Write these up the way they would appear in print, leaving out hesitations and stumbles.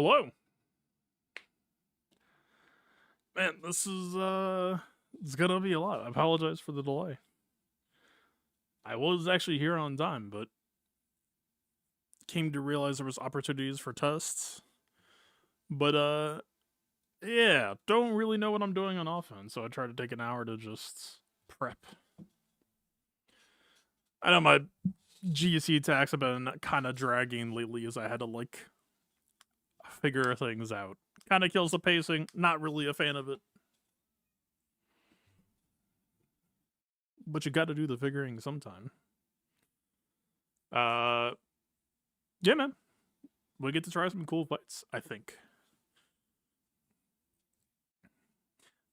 Hello. Man, this is it's gonna be a lot. I apologize for the delay. I was actually here on time, but came to realize there was opportunities for tests. But yeah, don't really know what I'm doing on offense, so I tried to take an hour to just prep. I know my GAC attacks have been kind of dragging lately as I had to like figure things out. Kind of kills the pacing, not really a fan of it. But you gotta do the figuring sometime. Yeah, man. We get to try some cool fights, I think.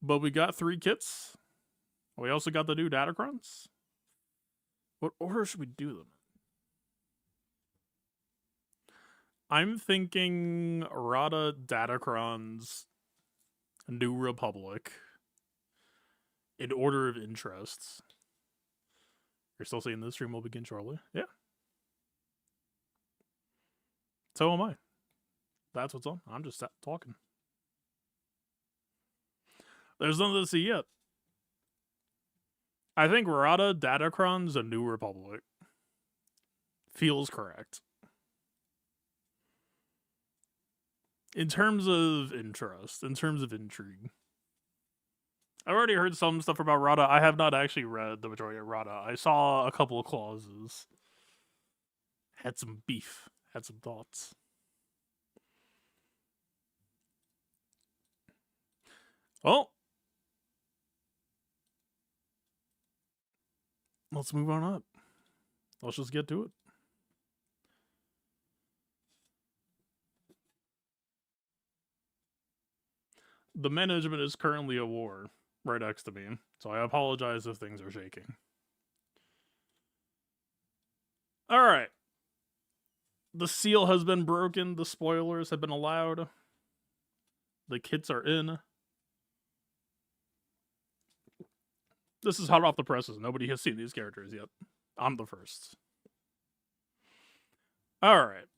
But we got 3 kits. We also got the new Datacrons. What order should we do them? I'm thinking Rada, Datacrons, New Republic in order of interests. You're still seeing this stream will begin shortly? Yeah. So am I. That's what's on. I'm just talking. There's nothing to see yet. I think Rada, Datacrons, and New Republic feels correct. In terms of interest, in terms of intrigue. I've already heard some stuff about Rada. I have not actually read the majority of Rada. I saw a couple of clauses. Had some beef. Had some thoughts. Well, let's move on up. Let's just get to it. The management is currently at war right next to me, so I apologize if things are shaking. Alright. The seal has been broken. The spoilers have been allowed. The kits are in. This is hot off the presses. Nobody has seen these characters yet. I'm the first. Alright.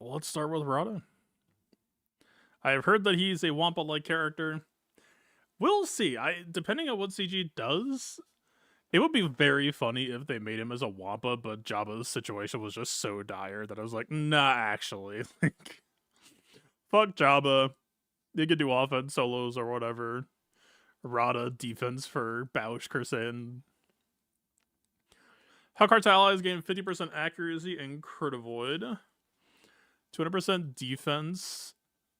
Let's start with Rada. I have heard that he's a Wampa-like character. We'll see. Depending on what CG does, it would be very funny if they made him as a Wampa, but Jabba's situation was just so dire that I was like, nah, actually. Like, fuck Jabba. They could do offense solos or whatever. Rada defense for Bausch Kursin. Hellcart's allies gain 50% accuracy and crit avoid. 200% defense.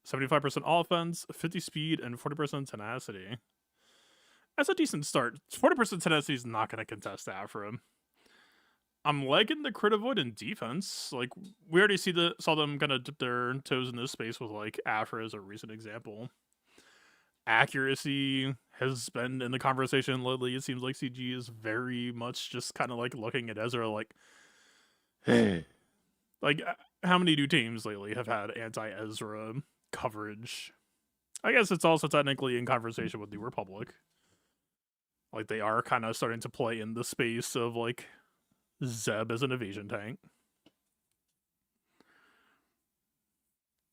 75% offense. 50 speed and 40% tenacity. That's a decent start. 40% tenacity is not going to contest Afra. I'm liking the crit avoid and defense. Like, we already saw them kind of dip their toes in this space with, like, Afra as a recent example. Accuracy has been in the conversation lately. It seems like CG is very much just kind of, like, looking at Ezra like, hey. Like, how many new teams lately have had anti-Ezra coverage? I guess it's also technically in conversation with the Republic. Like, they are kind of starting to play in the space of, like, Zeb as an evasion tank.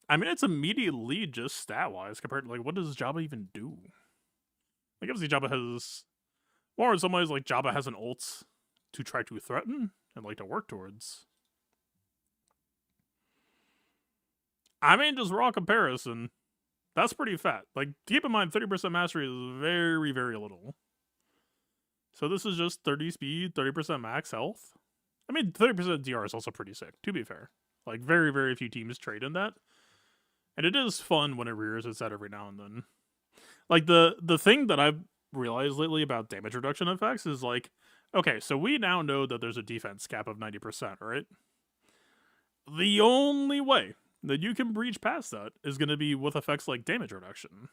I mean, it's immediate lead just stat-wise compared to, like, what does Jabba even do? Like, obviously Jabba has... Or in some ways, like, Jabba has an ult to try to threaten and, like, to work towards. I mean, just raw comparison, that's pretty fat. Like, keep in mind, 30% mastery is very, very little. So this is just 30 speed, 30% max health. I mean, 30% DR is also pretty sick, to be fair. Like, very, very few teams trade in that. And it is fun when it rears its head every now and then. Like, the thing that I've realized lately about damage reduction effects is, like, okay, so we now know that there's a defense cap of 90%, right? The only way that you can breach past that is going to be with effects like damage reduction.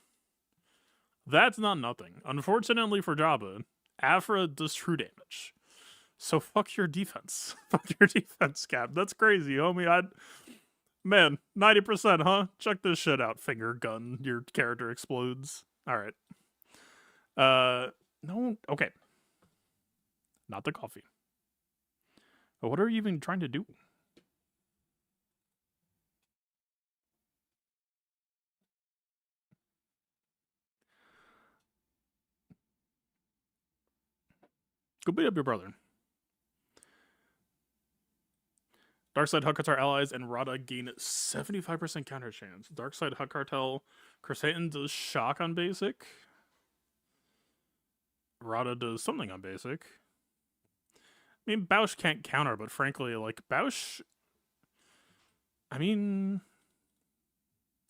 That's not nothing. Unfortunately for Jabba, Afra does true damage. So fuck your defense. Fuck your defense cap. That's crazy, homie. Man, 90%, huh? Check this shit out. Finger gun. Your character explodes. Alright. No, okay. Not the coffee. But what are you even trying to do? Go beat up your brother. Darkside Hut Cartel allies and Rada gain 75% counter chance. Darkside Hut Cartel, Crusaden does shock on basic. Rada does something on basic. I mean, Bausch can't counter, but frankly, like, Bausch... I mean...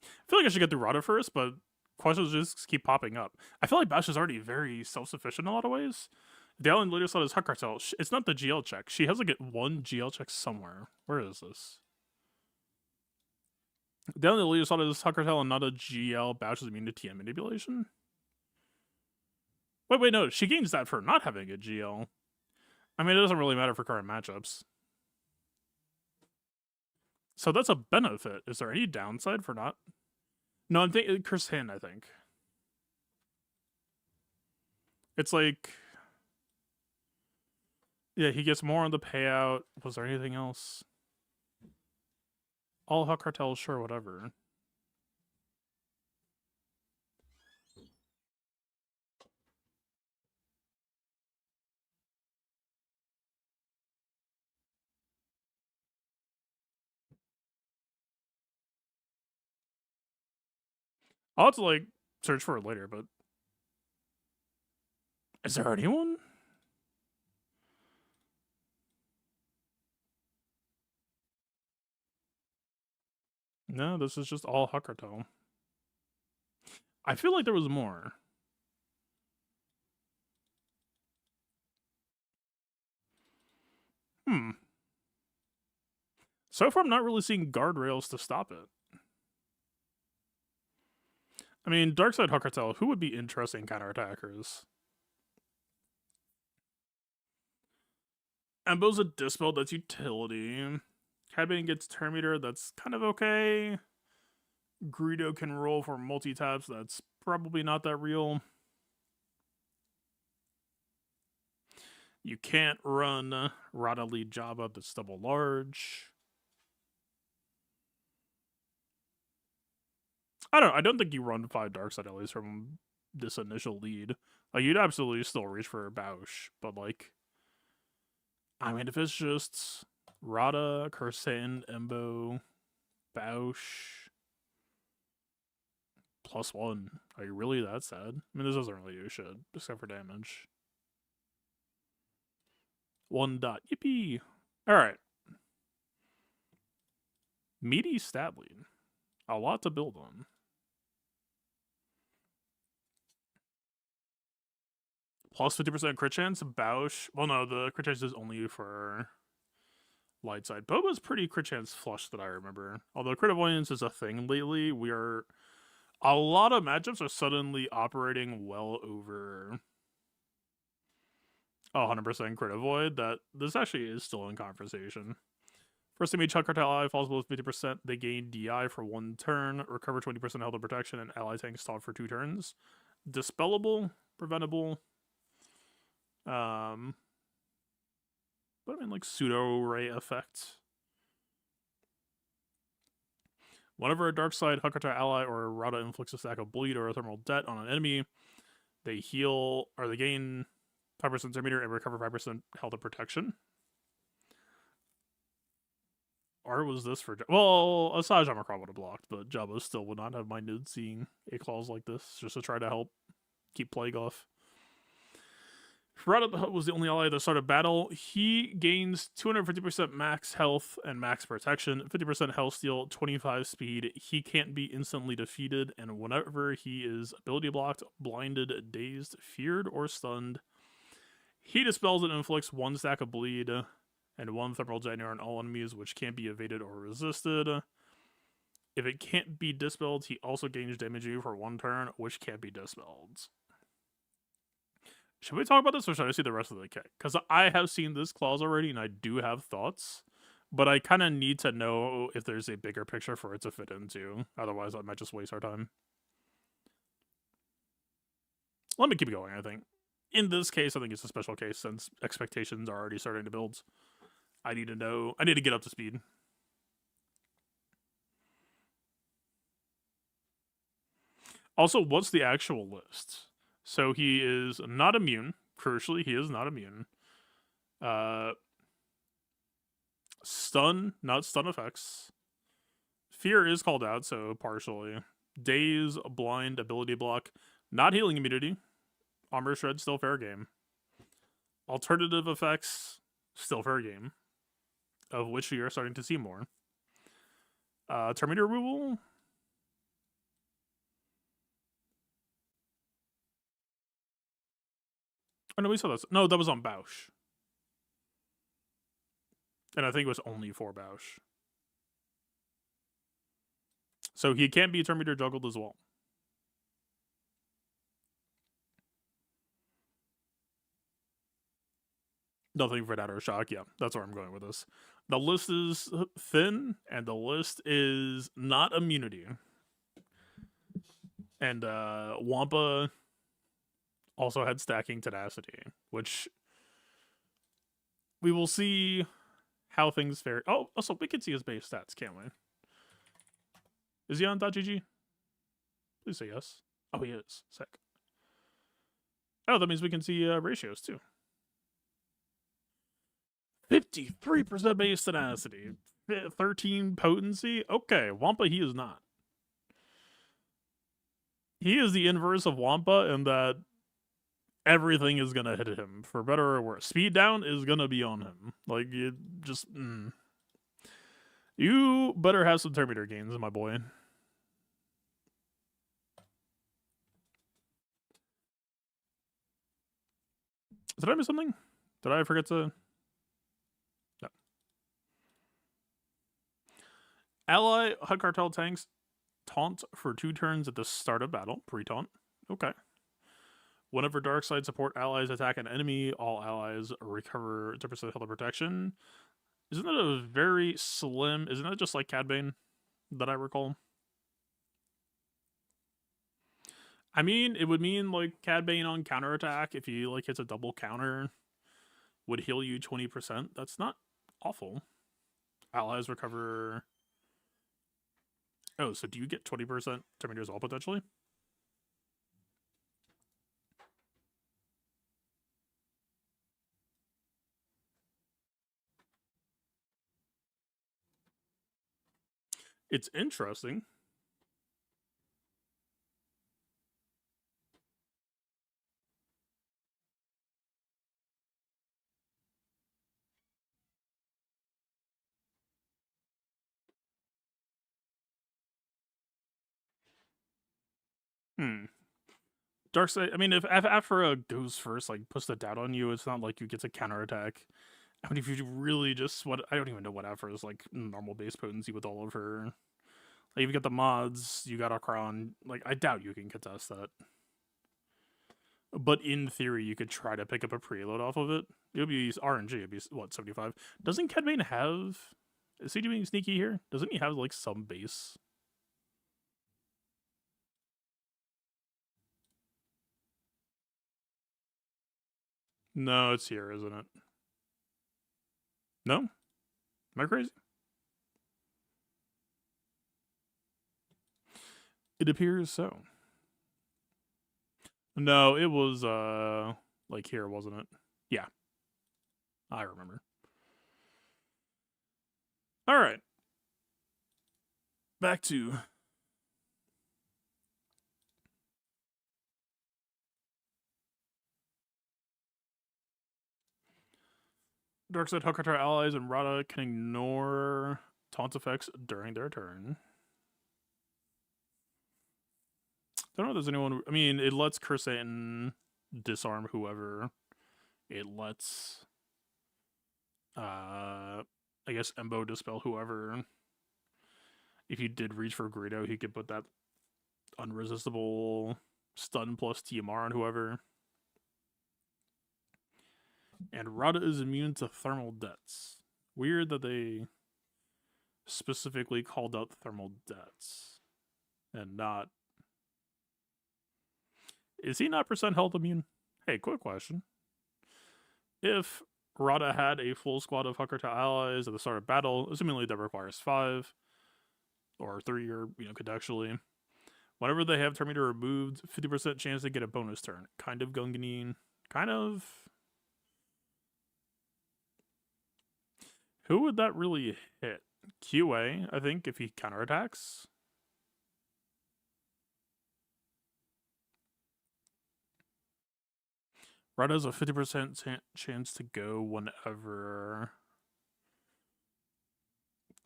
I feel like I should get through Rada first, but questions just keep popping up. I feel like Bausch is already very self-sufficient in a lot of ways. The island later saw his Hut Cartel. It's not the GL check. She has to get one GL check somewhere. Where is this? The island later saw his Hut Cartel and not a GL. Bausch is immune to TM manipulation. Wait, no. She gains that for not having a GL. I mean, it doesn't really matter for current matchups. So that's a benefit. Is there any downside for not? No, I'm thinking Chris Hin, I think. It's like... Yeah, he gets more on the payout. Was there anything else? All Hut Cartels, sure, whatever. I'll have to, like, search for it later, but... Is there anyone? No, this is just all Hut Cartel. I feel like there was more. So far, I'm not really seeing guardrails to stop it. I mean, Darkside Hut Cartel, who would be interesting counterattackers? Embo's a Dispel, that's utility. Cadbane gets Terminator, that's kind of okay. Greedo can roll for multi-taps, that's probably not that real. You can't run Rada Lead Jabba, that's double large. I don't think you run 5 Darkside at least from this initial lead. Like, you'd absolutely still reach for Bausch, but like... I mean, if it's just Rada, Cursan, Embo, Bausch, +1, are you really that sad? I mean, this doesn't really do shit, except for damage. 1 dot. Yippee! Alright. Meaty stat lead. A lot to build on. +50% crit chance, Bausch. Well, no, the crit chance is only for light side. Boba's pretty crit chance flush that I remember. Although crit avoidance is a thing lately, a lot of matchups are suddenly operating well over 100% crit avoid. That this actually is still in conversation. First enemy Chuck Cartel ally falls below 50%. They gain DI for 1 turn, recover 20% health and protection, and ally tank stop for 2 turns. Dispellable, preventable. But I mean, like, pseudo-ray effect. Whenever a Darkside Hut Cartel ally or Rada inflicts a stack of bleed or a thermal debt on an enemy, they heal, or they gain 5% centimeter and recover 5% health and protection. Or was this for... Well, Asajj Omicron would have blocked, but Jabba still would not have minded seeing a clause like this, just to try to help keep Plague off. Rada the Hut was the only ally that started battle. He gains 250% max health and max protection, 50% health steal, 25 speed. He can't be instantly defeated, and whenever he is ability blocked, blinded, dazed, feared, or stunned, he dispels and inflicts 1 stack of bleed and 1 thermal detonator on all enemies, which can't be evaded or resisted. If it can't be dispelled, he also gains damage for 1 turn, which can't be dispelled. Should we talk about this, or should I see the rest of the kit? Because I have seen this clause already, and I do have thoughts, but I kind of need to know if there's a bigger picture for it to fit into. Otherwise, I might just waste our time. Let me keep going, I think. In this case, I think it's a special case, since expectations are already starting to build. I need to know. I need to get up to speed. Also, what's the actual list? So he is not immune. Crucially, he is not immune. Stun, not stun effects. Fear is called out, so partially. Daze, blind, ability block, not healing immunity. Armor shred, still fair game. Alternative effects, still fair game. Of which we are starting to see more. Terminator removal. Oh no, we saw this. No, that was on Bausch. And I think it was only for Bausch. So he can be Terminator juggled as well. Nothing for that or shock. Yeah, that's where I'm going with this. The list is thin, and the list is not immunity. And Wampa also had stacking tenacity, which we will see how things fare. Oh, also, we can see his base stats, can't we? Is he on .gg? Please say yes. Oh, he is. Sick. Oh, that means we can see ratios, too. 53% base tenacity. 13 potency? Okay, Wampa, he is not. He is the inverse of Wampa in that everything is gonna hit him, for better or worse. Speed down is gonna be on him. Like, it just... You better have some Terminator gains, my boy. Did I miss something? Did I forget to... No. Ally HUD Cartel tanks taunt for 2 turns at the start of battle. Pre-taunt. Okay. Whenever dark side support allies attack an enemy, all allies recover 10% health and protection. Isn't that a very slim... Isn't that just like Cad Bane that I recall? I mean, it would mean like Cad Bane on counterattack, if he like hits a double counter, would heal you 20%. That's not awful. Allies recover... Oh, so do you get 20% Terminator as well, potentially? It's interesting. Darkseid, I mean, if Aphra goes first, like, puts the doubt on you, it's not like you get to counterattack. I mean, if you really just... I don't even know what Aphra's, like, normal base potency with all of her... Like, if you got the mods, you got Akron, like, I doubt you can contest that. But in theory, you could try to pick up a preload off of it. It would be RNG, it'd be, what, 75? Doesn't Cad Bane have... Is he doing sneaky here? Doesn't he have, like, some base? No, it's here, isn't it? No? Am I crazy? It appears so. No, it was, like here, wasn't it? Yeah. I remember. Alright. Back to... Darkseid Hukatar allies and Rada can ignore taunt effects during their turn. I don't know if there's anyone... I mean, it lets Cursain disarm whoever. It lets... I guess Embo dispel whoever. If he did reach for Greedo, he could put that unresistible stun plus TMR on whoever. And Rada is immune to thermal debts. Weird that they specifically called out thermal debts. And not... Is he not percent health immune? Hey, quick question. If Rada had a full squad of Hukarta allies at the start of battle, assumingly that requires 5, or 3, or, you know, contextually, whenever they have Terminator removed, 50% chance to get a bonus turn. Kind of Gunganine. Kind of... Who would that really hit? QA, I think, if he counterattacks. Red has a 50% chance to go whenever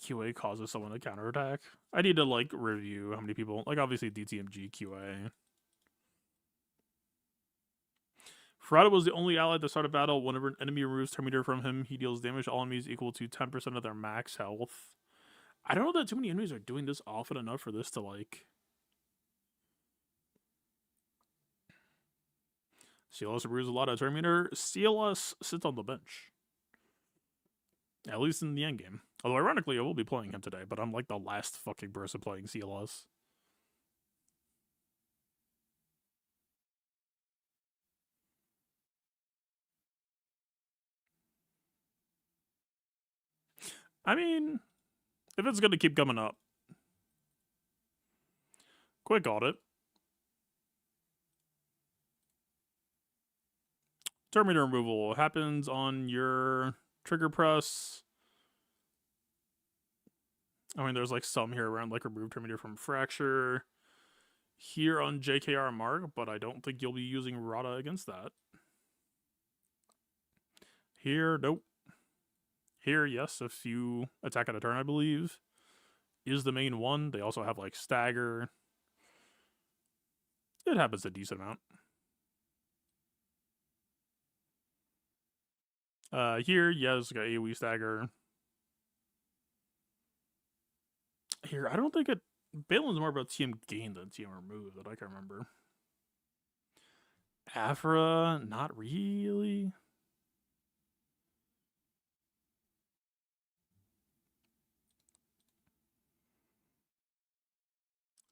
QA causes someone to counterattack. I need to, like, review how many people... Like, obviously, DTMG, QA. Ferrata was the only ally to start a battle. Whenever an enemy removes Terminator from him, he deals damage to all enemies equal to 10% of their max health. I don't know that too many enemies are doing this often enough for this to, like... CLS removes a lot of Terminator. CLS sits on the bench. At least in the endgame. Although, ironically, I will be playing him today, but I'm like the last fucking person playing CLS. I mean, if it's going to keep coming up. Quick audit. Terminator removal happens on your trigger press. I mean, there's like some here around like remove Terminator from Fracture. Here on JKR Mark, but I don't think you'll be using Rada against that. Here, nope. Here, yes, if you attack at a turn, I believe, is the main one. They also have like stagger. It happens a decent amount. Here, yes, got AoE stagger. Here, I don't think it... Balin's more about TM gain than TM remove that I can remember. Afra, not really.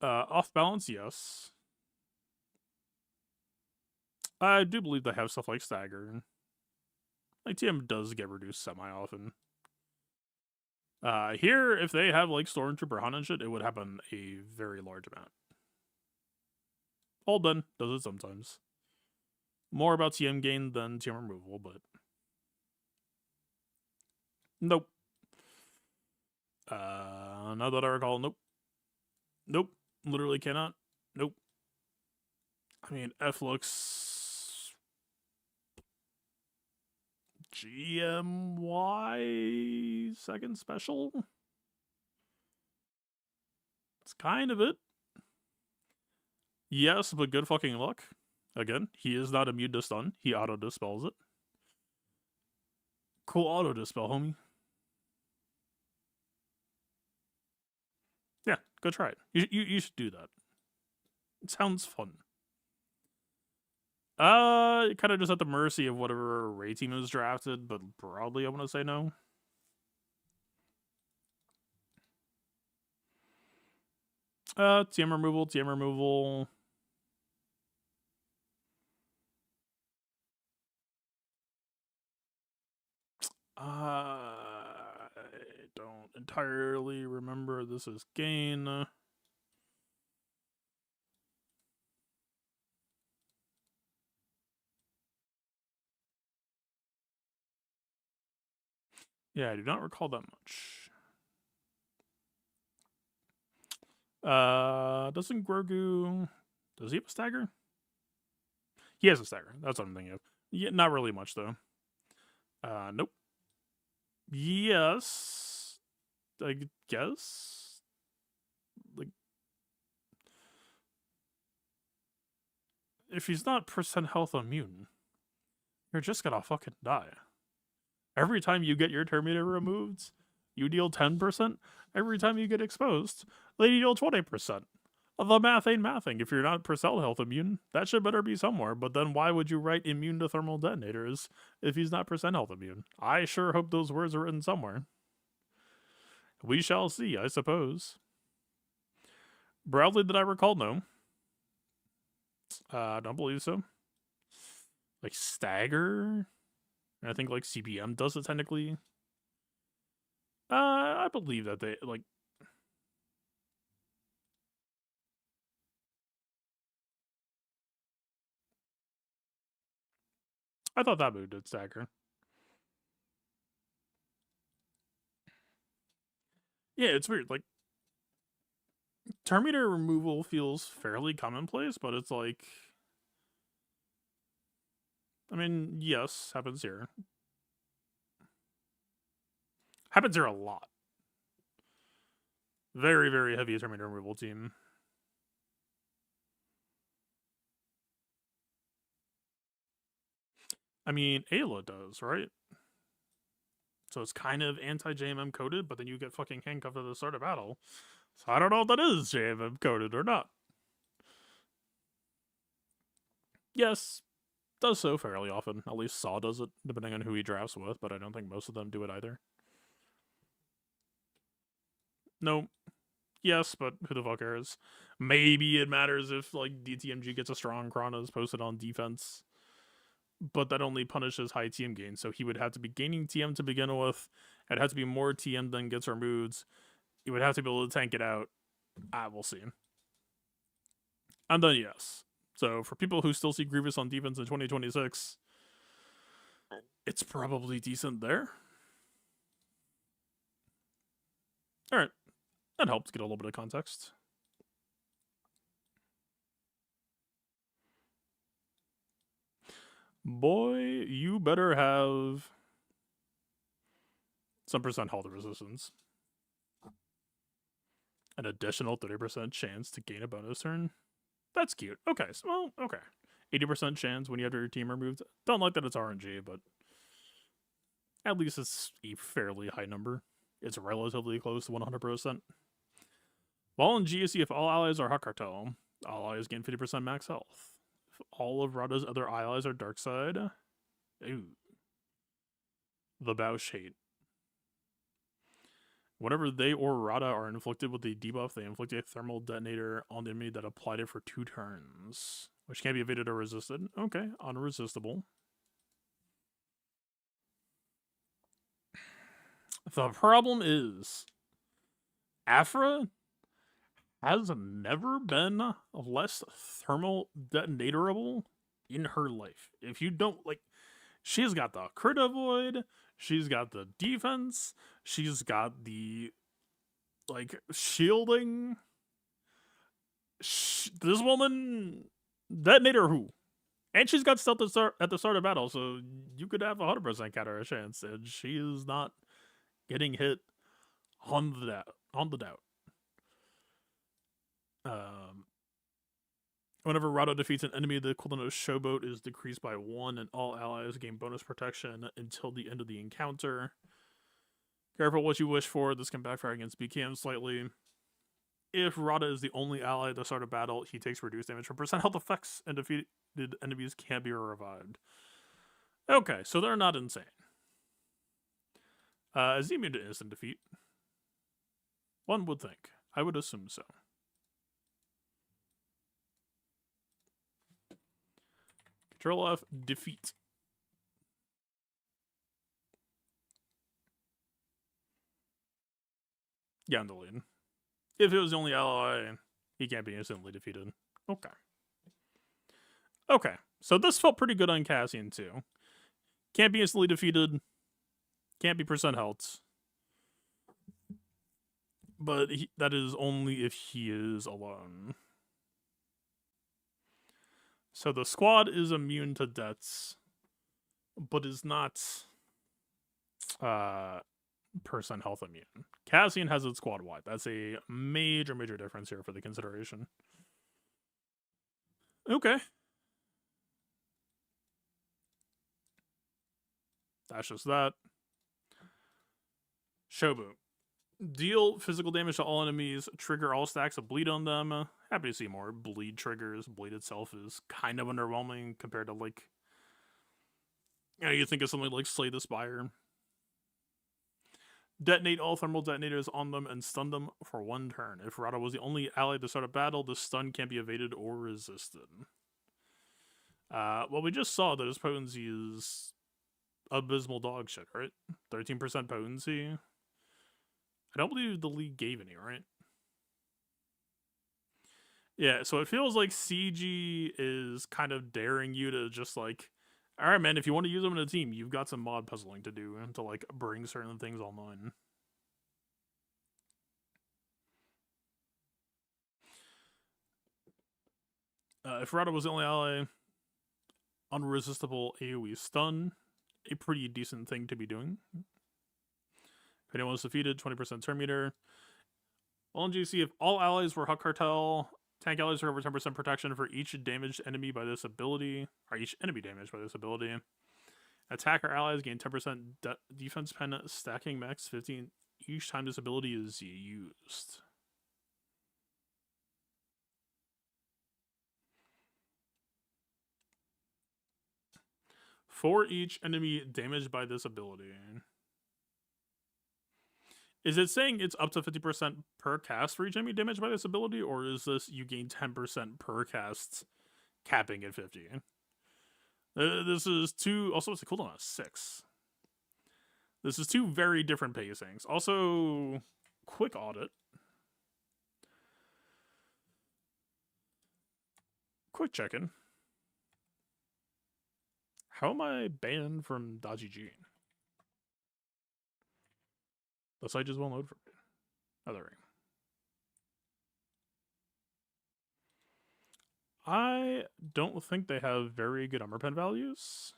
Off balance, yes. I do believe they have stuff like stagger. Like TM does get reduced semi-often. Here, if they have like Stormtrooper Hunt and shit, it would happen a very large amount. All done does it sometimes. More about TM gain than TM removal, but nope. Now that I recall, nope. Nope. Literally cannot. Nope. I mean, F looks GMY second special. It's kind of it. Yes, but good fucking luck. Again, he is not immune to stun. He auto-dispels it. Cool auto-dispel, homie. Yeah, go try it. You should do that. It sounds fun. Kind of just at the mercy of whatever Ray team is drafted, but broadly I want to say no. TM removal, TM removal. I don't entirely remember. This is gain. Yeah, I do not recall that much. Doesn't Grogu... Does he have a stagger? He has a stagger. That's what I'm thinking of. Yeah, not really much, though. Nope. Yes. I guess? Like... If he's not percent health immune, you're just gonna fucking die. Every time you get your Terminator removed, you deal 10%. Every time you get exposed, they deal 20%. The math ain't mathing. If you're not percent health immune, that shit better be somewhere. But then why would you write immune to thermal detonators if he's not percent health immune? I sure hope those words are written somewhere. We shall see, I suppose. Broadly that I recall, no. I don't believe so. Like stagger? I think like CBM does it technically. I believe that they like... I thought that move did stagger. Yeah, it's weird. Like, Terminator removal feels fairly commonplace, but it's like, I mean, yes, happens here. Happens here a lot. Very, very heavy Terminator removal team. I mean, Ayla does, right? So it's kind of anti-JMM coded, but then you get fucking handcuffed at the start of battle. So I don't know if that is JMM coded or not. Yes, does so fairly often. At least Saw does it, depending on who he drafts with, but I don't think most of them do it either. No. Yes, but who the fuck cares? Maybe it matters if, like, DTMG gets a strong Chronos posted on defense. But that only punishes high TM gain, so he would have to be gaining TM to begin with. It has to be more TM than gets removed. He would have to be able to tank it out. We'll see. And then, yes. So, for people who still see Grievous on defense in 2026, it's probably decent there. Alright. That helps get a little bit of context. Boy, you better have some percent health resistance. An additional 30% chance to gain a bonus turn. That's cute. Okay, so, well, okay. 80% chance when you have your team removed. Don't like that it's RNG, but at least it's a fairly high number. It's relatively close to 100%. While in GAC, if all allies are Hot Cartel, allies gain 50% max health. If all of Rada's other allies are Dark Side, ooh, the Bausch hate. Whenever they or Rada are inflicted with a debuff, they inflict a thermal detonator on the enemy that applied it for 2 turns, which can't be evaded or resisted. Okay, unresistible. The problem is, Afra has never been less thermal detonatorable in her life. If you don't, like, she's got the crit avoid, she's got the defense, she's got the, like, shielding. This woman, detonator who? And she's got stealth at the start of battle, so you could have 100% counter chance, and she is not getting hit on the doubt. Whenever Rado defeats an enemy, the equivalent of Showboat is decreased by 1, and all allies gain bonus protection until the end of the encounter. Careful what you wish for. This can backfire against BKM slightly. If Rada is the only ally at the start of battle, he takes reduced damage from percent health effects, and defeated enemies can't be revived. Okay, so they're not insane. Is he immune to instant defeat? One would think. I would assume so. Control F, defeat. Yeah, I'm the lead. If it was the only ally, he can't be instantly defeated. Okay. Okay, so this felt pretty good on Cassian, too. Can't be instantly defeated. Can't be percent health. But that is only if he is alone. So the squad is immune to deaths, but is not percent health immune. Cassian has it squad wide. That's a major difference here for the consideration. Okay. That's just that. Showboat. Deal physical damage to all enemies, trigger all stacks of bleed on them. Happy to see more bleed triggers. Bleed itself is kind of underwhelming compared to, like, you think of something like Slay the Spire. Detonate all thermal detonators on them and stun them for 1 turn. If Rada was the only ally to start a battle, the stun can't be evaded or resisted. Well, we just saw that his potency is abysmal dog shit, right? 13% potency. I don't believe the league gave any, right? Yeah, so it feels like CG is kind of daring you to just, like, alright, man, if you want to use them in a team, you've got some mod puzzling to do to, like, bring certain things online. If Rada was the only ally, unresistible AoE stun, a pretty decent thing to be doing. If anyone was defeated, 20% turn meter. Well, in GC, if all allies were Huck Cartel, tank allies recover 10% protection for each damaged enemy by this ability, or each enemy damaged by this ability. Attacker allies gain 10% defense pen, stacking max 15 each time this ability is used. For each enemy damaged by this ability. Is it saying it's up to 50% per cast for each enemy damaged by this ability, or is this you gain 10% per cast, capping at 50? This is two. Also, it's a cooldown of 6. This is two very different pacings. Also, quick audit. Quick check-in. How am I banned from Dodgy Gene? The site just won't load for me. Oh, there we go. I don't think they have very good armor pen values.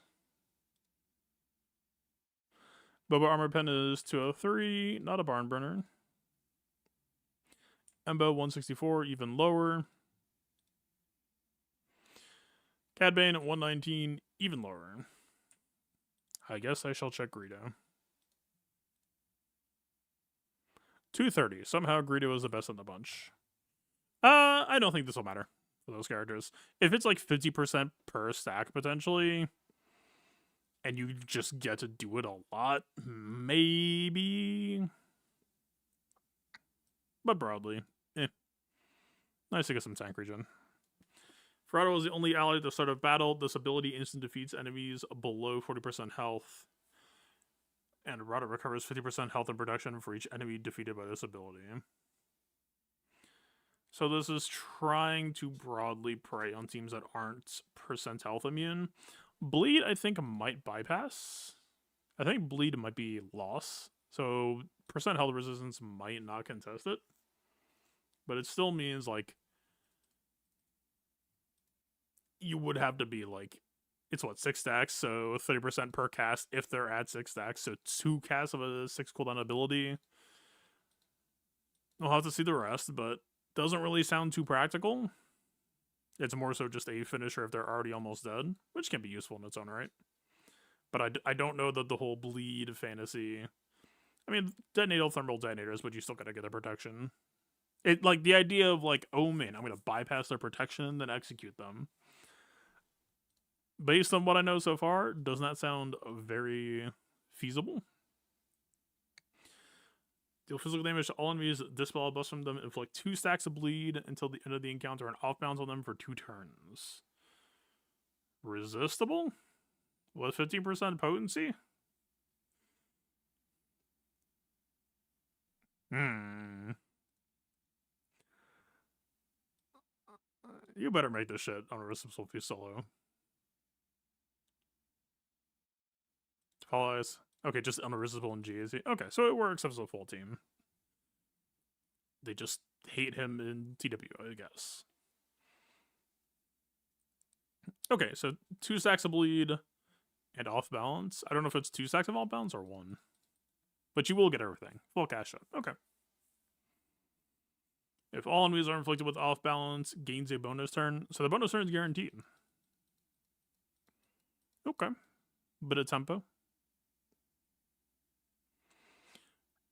Boba armor pen is 203, not a barn burner. Embo 164, even lower. Cad Bane at 119, even lower. I guess I shall check Greedo. 230. Somehow Greedo is the best in the bunch. I don't think this will matter for those characters. If it's like 50% per stack potentially, and you just get to do it a lot, maybe. But broadly, nice to get some tank regen. Ferrado is the only ally at the start of battle. This ability instant defeats enemies below 40% health. And Rada recovers 50% health and protection for each enemy defeated by this ability. So this is trying to broadly prey on teams that aren't percent health immune. Bleed, I think, might bypass. I think Bleed might be loss. So percent health resistance might not contest it. But it still means, like, you would have to be, like, it's what, 6 stacks, so 30% per cast if they're at 6 stacks, so 2 casts of a 6 cooldown ability. We'll have to see the rest, but doesn't really sound too practical. It's more so just a finisher if they're already almost dead, which can be useful in its own right. But I don't know that the whole bleed fantasy... I mean, detonate thermal detonators, but you still gotta get their protection. It, like, the idea of, like, oh man, I'm gonna bypass their protection and then execute them. Based on what I know so far, does not sound very feasible. Deal physical damage to all enemies, dispel a bust from them, inflict 2 stacks of bleed until the end of the encounter, and off bounds on them for 2 turns. Resistible? With 50% potency? You better make this shit unresistible if you solo. Apologize. Okay, just unresistible in GAC. Okay, so it works as a full team. They just hate him in TW, I guess. Okay, so 2 stacks of bleed and off balance. I don't know if it's 2 stacks of off balance or 1. But you will get everything. Full cash out. Okay. If all enemies are inflicted with off balance, gains a bonus turn. So the bonus turn is guaranteed. Okay. Bit of tempo.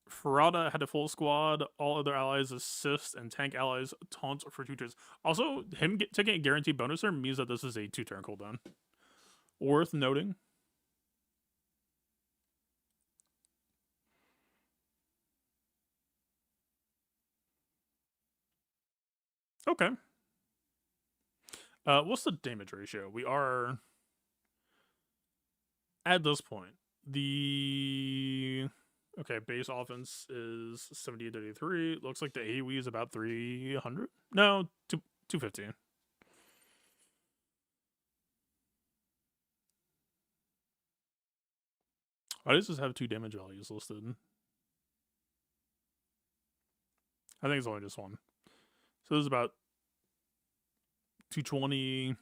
Ferrada had a full squad. All other allies assist, and tank allies taunt for 2 turns. Also, him taking a guaranteed bonus turn means that this is a 2-turn cooldown. Worth noting. Okay. What's the damage ratio? We are, at this point, the... Okay, base offense is 78-33. Looks like the AoE is about 300? No, 250. Why does this have 2 damage values listed? I think it's only just 1. So this is about 220.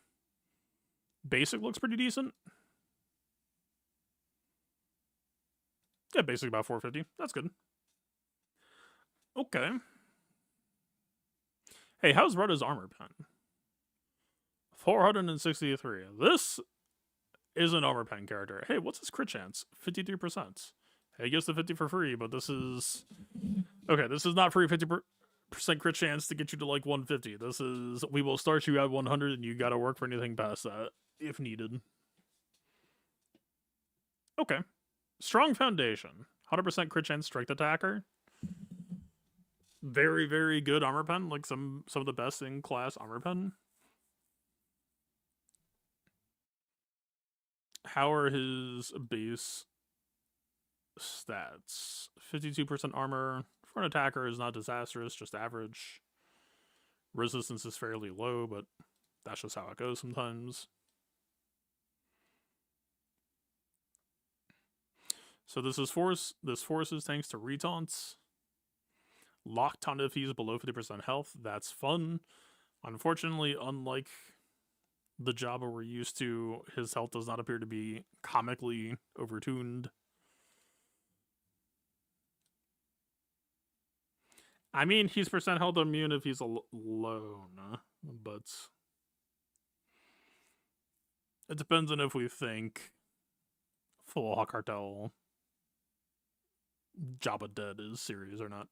Basic looks pretty decent. Yeah, basic about 450. That's good. Okay. Hey, how's Rudda's armor pen? 463. This is an armor pen character. Hey, what's his crit chance? 53%. Hey, he gets the 50 for free, but this is... Okay, this is not free 50% crit chance to get you to like 150. This is... We will start you at 100 and you gotta work for anything past that, if needed. Okay. Strong foundation. 100% crit chance strength attacker. Very, very good armor pen. Like some of the best in class armor pen. How are his base stats? 52% armor. For an attacker is not disastrous, just average. Resistance is fairly low, but that's just how it goes sometimes. So this is force. This forces thanks to retaunts. Lock ton if he's below 50% health. That's fun. Unfortunately, unlike the Jabba we're used to, his health does not appear to be comically overtuned. I mean, he's percent health immune if he's alone, but it depends on if we think full Hawk Cartel Jabba dead is serious or not.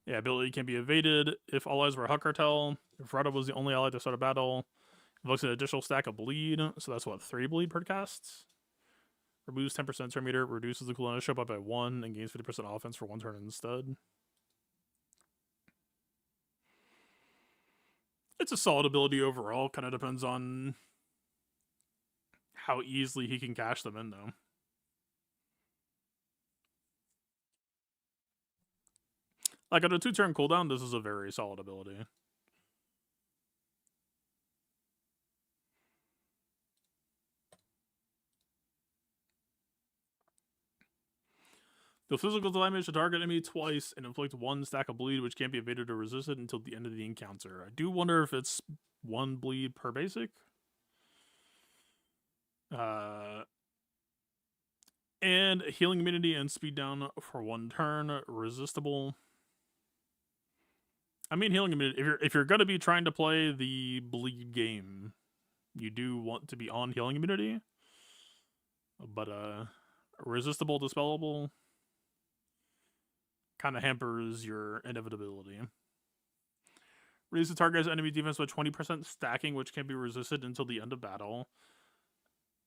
Yeah, ability can be evaded if all allies were Hawk Cartel. If Rudda was the only ally to start a battle, invokes an additional stack of bleed. So that's what, 3 bleed per cast? Removes 10% turn meter, reduces the cooldown to show up by 1, and gains 50% offense for 1 turn instead. It's a solid ability overall. Kind of depends on how easily he can cash them in, though. Like, on a 2-turn cooldown, this is a very solid ability. The physical damage to target enemy twice and inflict 1 stack of bleed, which can't be evaded or resisted until the end of the encounter. I do wonder if it's 1 bleed per basic. And healing immunity and speed down for 1 turn. Resistible. I mean, healing immunity. If you're gonna be trying to play the bleed game, you do want to be on healing immunity. But resistible, dispellable kind of hampers your inevitability. Reduce the target's enemy defense by 20% stacking, which can be resisted until the end of battle.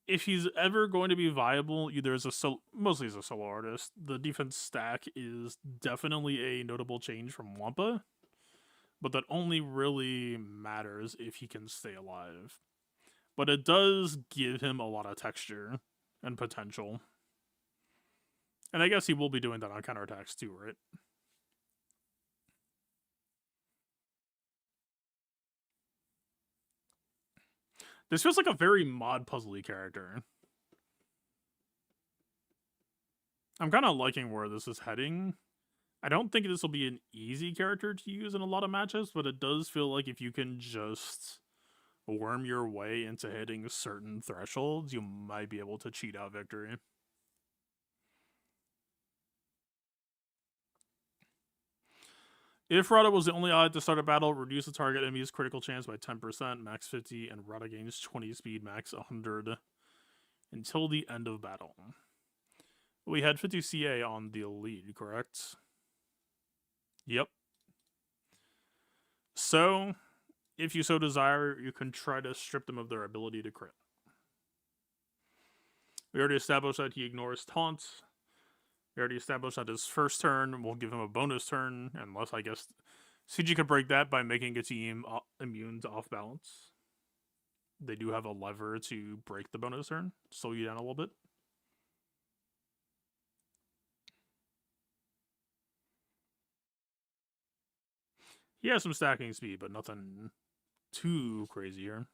If he's ever going to be viable, either as mostly as a solo artist, the defense stack is definitely a notable change from Wampa, but that only really matters if he can stay alive. But it does give him a lot of texture and potential. And I guess he will be doing that on counterattacks too, right? This feels like a very mod puzzly character. I'm kind of liking where this is heading. I don't think this will be an easy character to use in a lot of matchups, but it does feel like if you can just worm your way into hitting certain thresholds, you might be able to cheat out victory. If Rudda was the only ally to start a battle, reduce the target enemy's critical chance by 10%, max 50, and Rudda gains 20 speed, max 100, until the end of battle. We had 50 CA on the lead, correct? Yep. So, if you so desire, you can try to strip them of their ability to crit. We already established that he ignores taunts. We already established that his first turn will give him a bonus turn, unless I guess CG could break that by making a team immune to off balance. They do have a lever to break the bonus turn, slow you down a little bit. He has some stacking speed, but nothing too crazy here.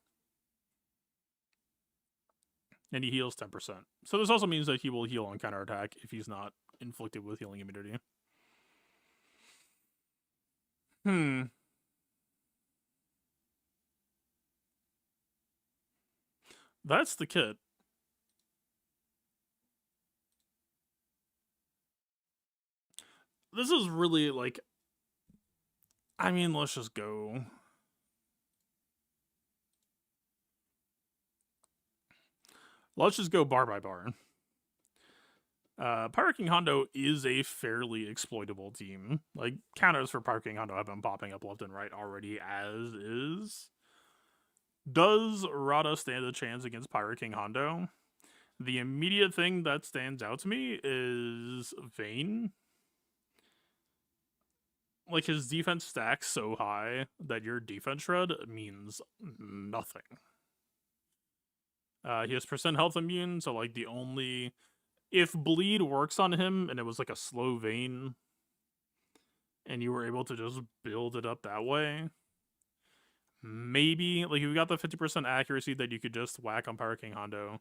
And he heals 10%. So this also means that he will heal on counterattack if he's not inflicted with healing immunity. That's the kit. This is really like, I mean, let's just go. Let's just go bar by bar. Pirate King Hondo is a fairly exploitable team. Like, counters for Pirate King Hondo have been popping up left and right already as is. Does Rada stand a chance against Pirate King Hondo? The immediate thing that stands out to me is Vayne. Like, his defense stacks so high that your defense shred means nothing. He has percent health immune, so like the only... If bleed works on him and it was like a slow Vayne and you were able to just build it up that way, maybe, like, you got the 50% accuracy that you could just whack on Pirate King Hondo.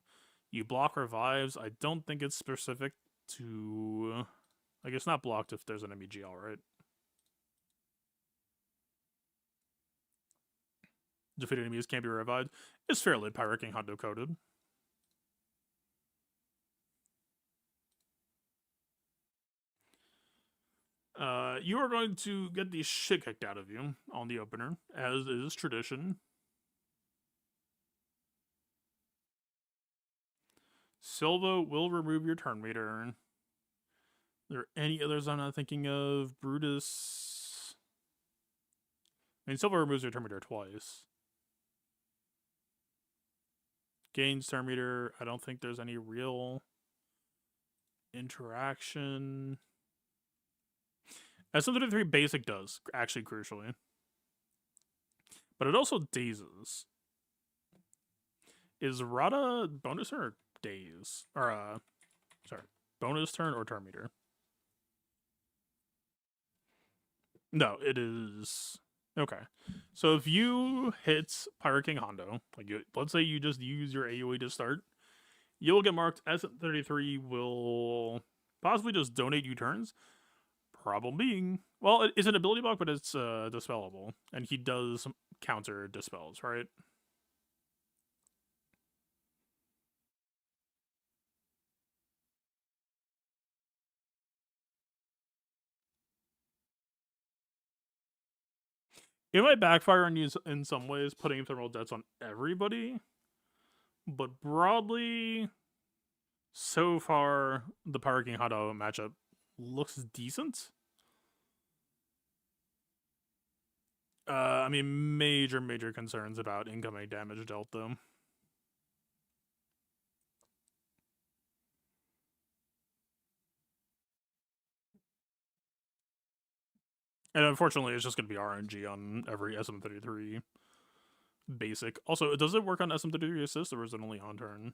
You block revives. I don't think it's specific to... Like, it's not blocked if there's an enemy GL, right? Defeated enemies can't be revived. It's fairly Pirate King Hondo coded. You are going to get the shit kicked out of you on the opener, as is tradition. Silva will remove your turn meter. Are there any others I'm not thinking of? Brutus. I mean, Silva removes your turn meter twice. Gains turn meter. I don't think there's any real interaction. S30 basic does, actually, crucially. But it also dazes. Is Rada bonus turn or daze? Or, sorry, bonus turn or turn meter? No, it is... Okay. So if you hit Pirate King Hondo, like let's say you just use your AoE to start, you'll get marked. S33 will possibly just donate you turns. Problem being, well, it's an ability block, but it's dispellable, and he does counter dispels, right? It might backfire on you in some ways, putting thermal debts on everybody, but broadly, so far, the Pirate King Hondo matchup looks decent. I mean, major concerns about incoming damage dealt, though. And unfortunately, it's just going to be RNG on every SM33 basic. Also, does it work on SM33 assist, or is it only on turn?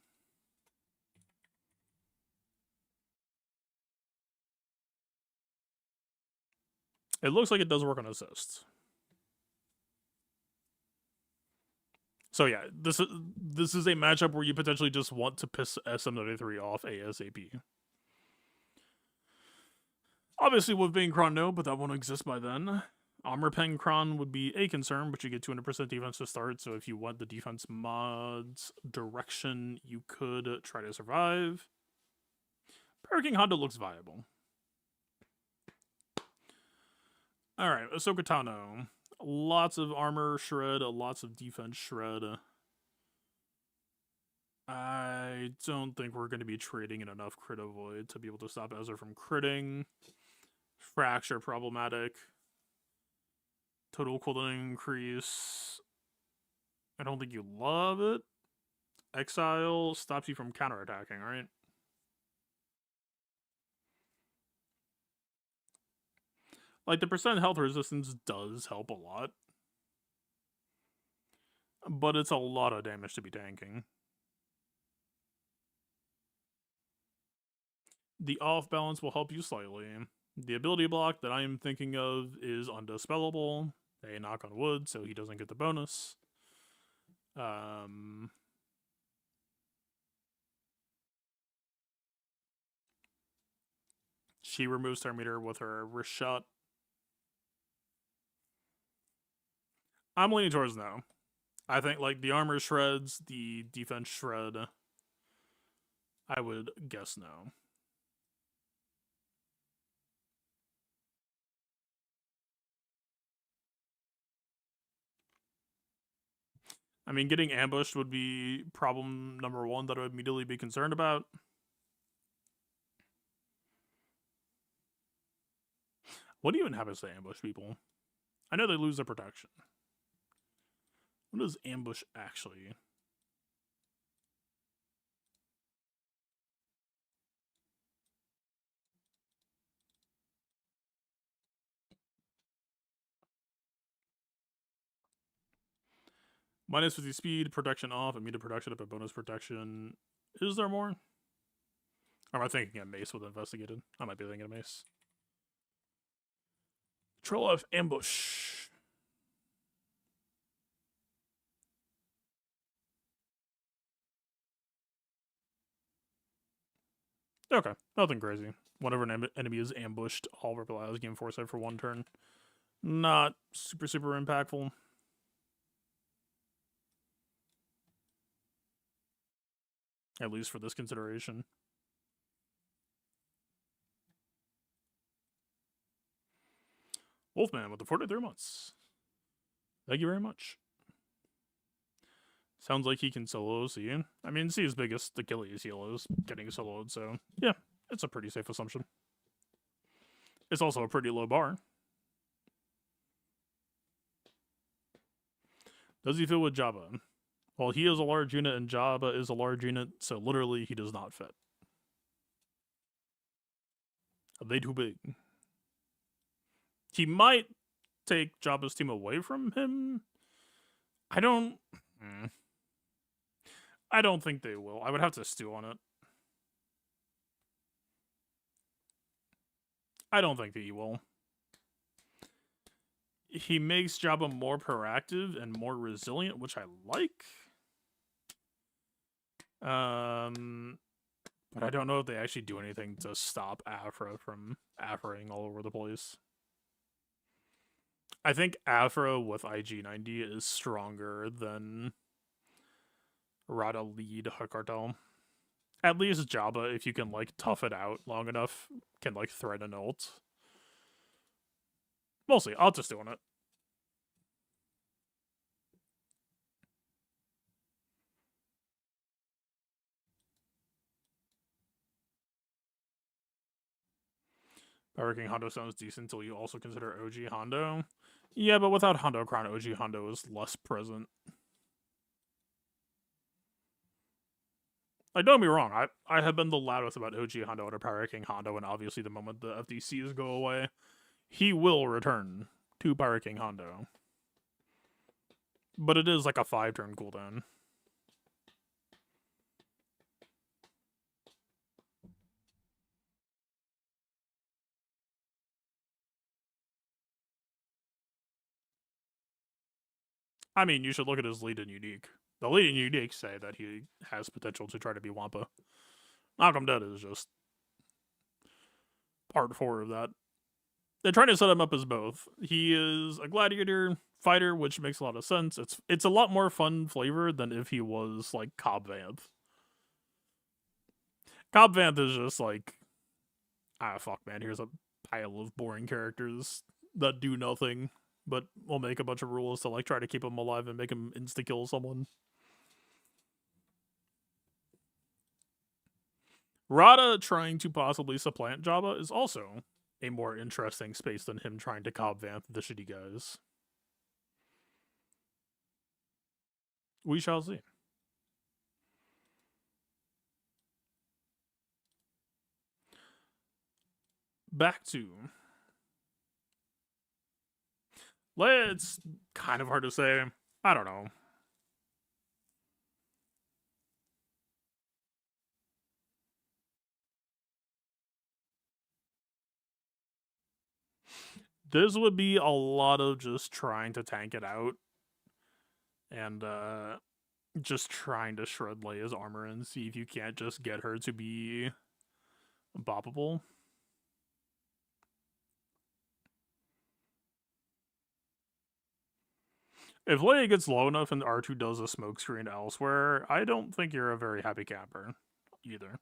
It looks like it does work on assist. So yeah, this is a matchup where you potentially just want to piss SM33 off ASAP. Obviously, with Vayne Kron, no, but that won't exist by then. Armor Pen Kron would be a concern, but you get 200% defense to start, so if you want the defense mods direction, you could try to survive. Pirate King Hondo looks viable. Alright, Ahsoka Tano. Lots of armor shred, lots of defense shred. I don't think we're going to be trading in enough crit avoid to be able to stop Ezra from critting. Fracture problematic. Total cooldown increase. I don't think you love it. Exile stops you from counterattacking, right? Like, the percent health resistance does help a lot. But it's a lot of damage to be tanking. The off balance will help you slightly. The ability block that I am thinking of is undispellable. A knock on wood, so he doesn't get the bonus. She removes her meter with her wrist shot. I'm leaning towards no. I think like the armor shreds, the defense shred. I would guess no. I mean, getting ambushed would be problem number one that I would immediately be concerned about. What even happens to ambush people? I know they lose their protection. What does ambush actually? Minus 50 speed, protection off, immediate protection up, and bonus protection. Is there more? Or am I thinking of mace with investigated? I might be thinking of mace. Troll of ambush. Okay, nothing crazy. Whenever an enemy is ambushed, all rebel allies gain foresight for 1 turn. Not super impactful. At least for this consideration. Wolfman with the 43 months. Thank you very much. Sounds like he can solo C. I mean, C's biggest Achilles heel is getting soloed, so yeah, it's a pretty safe assumption. It's also a pretty low bar. Does he fit with Jabba? Well, he is a large unit and Jabba is a large unit, so literally he does not fit. Are they too big? He might take Jabba's team away from him. I don't think they will. I would have to stew on it. I don't think that he will. He makes Jabba more proactive and more resilient, which I like. But I don't know if they actually do anything to stop Afra from Afraing all over the place. I think Afra with IG-90 is stronger than Rada lead Cartel. At least Jabba, if you can like tough it out long enough, can like thread an ult. Mostly, I'll just do it. Power King Hondo sounds decent until you also consider OG Hondo. Yeah, but without Hondo Crown, OG Hondo is less present. Like, don't be wrong, I have been the loudest about OG Hondo under Power King Hondo, and obviously the moment the FDCs go away, he will return to Power King Hondo. But it is like a 5-turn cooldown. I mean, you should look at his lead and unique. The lead and unique say that he has potential to try to be Wampa. Malcolm Dead is just part 4 of that. They're trying to set him up as both. He is a gladiator fighter, which makes a lot of sense. It's a lot more fun flavor than if he was like Cobb Vanth. Cobb Vanth is just like, fuck man, here's a pile of boring characters that do nothing, but we'll make a bunch of rules to like try to keep him alive and make him insta-kill someone. Rada trying to possibly supplant Jabba is also a more interesting space than him trying to Cobb Vanth the shitty guys. We shall see. Back to... It's kind of hard to say. I don't know. This would be a lot of just trying to tank it out. And, just trying to shred Leia's armor and see if you can't just get her to be boppable. If Leia gets low enough and R2 does a smoke screen elsewhere, I don't think you're a very happy camper either.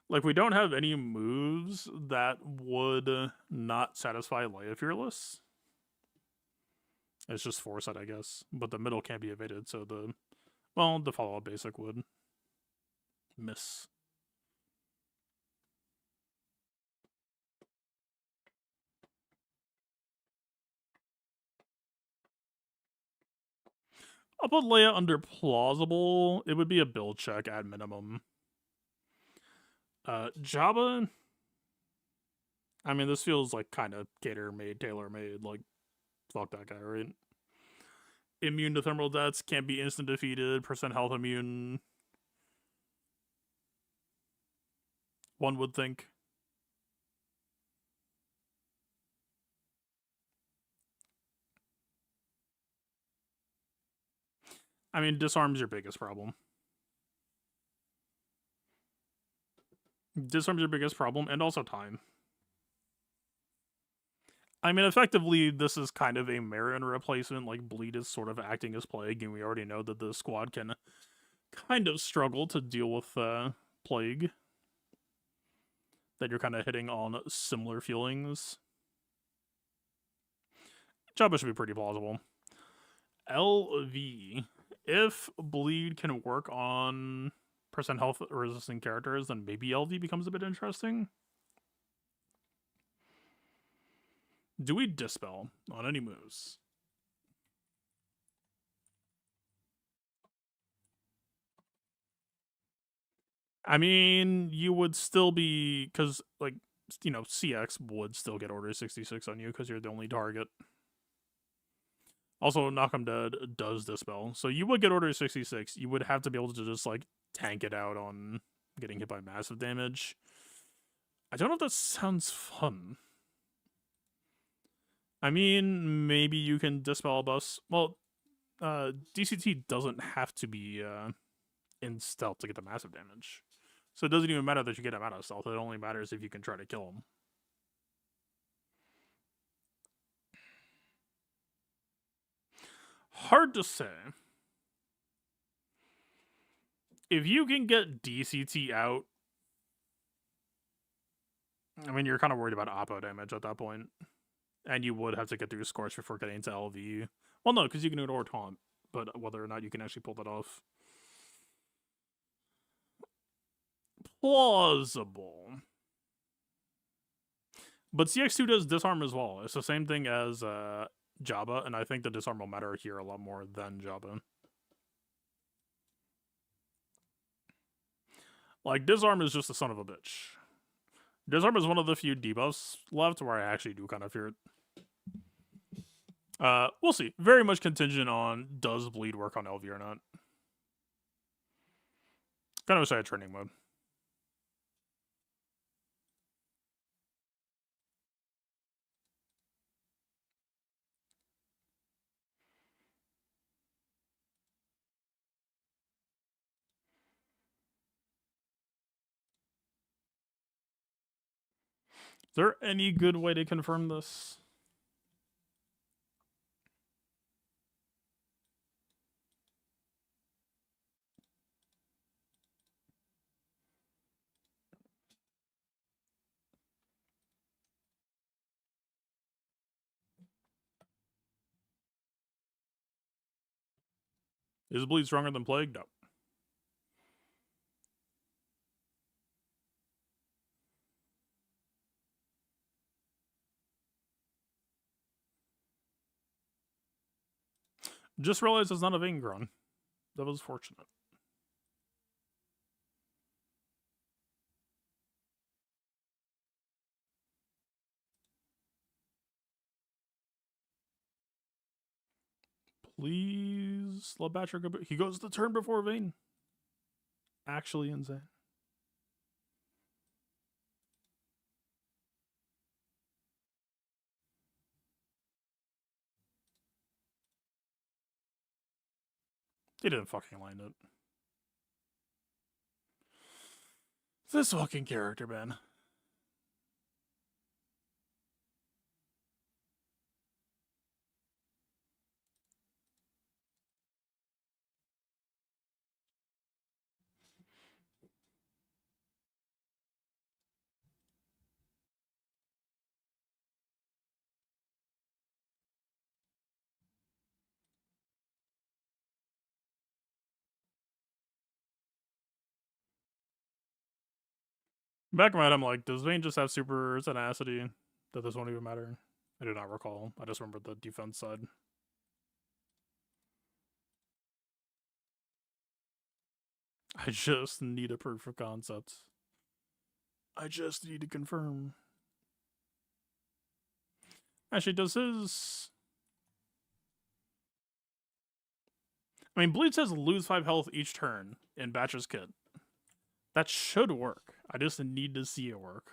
Like, we don't have any moves that would not satisfy Leia Fearless. It's just foresight, I guess. But the middle can't be evaded, so the follow-up basic would miss. I'll put Leia under plausible. It would be a build check at minimum. Jabba, I mean, this feels like kind of cater-made, tailor-made. Like, fuck that guy, right? Immune to thermal deaths, can't be instant defeated, percent health immune. One would think. I mean, disarm's your biggest problem. Disarm's your biggest problem, and also time. I mean, effectively, this is kind of a Marin replacement. Like, Bleed is sort of acting as Plague, and we already know that the squad can kind of struggle to deal with Plague. That you're kind of hitting on similar feelings. Jabba should be pretty plausible. LV. If Bleed can work on percent health resisting characters, then maybe LV becomes a bit interesting. Do we Dispel on any moves? I mean, you would still be, because, like, you know, CX would still get Order 66 on you because you're the only target. Also, Knock 'em Dead does Dispel. So you would get Order 66. You would have to be able to just, like, tank it out on getting hit by massive damage. I don't know if that sounds fun. I mean, maybe you can Dispel a bus. Well, DCT doesn't have to be in stealth to get the massive damage. So it doesn't even matter that you get him out of stealth. It only matters if you can try to kill him. Hard to say. If you can get DCT out, I mean, you're kind of worried about oppo damage at that point. And you would have to get through Scorch before getting to LV. Well, no, because you can ignore Taunt. But whether or not you can actually pull that off. Plausible. But CX2 does disarm as well. It's the same thing as Jabba, and I think the disarm will matter here a lot more than Jabba. Like, disarm is just a son of a bitch. Disarm is one of the few debuffs left where I actually do kind of fear it. We'll see. Very much contingent on does Bleed work on LV or not. Kind of wish I had training mode. Is there any good way to confirm this? Is Bleed stronger than Plague? No. Just realized it's not a Vingron. That was fortunate. Please let Batcher go. He goes the turn before Vayne. Actually insane. He didn't fucking land it. This fucking character, man. Back in my head, I'm like, does Vayne just have super tenacity that this won't even matter? I do not recall. I just remember the defense side. I just need a proof of concept. I just need to confirm. Actually, does his... I mean, Bleed says lose 5 health each turn in Batcher's kit. That should work. I just need to see it work.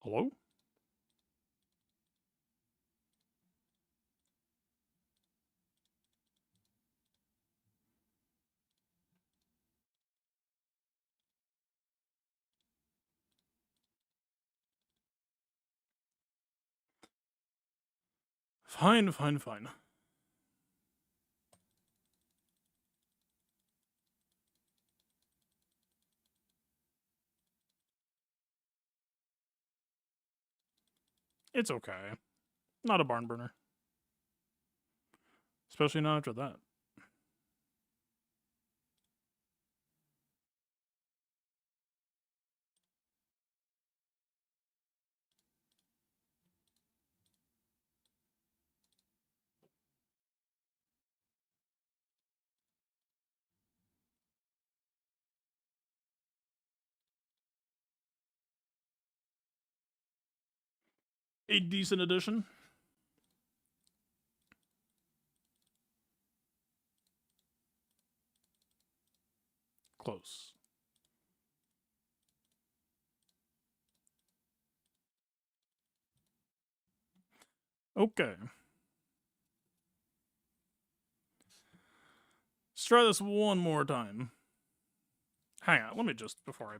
Hello? Fine, fine, fine. It's okay. Not a barn burner. Especially not after that. A decent addition. Close. Okay. Let's try this one more time. Hang on, let me just, before I...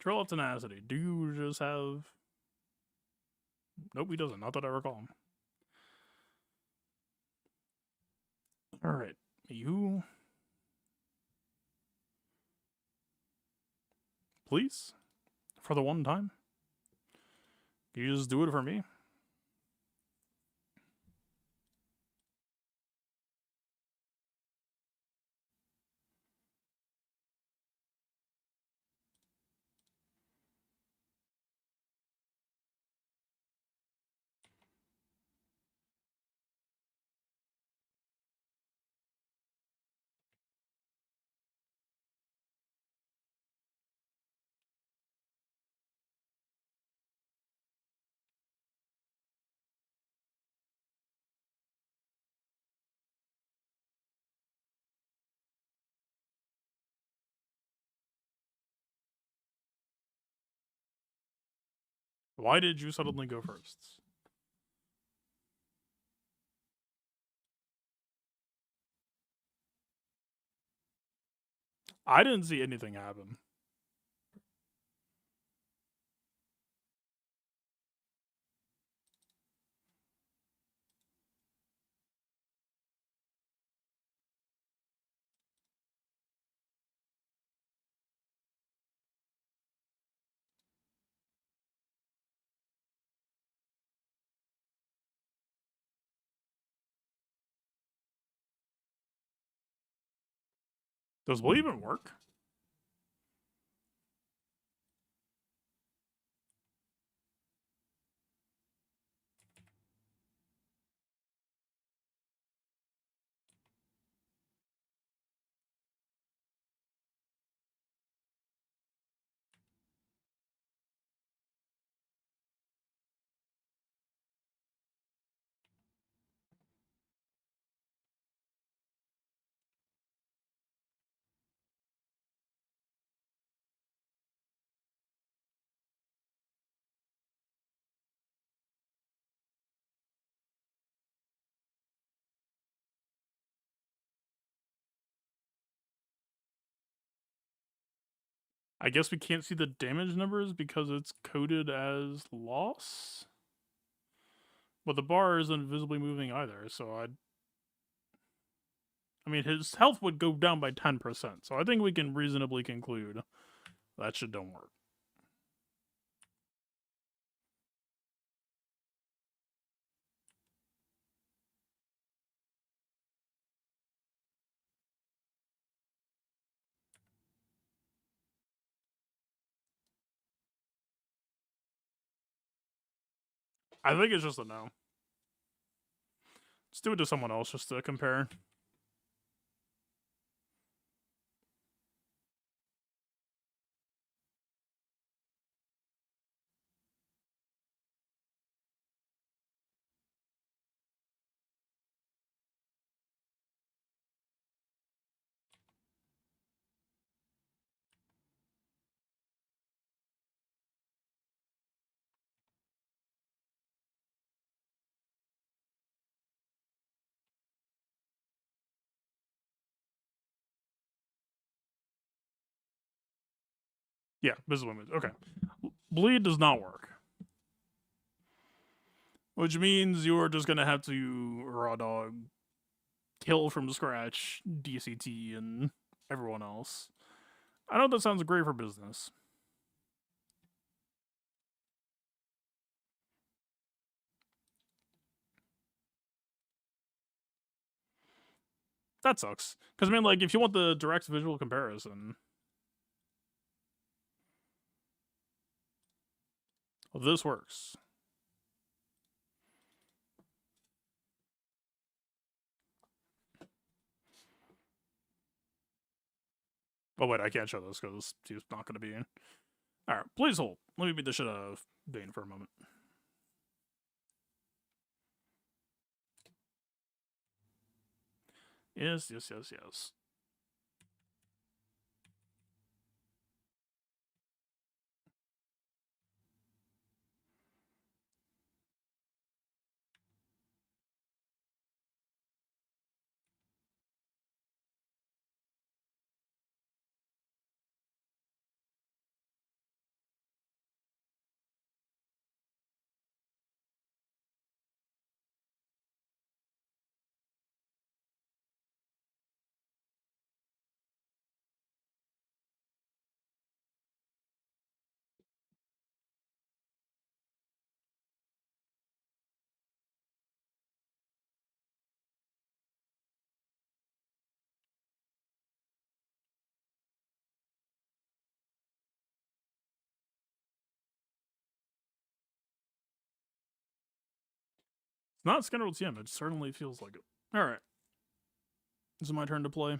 Trail of Tenacity. Do you just have... Nope, he doesn't. Not that I recall. Alright. You... Please? For the one time? You just do it for me? Why did you suddenly go first? I didn't see anything happen. Does Will even work? I guess we can't see the damage numbers because it's coded as loss. But the bar isn't visibly moving either, so I mean, his health would go down by 10%, so I think we can reasonably conclude that shit don't work. I think it's just a no. Let's do it to someone else just to compare. Yeah, visible image. Okay. Bleed does not work. Which means you're just gonna have to raw dog, kill from scratch, DCT, and everyone else. I know that sounds great for business. That sucks. Because, I mean, like, if you want the direct visual comparison, well, this works. Oh, wait, I can't show this because he's not going to be in. Alright, please hold. Let me beat the shit out of Dane for a moment. Yes, yes, yes, yes. It's not scheduled TM, it certainly feels like it. Alright. Is it my turn to play?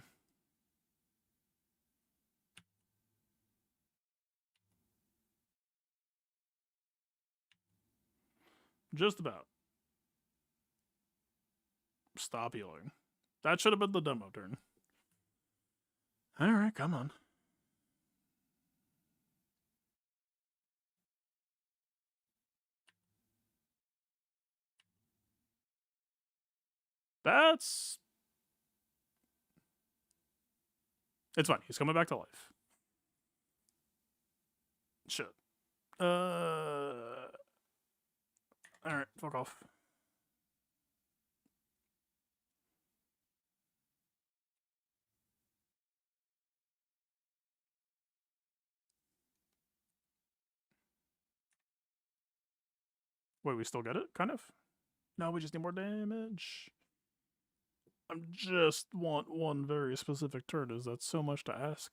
Just about. Stop healing. That should have been the demo turn. Alright, come on. That's... It's fine. He's coming back to life. Shit. Alright, fuck off. Wait, we still get it? Kind of? No, we just need more damage. I just want one very specific turn. Is that so much to ask?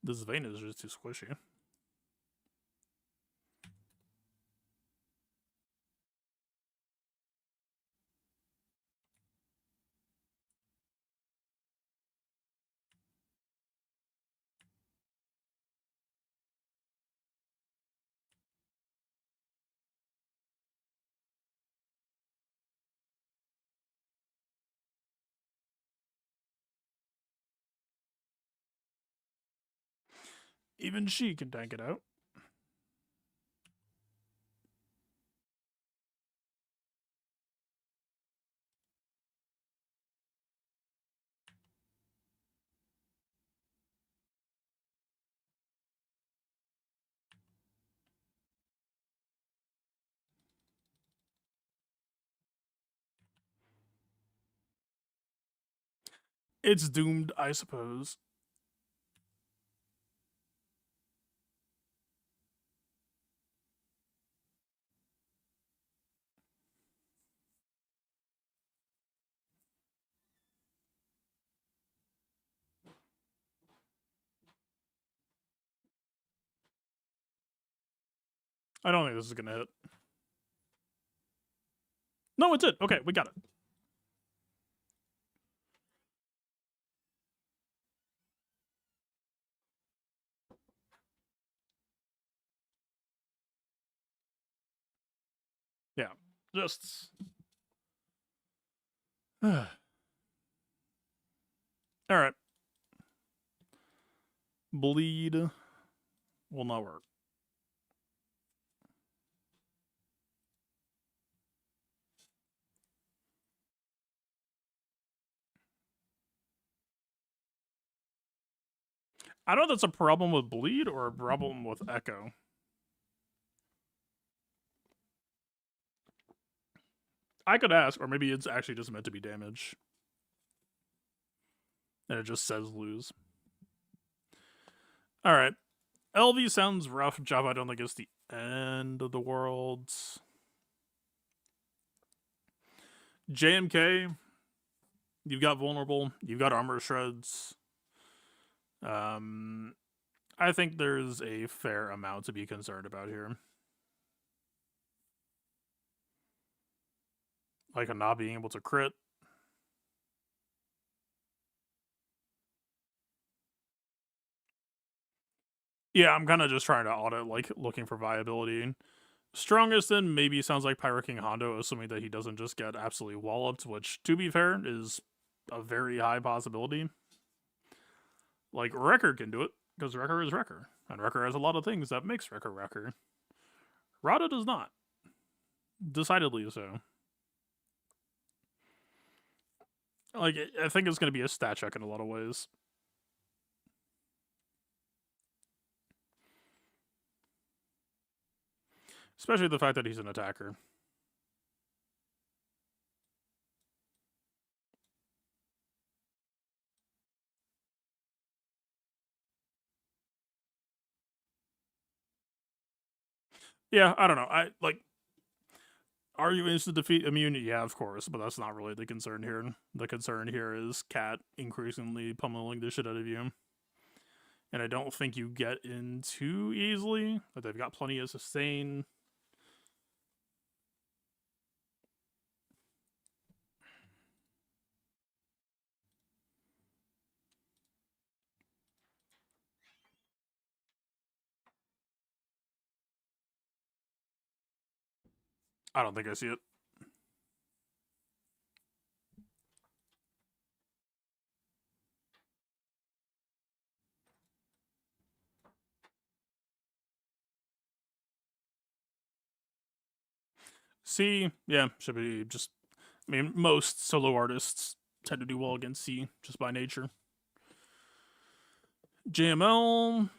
This vein is just too squishy. Even she can tank it out. It's doomed, I suppose. I don't think this is gonna hit. No, it's it. Okay, we got it. Yeah, just. All right. Bleed will not work. I don't know if that's a problem with bleed or a problem with echo. I could ask, or maybe it's actually just meant to be damage. And it just says lose. Alright. LV sounds rough. Java, I don't think it's the end of the world. JMK, you've got vulnerable. You've got armor shreds. I think there's a fair amount to be concerned about here. Like a not being able to crit. Yeah, I'm kind of just trying to audit, like, looking for viability. Strongest then maybe sounds like Pyro King Hondo, assuming that he doesn't just get absolutely walloped, which, to be fair, is a very high possibility. Like, Wrecker can do it, because Wrecker is Wrecker. And Wrecker has a lot of things that makes Wrecker Wrecker. Rada does not. Decidedly so. Like, I think it's going to be a stat check in a lot of ways. Especially the fact that he's an attacker. Yeah, I don't know. Are you instant defeat immune? Yeah, of course, but that's not really the concern here. The concern here is Cat increasingly pummeling the shit out of you. And I don't think you get in too easily. But they've got plenty of sustain. I don't think I see it. C, yeah, should be just. I mean, most solo artists tend to do well against C just by nature. JML.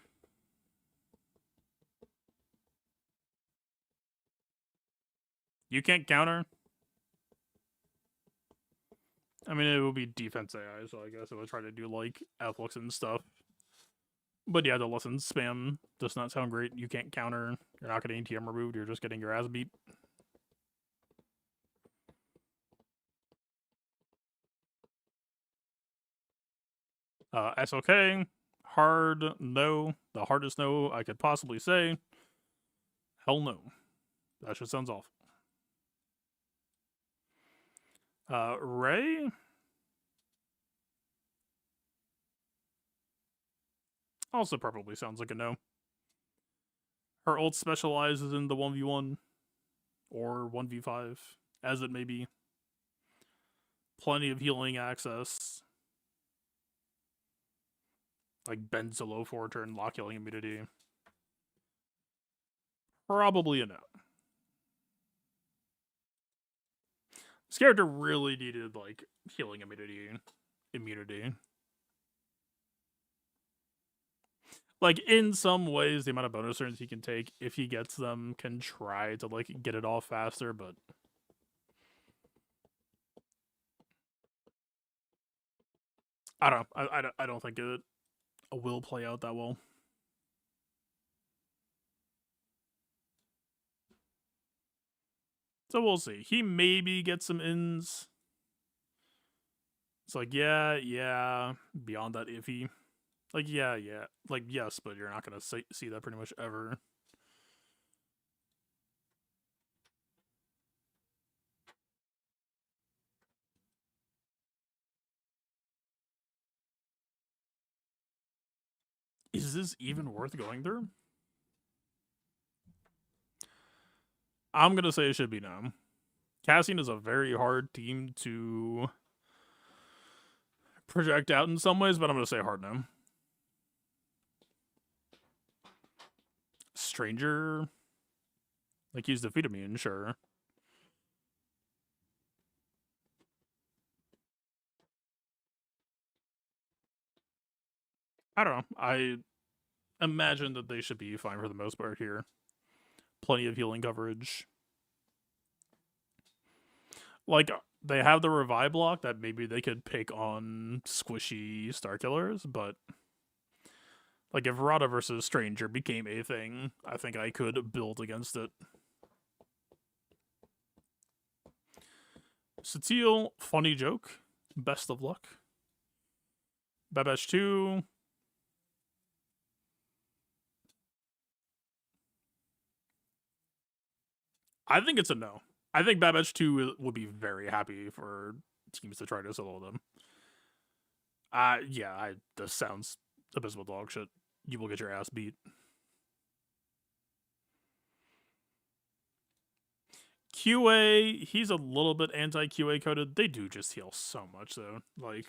You can't counter. I mean, it will be defense AI, so I guess it would try to do like Afflux and stuff. But yeah, the lesson spam does not sound great. You can't counter. You're not getting ATM removed. You're just getting your ass beat. SOK. Hard no. The hardest no I could possibly say. Hell no. That just sounds awful. Ray. Also probably sounds like a no. Her ult specializes in the 1v1 or 1v5, as it may be. Plenty of healing access. Like bend to low for turn, lock healing immunity. Probably a no. This character really needed like healing immunity. Like in some ways, the amount of bonus turns he can take, if he gets them, can try to like get it off faster, but I don't know. I don't think it will play out that well. So we'll see. He maybe gets some ins. It's like, yeah. Beyond that, iffy. Like, yeah. Like, yes, but you're not going to see that pretty much ever. Is this even worth going through? I'm going to say it should be no. Cassian is a very hard team to project out in some ways, but I'm going to say hard no. Stranger, like he's defeated me, and sure. I don't know. I imagine that they should be fine for the most part here. Plenty of healing coverage. Like, they have the revive block that maybe they could pick on squishy Starkillers, but like if Rada versus Stranger became a thing, I think I could build against it. Satil, funny joke. Best of luck. Babesh 2. I think it's a no. I think Babesh 2 would be very happy for teams to try to solo them. Yeah, this sounds abysmal dog shit. You will get your ass beat. QA, he's a little bit anti-QA coded. They do just heal so much, though. Like,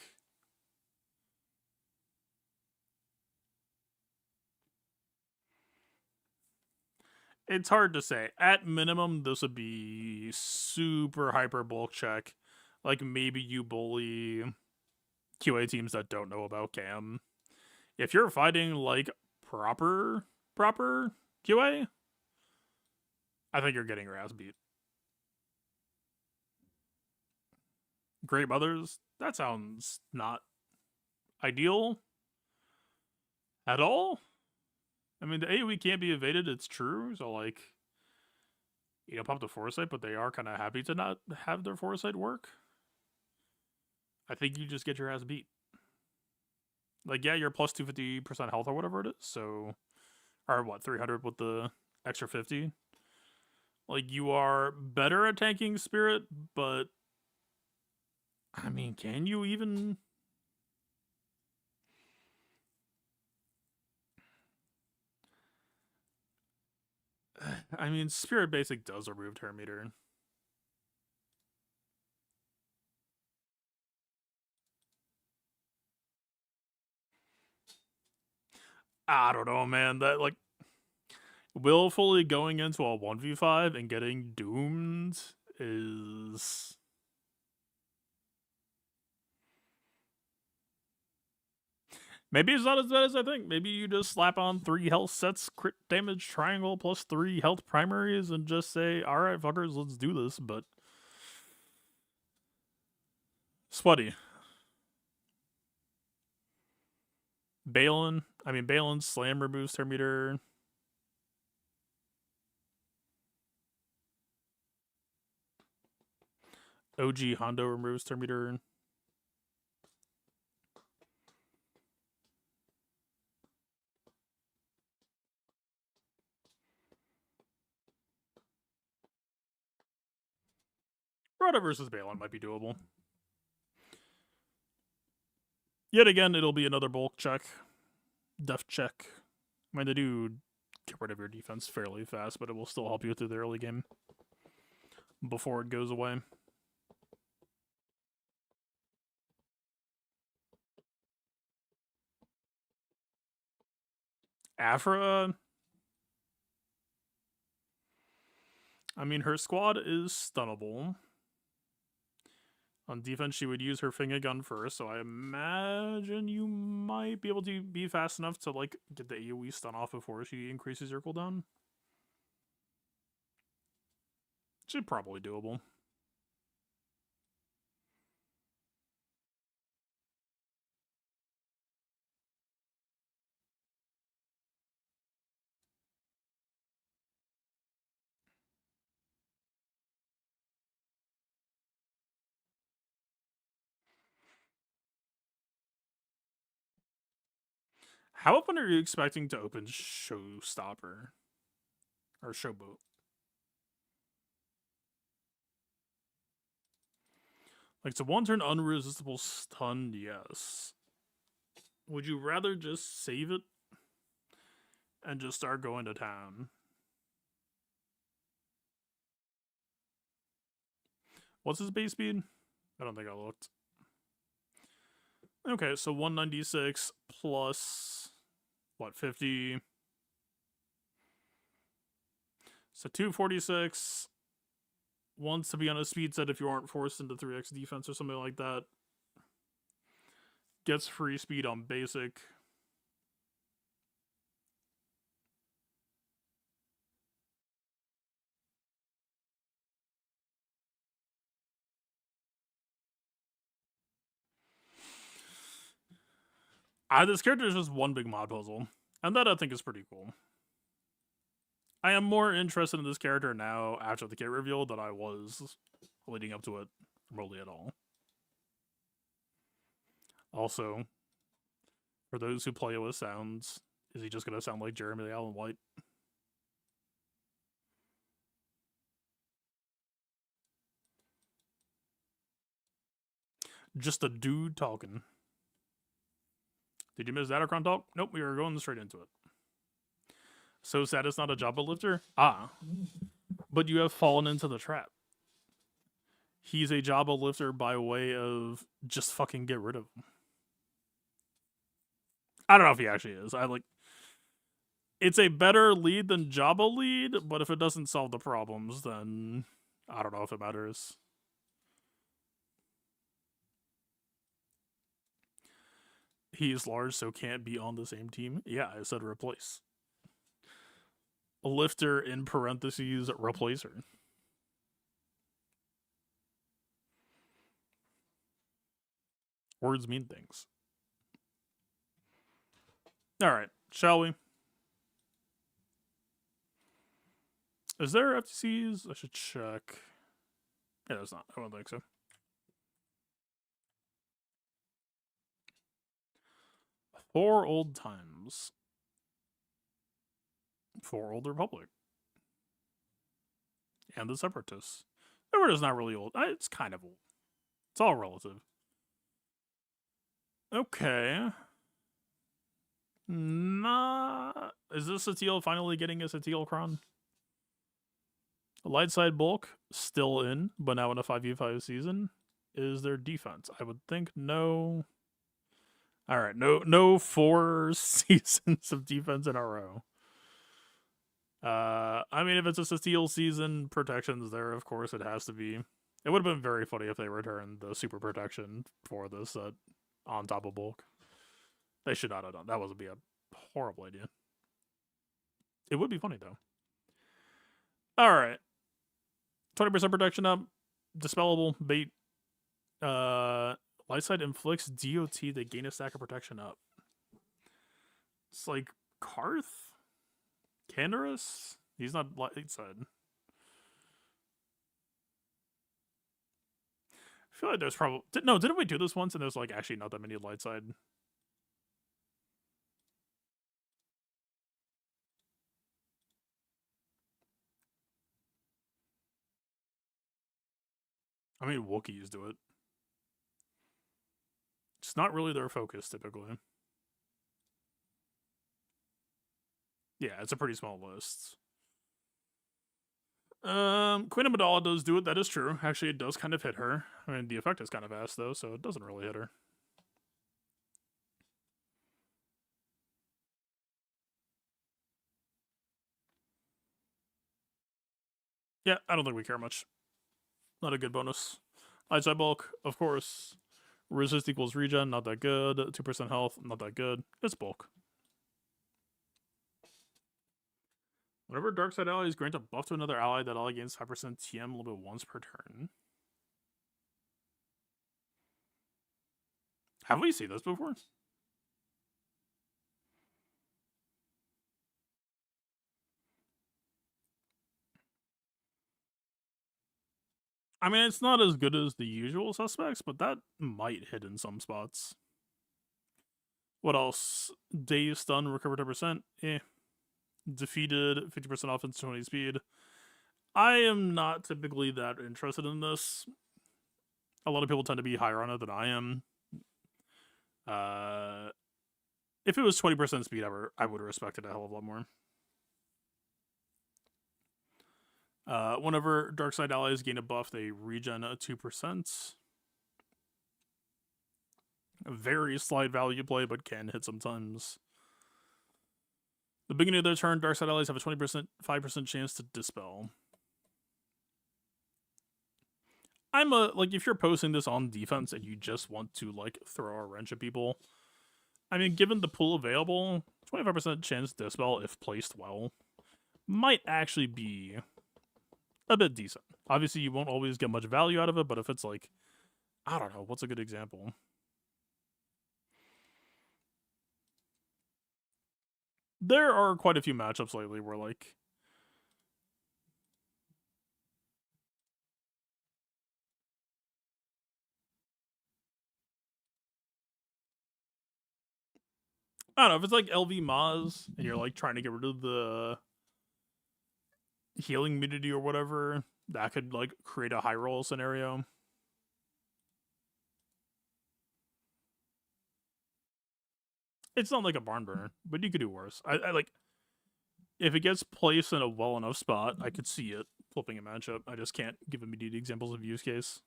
it's hard to say. At minimum, this would be super hyper bulk check. Like, maybe you bully QA teams that don't know about CAM. If you're fighting, like, proper QA, I think you're getting your ass beat. Great Mothers, that sounds not ideal at all. I mean, the AoE can't be evaded, it's true, so, like, you know, pop the Foresight, but they are kind of happy to not have their Foresight work. I think you just get your ass beat. Like, yeah, you're plus 250% health or whatever it is, so, or what, 300 with the extra 50. Like, you are better at tanking Spirit, but, I mean, can you even... I mean, Spirit Basic does remove Turn Meter. I don't know, man. That, like, willfully going into a 1v5 and getting doomed is... Maybe it's not as bad as I think. Maybe you just slap on 3 health sets, crit damage triangle plus 3 health primaries, and just say, alright, fuckers, let's do this, but... Sweaty. Balin. I mean, Balin's Slam removes Turn Meter. OG Hondo removes Turn Meter. Rada versus Balin might be doable. Yet again, it'll be another bulk check. Def check. I mean, they do get rid of your defense fairly fast, but it will still help you through the early game before it goes away. Afra, I mean, her squad is stunnable. On defense, she would use her finger gun first, so I imagine you might be able to be fast enough to, like, get the AoE stun off before she increases your cooldown. Should probably doable. How often are you expecting to open Showstopper? Or Showboat? Like, to one turn unresistible stun, yes. Would you rather just save it and just start going to town? What's his base speed? I don't think I looked. Okay, so 196 plus, what, 50? So 246. Wants to be on a speed set if you aren't forced into 3x defense or something like that. Gets free speed on basic. This character is just one big mod puzzle, and that I think is pretty cool. I am more interested in this character now after the kit reveal than I was leading up to it remotely at all. Also, for those who play with sounds, is he just going to sound like Jeremy Allen White? Just a dude talking. Did you miss Datacron talk? Nope, we were going straight into it. So sad it's not a Jabba lifter? Ah. But you have fallen into the trap. He's a Jabba lifter by way of just fucking get rid of him. I don't know if he actually is. It's a better lead than Jabba lead, but if it doesn't solve the problems, then I don't know if it matters. He's large, so can't be on the same team. Yeah, I said replace. A lifter in parentheses replacer. Words mean things. Alright, shall we? Is there FTCs? I should check. Yeah, there's not. I don't think so. For old times. For old Republic. And the Separatists. Separatists not really old. It's kind of old. It's all relative. Okay. Nah. Is this Satele finally getting a Satele Cron? Light side bulk still in, but now in a 5v5 season. Is their defense? I would think no. All right, no 4 seasons of defense in a row. I mean, if it's a Satele season, protection's there. Of course, it has to be. It would have been very funny if they returned the super protection for this set on top of bulk. They should not have done. That would be a horrible idea. It would be funny though. All right, 20% protection up, dispellable bait. Light side inflicts DOT to gain a stack of protection up. It's like Karth, Canderous. He's not light side. I feel like there's probably didn't we do this once and there's like actually not that many light side? I mean, Wookiees do it. It's not really their focus typically. Yeah, it's a pretty small list. Queen Amidala does do it. That is true. Actually, it does kind of hit her. I mean, the effect is kind of fast though, so it doesn't really hit her. Yeah, I don't think we care much. Not a good bonus. Light side bulk, of course. Resist equals regen, not that good. 2% health, not that good. It's bulk. Whenever dark side allies grant a buff to another ally, that ally gains 5% TM limit once per turn. Have we seen this before? I mean, it's not as good as the usual suspects, but that might hit in some spots. What else? Dazed, stun, recover 10%. Eh. Defeated, 50% offense, 20 speed. I am not typically that interested in this. A lot of people tend to be higher on it than I am. If it was 20% speed, I would respect it a hell of a lot more. Whenever dark side allies gain a buff, they regen 2%. A very slight value play, but can hit sometimes. The beginning of their turn, dark side allies have a 5% chance to dispel. Like, if you're posting this on defense and you just want to, like, throw a wrench at people, I mean, given the pool available, 25% chance to dispel, if placed well, might actually be a bit decent. Obviously, you won't always get much value out of it, but if it's like, I don't know, what's a good example? There are quite a few matchups lately where, like, I don't know, if it's like LV Maz and you're like trying to get rid of the healing immunity or whatever, that could like create a high roll scenario. It's not like a barn burner, but you could do worse. I like, if it gets placed in a well enough spot, I could see it flipping a matchup. I just can't give immediate examples of use case.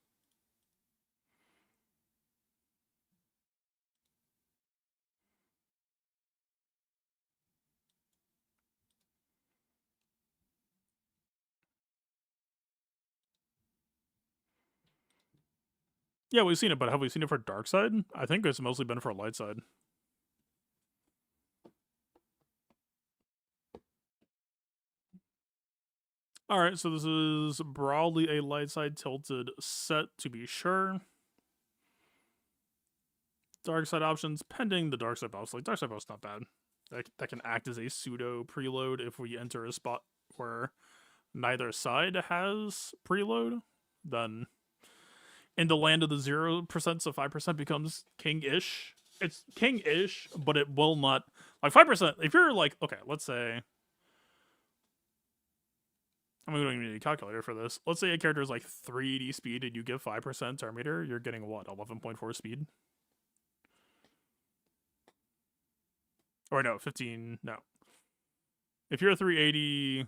Yeah, we've seen it, but have we seen it for dark side? I think it's mostly been for light side. Alright, so this is broadly a light side tilted set to be sure. Dark side options pending the dark side buffs. Like, dark side buff's not bad. That can act as a pseudo preload if we enter a spot where neither side has preload. Then in the land of the 0%, so 5% becomes king-ish. It's king-ish, but it will not, like, 5%. If you're like, okay, let's say, I mean, we don't even need a calculator for this. Let's say a character is like 380 speed and you give 5% turn meter, you're getting what, 11.4 speed? Or no, 15, no. If you're 380,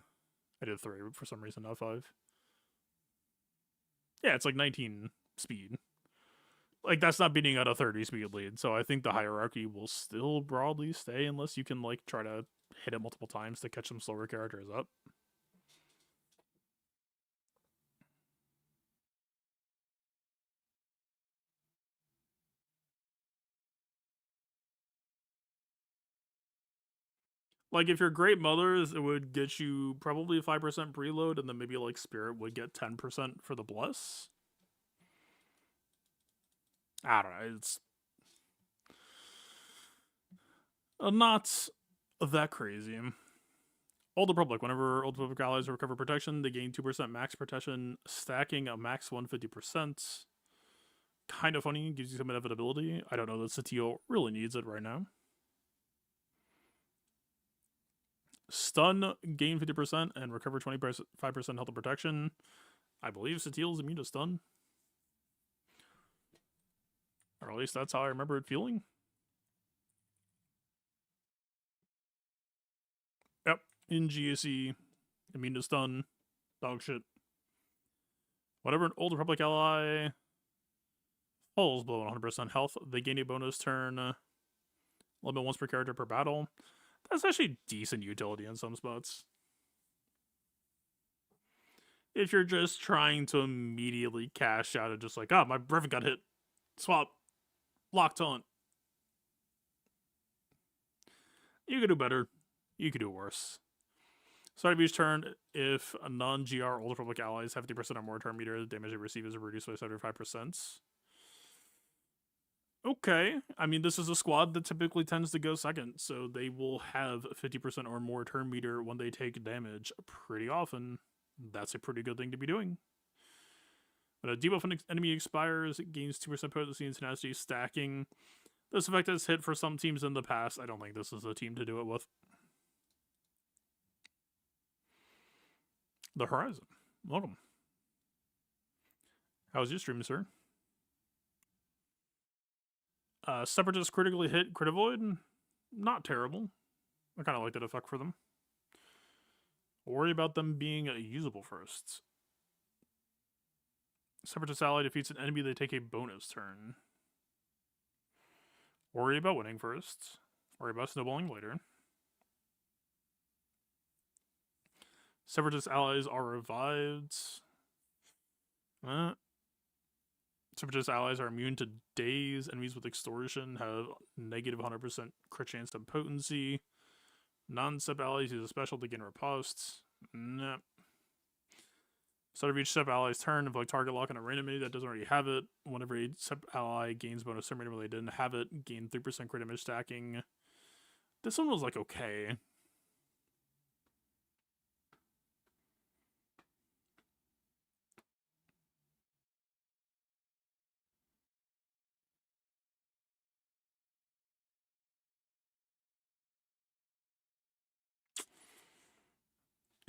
I did 3 for some reason, not 5. Yeah, it's like 19 speed. Like, that's not beating out a 30 speed lead, so I think the hierarchy will still broadly stay unless you can, like, try to hit it multiple times to catch some slower characters up. Like, if you're Great Mothers, it would get you probably 5% preload, and then maybe, like, Spirit would get 10% for the Bless. I don't know, it's not that crazy. Old Republic, whenever Old Republic allies recover protection, they gain 2% max protection, stacking a max 150%. Kind of funny, gives you some inevitability. I don't know that Satio really needs it right now. Stun, gain 50% and recover 25% health and protection. I believe Satio is immune to stun. Or at least that's how I remember it feeling. Yep, in GAC, immune to stun, dog shit. Whatever an Old Republic ally falls below 100% health, they gain a bonus turn, limit once per character per battle. That's actually decent utility in some spots. If you're just trying to immediately cash out and just like, oh, my Griffin got hit, swap, lock taunt. You could do better. You could do worse. Start of each turn, if a non-GR Old Republic allies have 50% or more turn meter, the damage they receive is reduced by 75%. Okay, I mean, this is a squad that typically tends to go second, so they will have 50% or more turn meter when they take damage pretty often. That's a pretty good thing to be doing. When a debuff enemy expires, it gains 2% potency and tenacity, stacking This effect has hit for some teams in the past. I don't think this is a team to do it with. The Horizon. Welcome. How's your stream, sir? Separatist critically hit Critivoid. Not terrible. I kind of like that effect for them. Worry about them being usable first. Separatist ally defeats an enemy, they take a bonus turn. Worry about winning first. Worry about snowballing later. Separatist allies are revived. Separatist allies are immune to daze. Enemies with extortion have negative 100% crit chance to potency. Non-sep allies use a special to gain riposte. Nah. Start of each sep ally's turn, invoke target lock on a random enemy that doesn't already have it. Whenever a sep ally gains bonus turn when they didn't have it, gain 3% crit damage stacking. This one was like okay.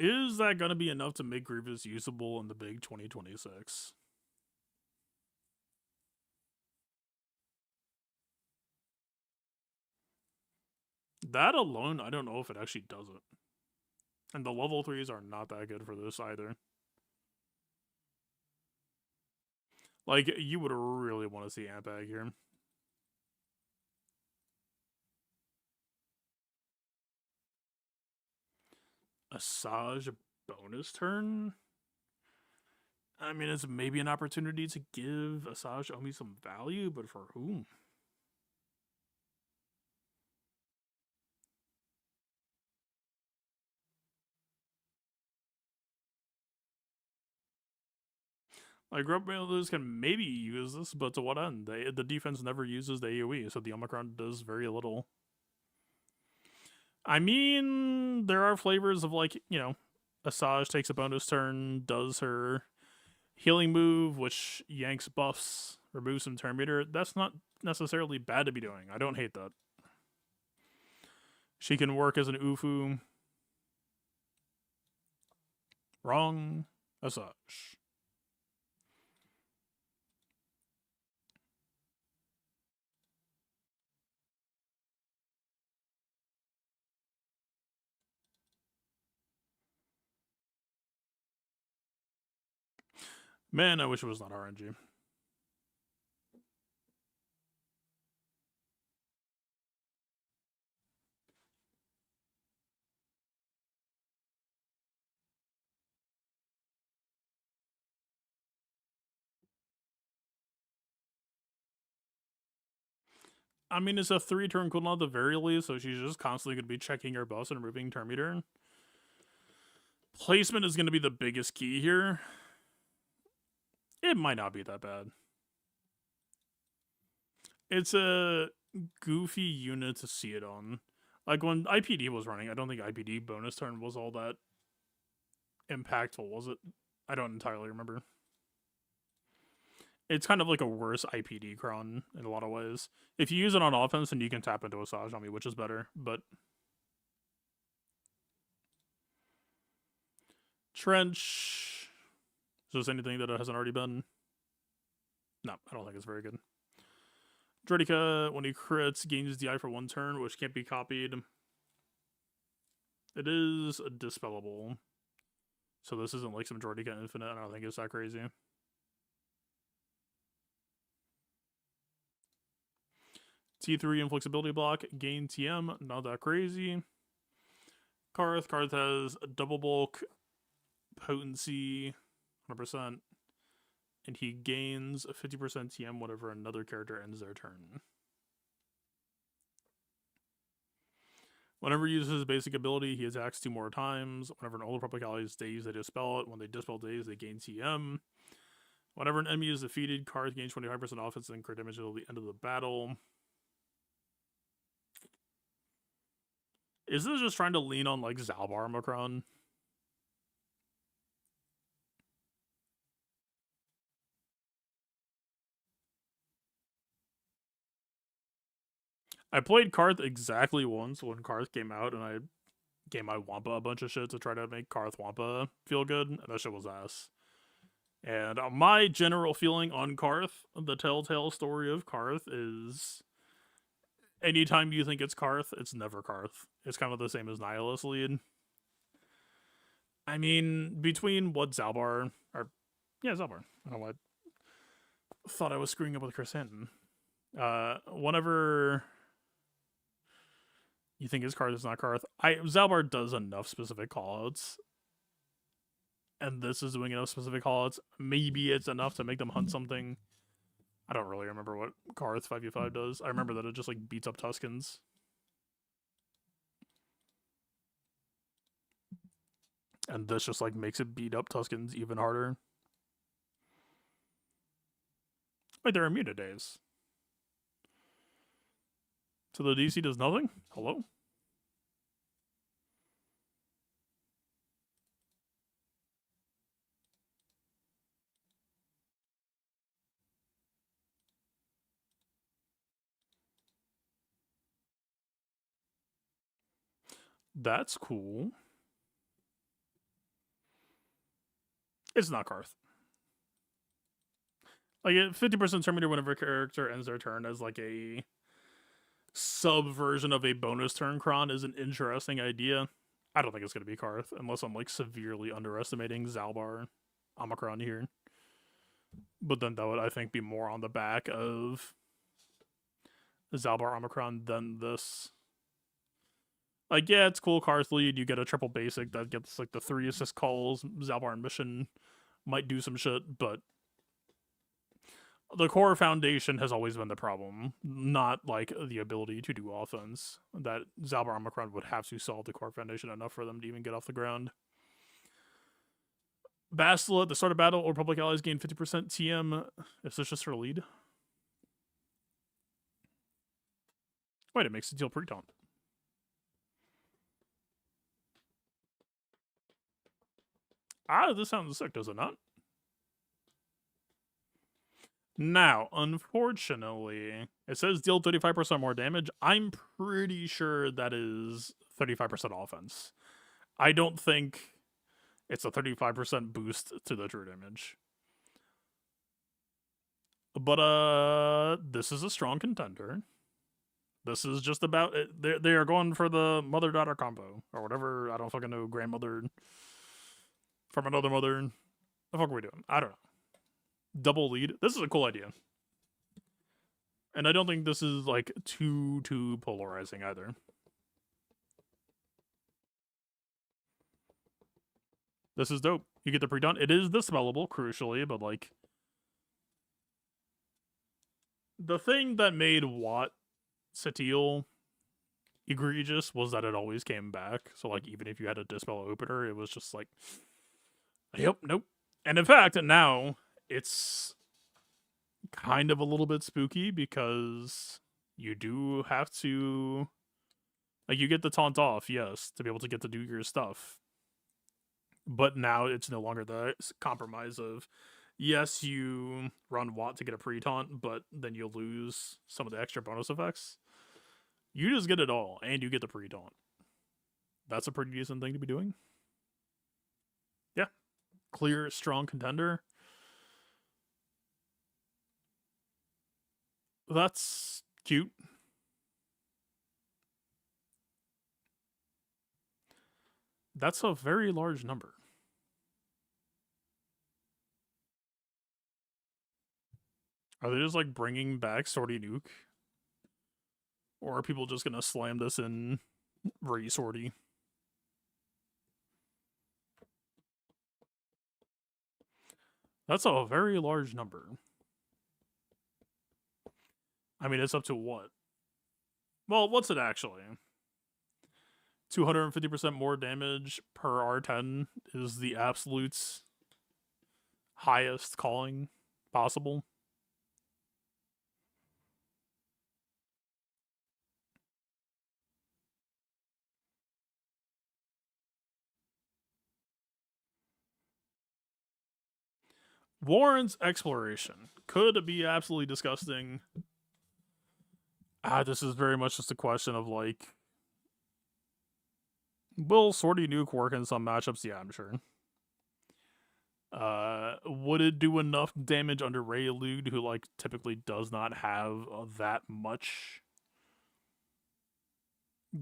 Is that going to be enough to make Grievous usable in the big 2026? That alone, I don't know if it actually does it. And the level 3s are not that good for this either. Like, you would really want to see Ampag here. Asajj bonus turn? I mean, it's maybe an opportunity to give Asajj Omi some value, but for whom? Like, Grub Railers can maybe use this, but to what end? The defense never uses the AoE, so the Omicron does very little. I mean, there are flavors of, like, you know, Asajj takes a bonus turn, does her healing move, which yanks buffs, removes some turn meter. That's not necessarily bad to be doing. I don't hate that. She can work as an Ufu. Wrong. Asajj. Man, I wish it was not RNG. I mean, it's a 3-turn cooldown at the very least, so she's just constantly going to be checking her buffs and removing turn meter. Placement is going to be the biggest key here. It might not be that bad. It's a goofy unit to see it on. Like, when IPD was running, I don't think IPD bonus turn was all that impactful, was it? I don't entirely remember. It's kind of like a worse IPD cron in a lot of ways. If you use it on offense, then you can tap into Asajj on me, which is better, but... Trench... Is this anything that it hasn't already been? No, I don't think it's very good. Dredica, when he crits, gains DI for 1 turn, which can't be copied. It is dispellable. So this isn't like some Dredica Infinite. I don't think it's that crazy. T3 inflexibility block, gain TM, not that crazy. Karth has a double bulk, potency, 100%, and he gains a 50% TM whenever another character ends their turn. Whenever he uses his basic ability, he attacks 2 more times. Whenever an older public ally is dazed, they dispel it. When they dispel daze, they gain TM. Whenever an enemy is defeated, Karth gains 25% offense and crit damage until the end of the battle. Is this just trying to lean on, like, Zalbar Omicron? I played Karth exactly once when Karth came out, and I gave my Wampa a bunch of shit to try to make Karth Wampa feel good, and that shit was ass. And my general feeling on Karth, the telltale story of Karth, is anytime you think it's Karth, it's never Karth. It's kind of the same as Nihilus lead. I mean, between what Zalbar, or yeah, Zalbar. I don't know what. Thought I was screwing up with Chris Hinton. Whenever you think it's Karth, it's not Karth. Zalbar does enough specific callouts, and this is doing enough specific callouts. Maybe it's enough to make them hunt something. I don't really remember what Karth 5v5 does. I remember that it just like beats up Tuskens. And this just like makes it beat up Tuskens even harder. Wait, they're immune to days. So the DC does nothing? Hello? That's cool. It's not Karth. Like, 50% turn meter whenever a character ends their turn as like a subversion of a bonus turn cron is an interesting idea. I don't think it's going to be Karth, unless I'm like severely underestimating Zalbar Omicron here. But then that would, I think, be more on the back of Zalbar Omicron than this. Like, yeah, it's cool, Karth lead. You get a triple basic that gets like the 3 assist calls. Zalbar and Mission might do some shit, but the core foundation has always been the problem, not like the ability to do offense. That Zalbar Omicron would have to solve the core foundation enough for them to even get off the ground. Bastila at the start of battle or public allies gain 50% TM. Is this just her lead? Wait, it makes it deal pre-taunt. Ah, this sounds sick, does it not? Now, unfortunately, it says deal 35% more damage. I'm pretty sure that is 35% offense. I don't think it's a 35% boost to the true damage. But this is a strong contender. This is just about it. They are going for the mother-daughter combo or whatever. I don't fucking know. Grandmother from another mother. The fuck are we doing? I don't know. Double lead. This is a cool idea. And I don't think this is like too polarizing either. This is dope. You get the pre-done. It is dispellable, crucially, but like the thing that made Watt Satil egregious was that it always came back. So like even if you had a dispel opener, it was just like, yep, nope. And in fact, now it's kind of a little bit spooky because you do have to, like, you get the taunt off, yes, to be able to get to do your stuff. But now it's no longer the compromise of, yes, you run Watt to get a pre-taunt, but then you lose some of the extra bonus effects. You just get it all, and you get the pre-taunt. That's a pretty decent thing to be doing. Yeah. Clear, strong contender. That's cute. That's a very large number. Are they just like bringing back Sortie Nuke? Or are people just gonna slam this in re-Sortie? That's a very large number. I mean, it's up to what? Well, what's it actually? 250% more damage per R10 is the absolute highest calling possible. Warren's exploration could be absolutely disgusting. This is very much just a question of, like, will Swordy Nuke work in some matchups? Yeah, I'm sure. Would it do enough damage under Raylude, who, like, typically does not have that much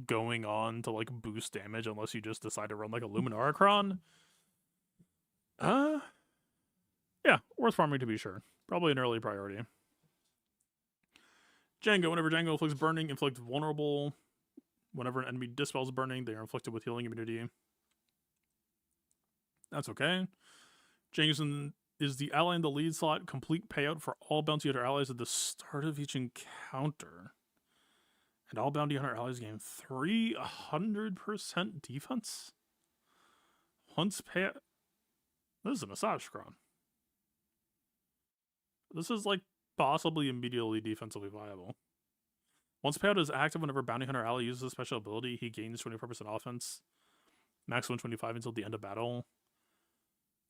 going on to, like, boost damage unless you just decide to run, like, a Luminarachron? Yeah, worth farming to be sure. Probably an early priority. Django, whenever Django inflicts burning, inflict vulnerable. Whenever an enemy dispels burning, they are inflicted with healing immunity. That's okay. Jameson is the ally in the lead slot. Complete payout for all bounty hunter allies at the start of each encounter. And all bounty hunter allies gain 300% defense? Once payout. This is a massage cron. This is, like, possibly immediately defensively viable. Once payout is active, whenever bounty hunter ally uses a special ability, he gains 24% offense. Max 125 until the end of battle.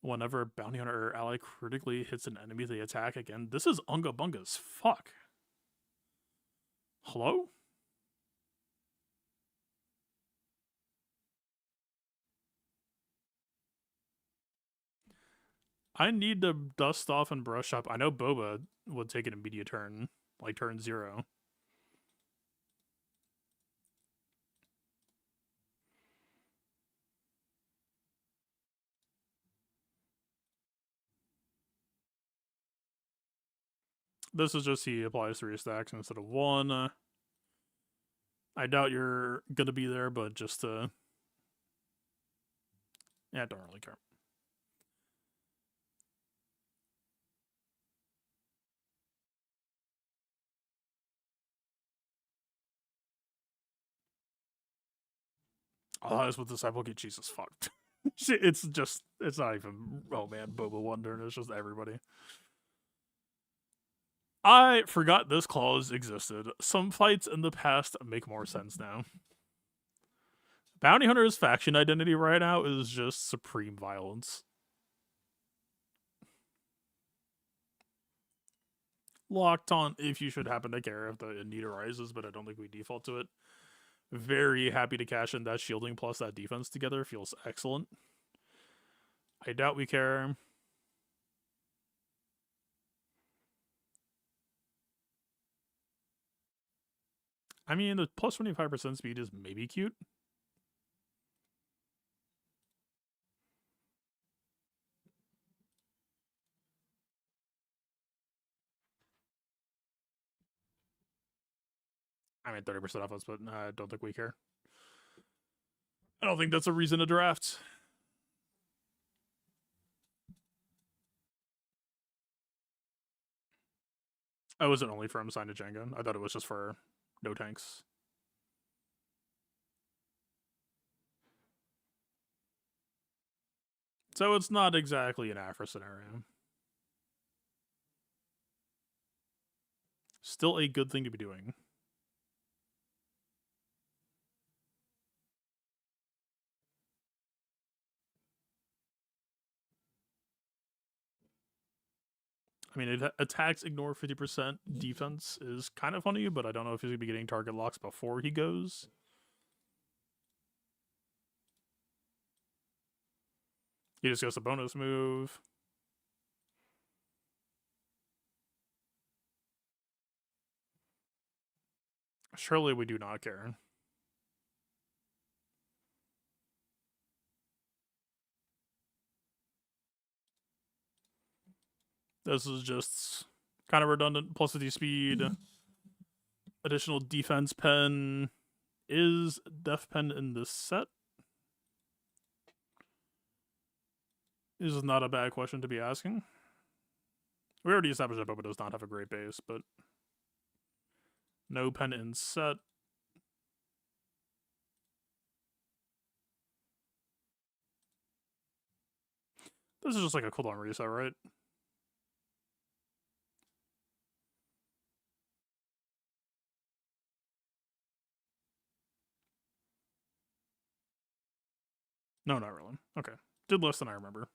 Whenever bounty hunter ally critically hits an enemy they attack again. This is Unga Bunga's fuck. Hello? I need to dust off and brush up. I know Boba would take an immediate turn, like turn 0. This is just he applies 3 stacks instead of 1. I doubt you're gonna be there, but just to... Yeah, I don't really care. Oh, that's what Disciple get Jesus fucked. It's just, it's not even, oh man, Boba Wonder, it's just everybody. I forgot this clause existed. Some fights in the past make more sense now. Bounty Hunter's faction identity right now is just supreme violence. Locked on if you should happen to care if the need arises, but I don't think we default to it. Very happy to cash in that shielding plus that defense together. Feels excellent. I doubt we care. I mean, the plus 25% speed is maybe cute. I mean, 30% offense, but I don't think we care. I don't think that's a reason to draft. I wasn't only from Sign to Django. I thought it was just for no tanks. So it's not exactly an Afra scenario. Still a good thing to be doing. I mean, attacks ignore 50% defense is kind of funny, but I don't know if he's going to be getting target locks before he goes. He just gets a bonus move. Surely we do not care. This is just kind of redundant. Plus 50 speed. Additional defense pen. Is def pen in this set? This is not a bad question to be asking. We already established that Boba does not have a great base, but no pen in set. This is just like a cooldown reset, right? No, not really. Okay. Did less than I remember.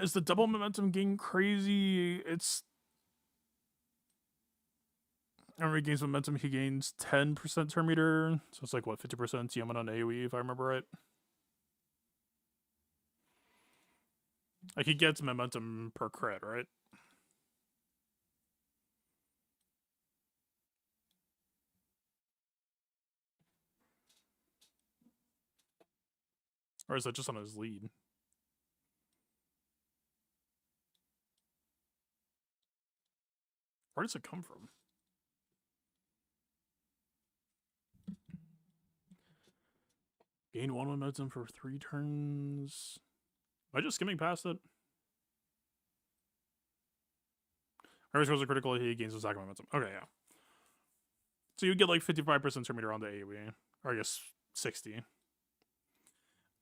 Is the double momentum getting crazy? It's And regains momentum, he gains 10% turn meter. So it's like, what, 50% TM on AoE, if I remember right? Like, he gets momentum per crit, right? Or is that just on his lead? Where does it come from? Gain 1 momentum for 3 turns. Am I just skimming past it? Every scores a critical, he gains a second momentum. Okay, yeah. So you get like 55% turn meter on the AoE. Or I guess 60.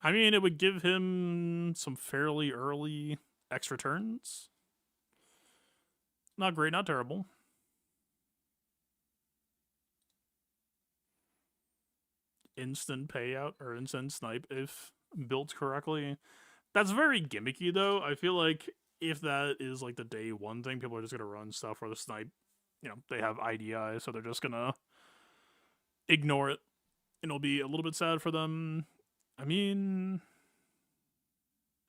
I mean, it would give him some fairly early extra turns. Not great, not terrible. Instant payout or instant snipe if built correctly. That's very gimmicky, though. I feel like if that is like the day one thing, people are just gonna run stuff for the snipe. You know, they have IDI, so they're just gonna ignore it. And it'll be a little bit sad for them. I mean,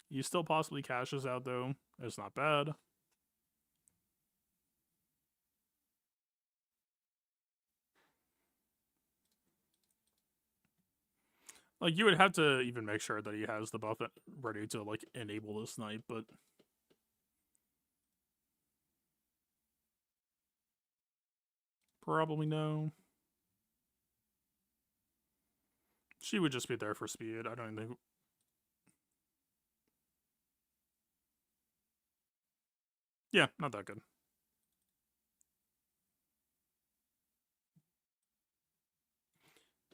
you still possibly cash this out, though. It's not bad. Like, you would have to even make sure that he has the buff ready to, like, enable the snipe, but... Probably no. She would just be there for speed. I don't think... Yeah, not that good.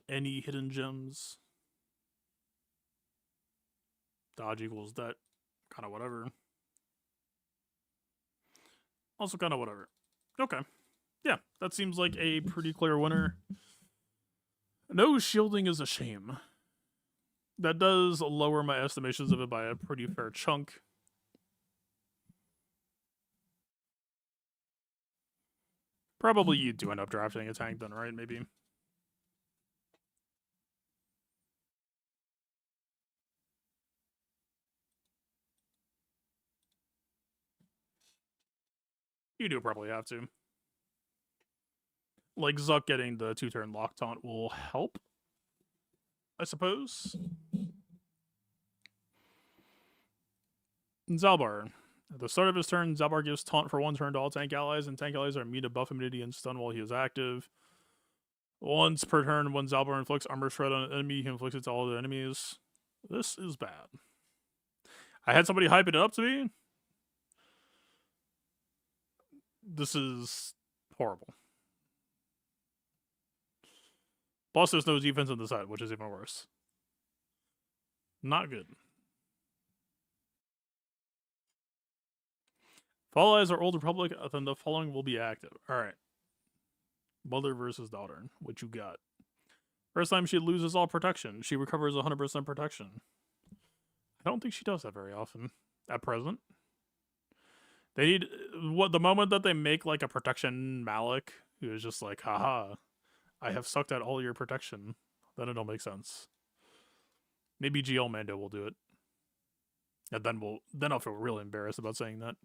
Any hidden gems? Dodge equals that. Kind of whatever. Also kind of whatever. Okay. Yeah, that seems like a pretty clear winner. No shielding is a shame. That does lower my estimations of it by a pretty fair chunk. Probably you do end up drafting a tank then, right? Maybe. You do probably have to. Like, Zuck getting the 2-turn lock taunt will help, I suppose. Zalbar. At the start of his turn, Zalbar gives taunt for 1 turn to all tank allies, and tank allies are immune to buff immunity and stun while he is active. Once per turn, when Zalbar inflicts armor shred on an enemy, he inflicts it to all the enemies. This is bad. I had somebody hype it up to me. This is horrible. Plus, there's no defense on the side, which is even worse. Not good. If all eyes are Old Republic, then the following will be active. Alright. Mother versus daughter. What you got? First time she loses all protection. She recovers 100% protection. I don't think she does that very often. At present. They need... the moment that they make, like, a protection Malik, who is just like, haha, I have sucked out all your protection, then it'll make sense. Maybe GL Mando will do it. And then I'll feel really embarrassed about saying that.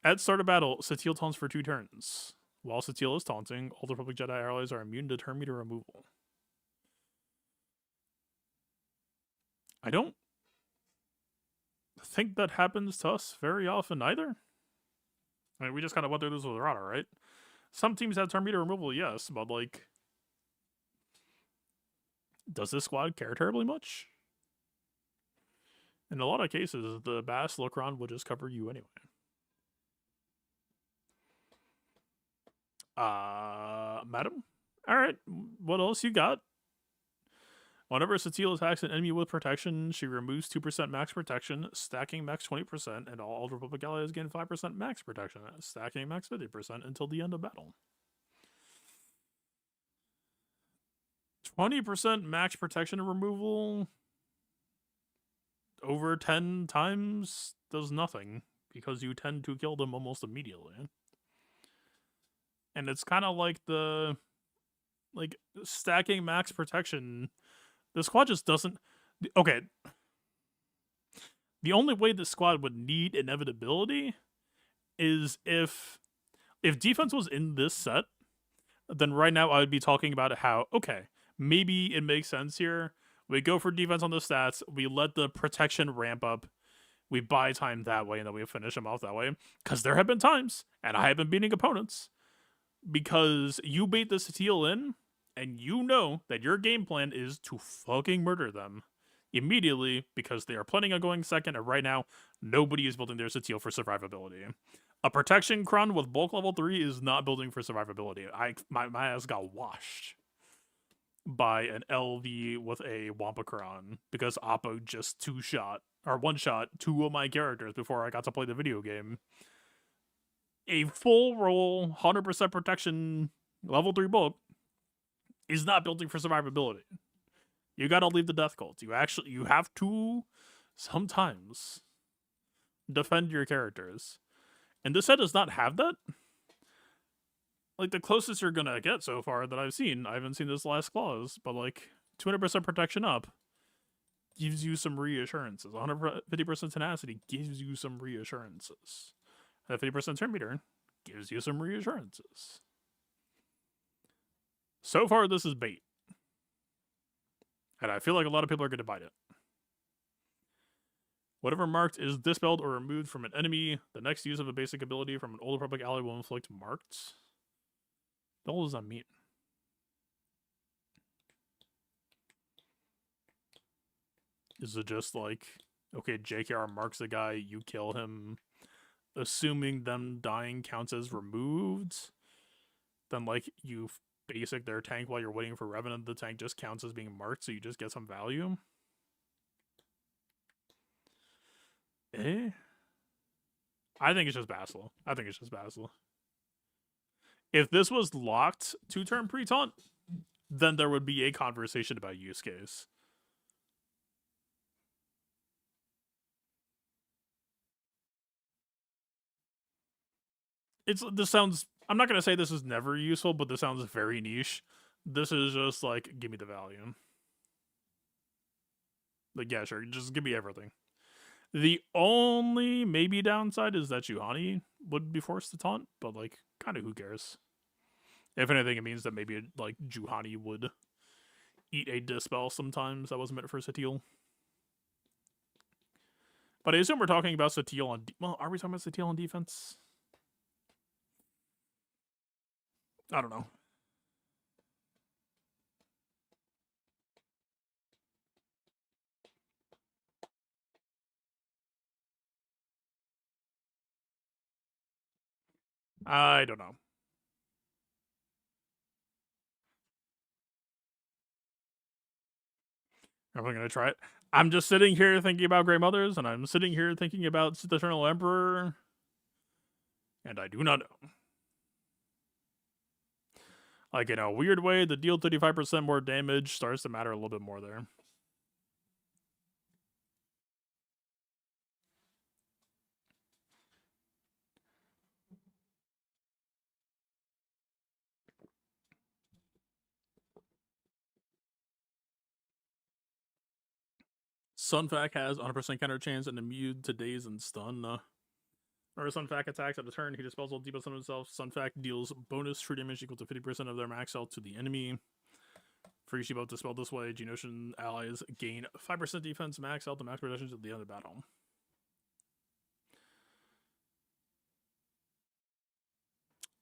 At start of battle, Satele taunts for 2 turns. While Satele is taunting, all the Republic Jedi allies are immune to turn meter removal. I don't think that happens to us very often either. I mean, we just kind of went through this with Rada, right? Some teams have turn meter removal, yes, but like... does this squad care terribly much? In a lot of cases, the Bass Locron will just cover you anyway. Madam? Alright, what else you got? Whenever Satele attacks an enemy with protection, she removes 2% max protection, stacking max 20%, and all Old Republic allies gain 5% max protection, stacking max 50% until the end of battle. 20% max protection removal over 10 times does nothing, because you tend to kill them almost immediately. And it's kind of like the stacking max protection. The squad just doesn't. Okay, the only way the squad would need inevitability is if defense was in this set, then right now I would be talking about how, okay, maybe it makes sense here. We go for defense on the stats, we let the protection ramp up, we buy time that way, and then we finish them off that way. Because there have been times, and I have been beating opponents, because you bait the Steel in, and you know that your game plan is to fucking murder them immediately because they are planning on going second, and right now, nobody is building their Steel for survivability. A protection Krun with bulk level 3 is not building for survivability. My ass got washed by an LV with a Wampa Kron because Oppo just one-shot 2 of my characters before I got to play the video game. A full roll, 100% protection, level 3 bulk is not building for survivability. You gotta leave the death cult. You have to sometimes defend your characters. And this set does not have that. Like, the closest you're gonna get so far that I've seen, I haven't seen this last clause, but like 200% protection up gives you some reassurances. 150% tenacity gives you some reassurances. And 50% turn meter gives you some reassurances. So far, this is bait. And I feel like a lot of people are going to bite it. Whatever marked is dispelled or removed from an enemy. The next use of a basic ability from an Old Republic ally will inflict marked. What the hell does that mean? Is it just like, okay, JKR marks a guy, you kill him, assuming them dying counts as removed? Then, like, you basic their tank while you're waiting for Revenant, the tank just counts as being marked, so you just get some value? I think it's just Basel. If this was locked 2-turn pre-taunt, then there would be a conversation about use case. This sounds, I'm not going to say this is never useful, but this sounds very niche. This is just like, give me the value. Like, yeah, sure, just give me everything. The only maybe downside is that Juhani would be forced to taunt, but like, kind of who cares? If anything, it means that maybe like Juhani would eat a dispel sometimes that wasn't meant for Satil. But I assume we're talking about Satil on... Well, are we talking about Satil on defense? I don't know. I don't know. Am I going to try it? I'm just sitting here thinking about Grey Mothers, and I'm sitting here thinking about the Eternal Emperor, and I do not know. Like, in a weird way, the deal 35% more damage starts to matter a little bit more there. Sunfac has 100% counter chance and immune to daze and stun. Whenever Sunfac attacks at a turn, he dispels all debuffs on himself. Sunfac deals bonus true damage equal to 50% of their max health to the enemy. For each debuff dispelled this way, Geonosian allies gain 5% defense, max health, and max protection at the end of the battle.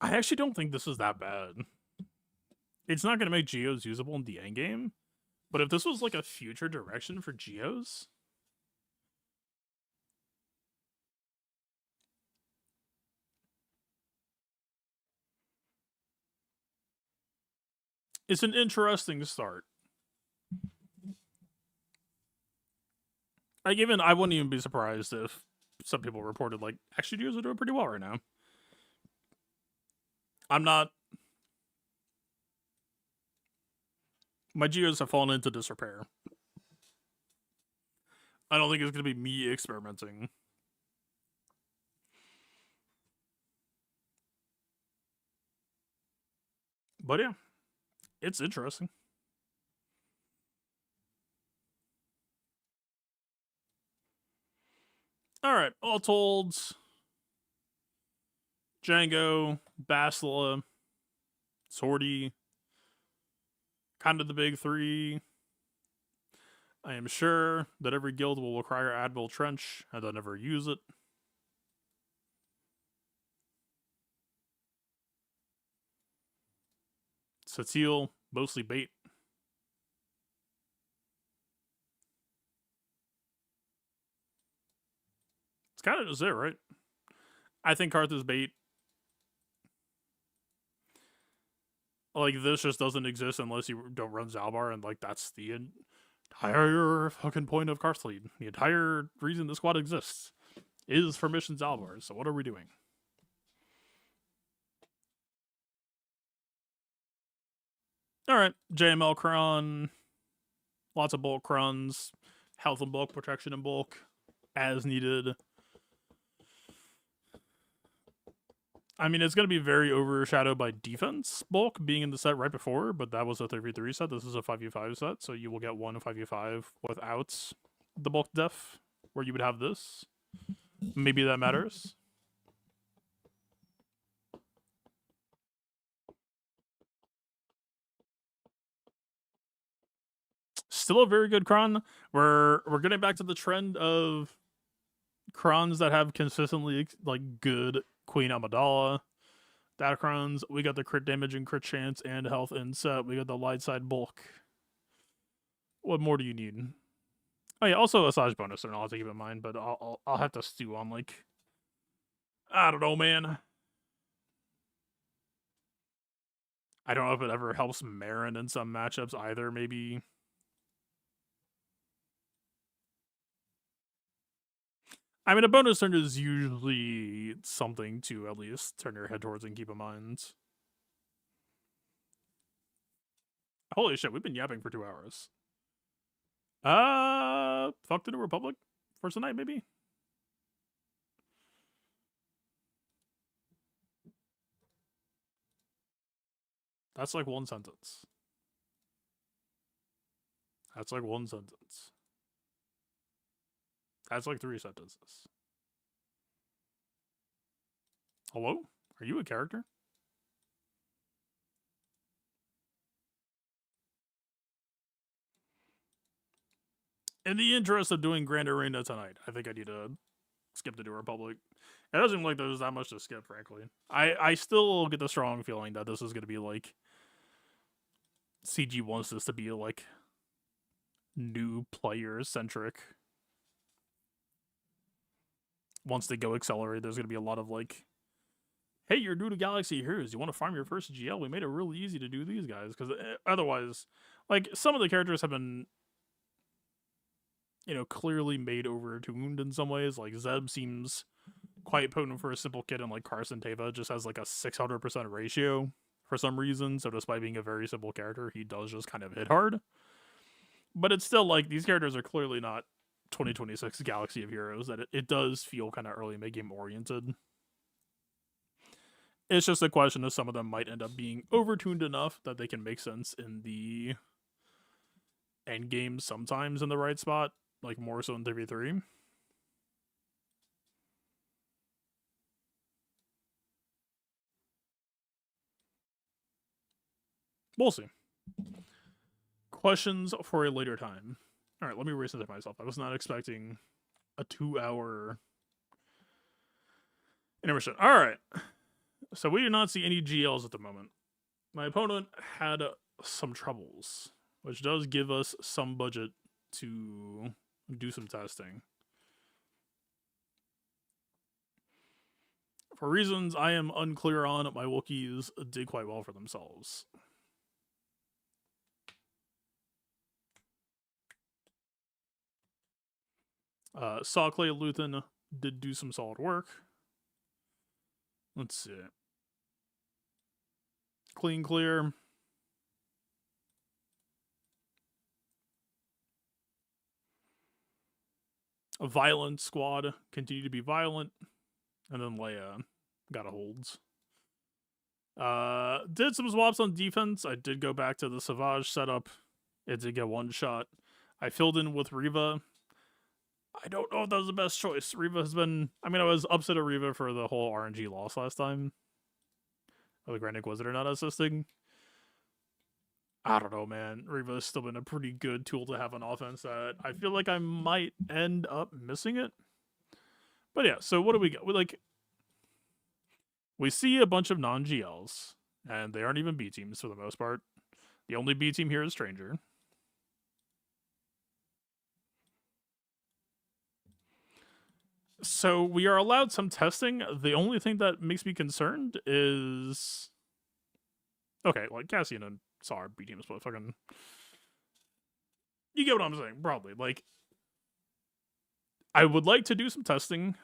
I actually don't think this is that bad. It's not going to make Geos usable in the endgame, but if this was like a future direction for Geos... It's an interesting start. I wouldn't even be surprised if some people reported, like, actually Geos are doing pretty well right now. I'm not... My Geos have fallen into disrepair. I don't think it's going to be me experimenting. But yeah, it's interesting. All right, all told, Django, Basila, Sortie, kind of the big three. I am sure that every guild will require Admiral Trench, and they'll never use it. Satil, mostly bait. It's kind of just it, right? I think Karth is bait. Like, this just doesn't exist unless you don't run Zalbar, and, like, that's the entire fucking point of Karth Lead. The entire reason the squad exists is for mission Zalbar, so what are we doing? Alright, JML Kron. Lots of bulk Krons. Health and bulk, protection and bulk. As needed. I mean, it's going to be very overshadowed by defense bulk being in the set right before, but that was a 3v3 set. This is a 5v5 set, so you will get one 5v5 without the bulk def, where you would have this. Maybe that matters. Still a very good Kron. We're getting back to the trend of Krons that have consistently like good Queen Amidala. Datacrons, we got the crit damage and crit chance and health in set. We got the light side bulk. What more do you need? Oh yeah, also Asajj bonus, and I'll have to keep in mind, but I'll have to stew on like, I don't know, man. I don't know if it ever helps Marin in some matchups either. Maybe. I mean, a bonus turn is usually something to at least turn your head towards and keep in mind. Holy shit, we've been yapping for 2 hours. Fuck the New Republic for tonight, maybe? That's like one sentence. That's like one sentence. That's like 3 sentences. Hello? Are you a character? In the interest of doing Grand Arena tonight, I think I need to skip the New Republic. It doesn't seem like there's that much to skip, frankly. I still get the strong feeling that this is going to be like CG wants this to be like new player centric. Once they go accelerate, there's going to be a lot of like, hey, you're new to Galaxy Heroes. You want to farm your first GL? We made it really easy to do these guys because otherwise, like some of the characters have been, you know, clearly made over-tuned in some ways. Like Zeb seems quite potent for a simple kid, and like Carson Teva just has like a 600% ratio for some reason. So despite being a very simple character, he does just kind of hit hard. But it's still like these characters are clearly not 2026 Galaxy of Heroes. That it does feel kind of early mid-game oriented. It's just a question of some of them might end up being overtuned enough that they can make sense in the end game sometimes in the right spot, like more so in 3v3. We'll see. Questions for a later time. All right, let me reset myself. I was not expecting a 2-hour intermission. All right. So we do not see any GLs at the moment. My opponent had some troubles, which does give us some budget to do some testing. For reasons I am unclear on, my Wookiees did quite well for themselves. Saw Clay Luthen did do some solid work. Let's see. Clean clear. A violent squad continue to be violent. And then Leia got a holds. Did some swaps on defense. I did go back to the Savage setup. It did get one shot. I filled in with Riva. I don't know if that was the best choice. Riva has been... I mean, I was upset at Riva for the whole RNG loss last time. Oh, the Grand Inquisitor not assisting. I don't know, man. Riva has still been a pretty good tool to have on offense that I feel like I might end up missing it. But yeah, so what do we get? We see a bunch of non-GLs, and they aren't even B teams for the most part. The only B team here is Stranger. So we are allowed some testing. The only thing that makes me concerned is... Okay, like Cassian and Sar B teams, but fucking... You get what I'm saying, probably. Like, I would like to do some testing,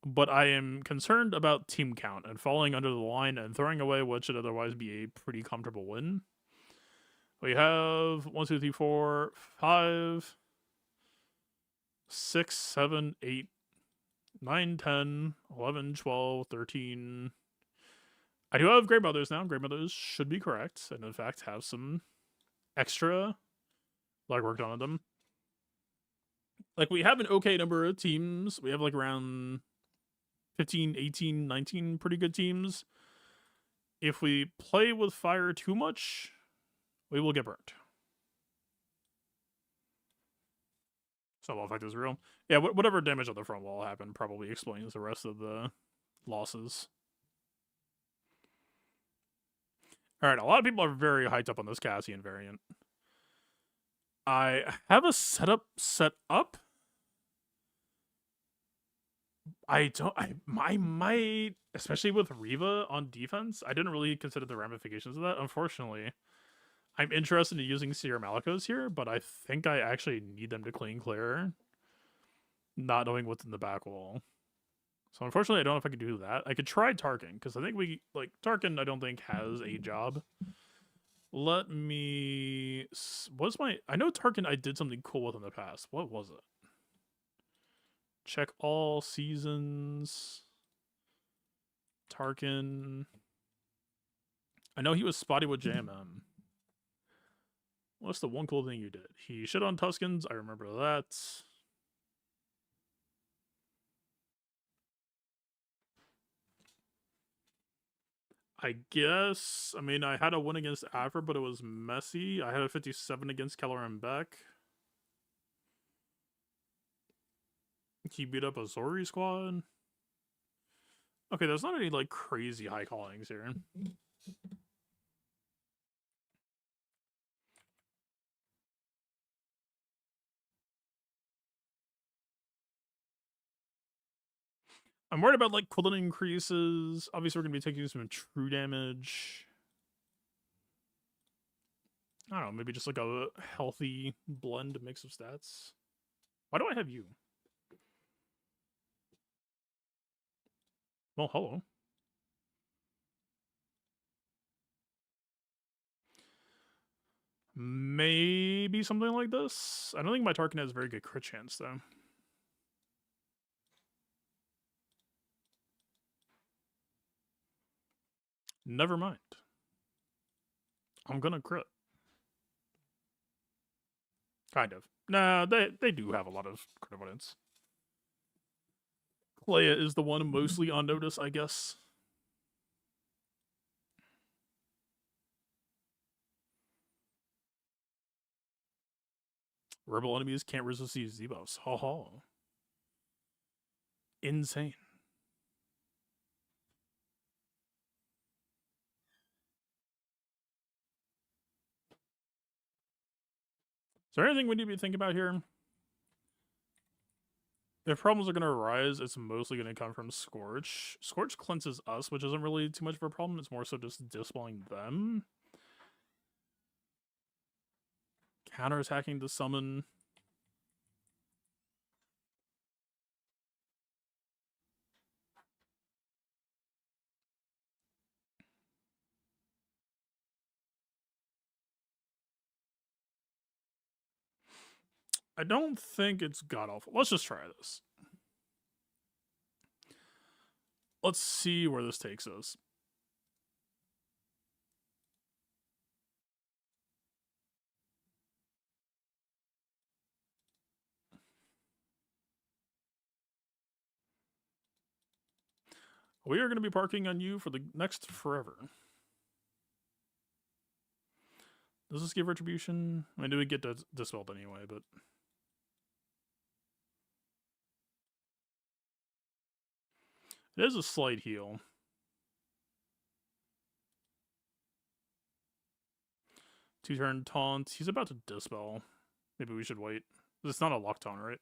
but I am concerned about team count and falling under the line and throwing away what should otherwise be a pretty comfortable win. We have 1, 2, 3, 4, 5, 6, 7, 8, 9, 10, 11, 12, 13. I do have Grey Mothers now. Grey Mothers should be correct, and in fact have some extra legwork done on them. Like, we have an okay number of teams. We have like around 15, 18, 19 pretty good teams. If we play with fire too much, we will get burnt. Snowball effect is real. Yeah, whatever damage on the front wall happened probably explains the rest of the losses. Alright, a lot of people are very hyped up on this Cassian variant. I have a setup set up. I might, especially with Riva on defense, I didn't really consider the ramifications of that, unfortunately. I'm interested in using Seer Malicos here, but I think I actually need them to clean clear, not knowing what's in the back wall. So unfortunately, I don't know if I could do that. I could try Tarkin, because I think Tarkin I don't think has a job. Let me... I know Tarkin I did something cool with in the past. What was it? Check all seasons. Tarkin. I know he was spotty with JMM. What's the one cool thing you did? He shit on Tuskens. I remember that. I guess. I mean, I had a win against Afra, but it was messy. I had a 57 against Keller and Beck. He beat up a Zori squad. Okay, there's not any, like, crazy high callings here. I'm worried about, like, cooldown increases. Obviously, we're going to be taking some true damage. I don't know, maybe just, like, a healthy blend mix of stats. Why do I have you? Well, hello. Maybe something like this? I don't think my Tarkin has very good crit chance, though. Never mind. I'm gonna crit. Kind of. Nah, they do have a lot of crit avoidance. Leia is the one mostly on notice, I guess. Rebel enemies can't resist these debuffs. Ha ha. Insane. Is there anything we need to be thinking about here? If problems are going to arise, it's mostly going to come from Scorch. Scorch cleanses us, which isn't really too much of a problem. It's more so just dispelling them. Counterattacking the summon. I don't think it's god-awful. Let's just try this. Let's see where this takes us. We are going to be parking on you for the next forever. Does this give retribution? I mean, it would get dispelled anyway, but... It is a slight heal. Two-turn taunt. He's about to dispel. Maybe we should wait. It's not a lock taunt, right?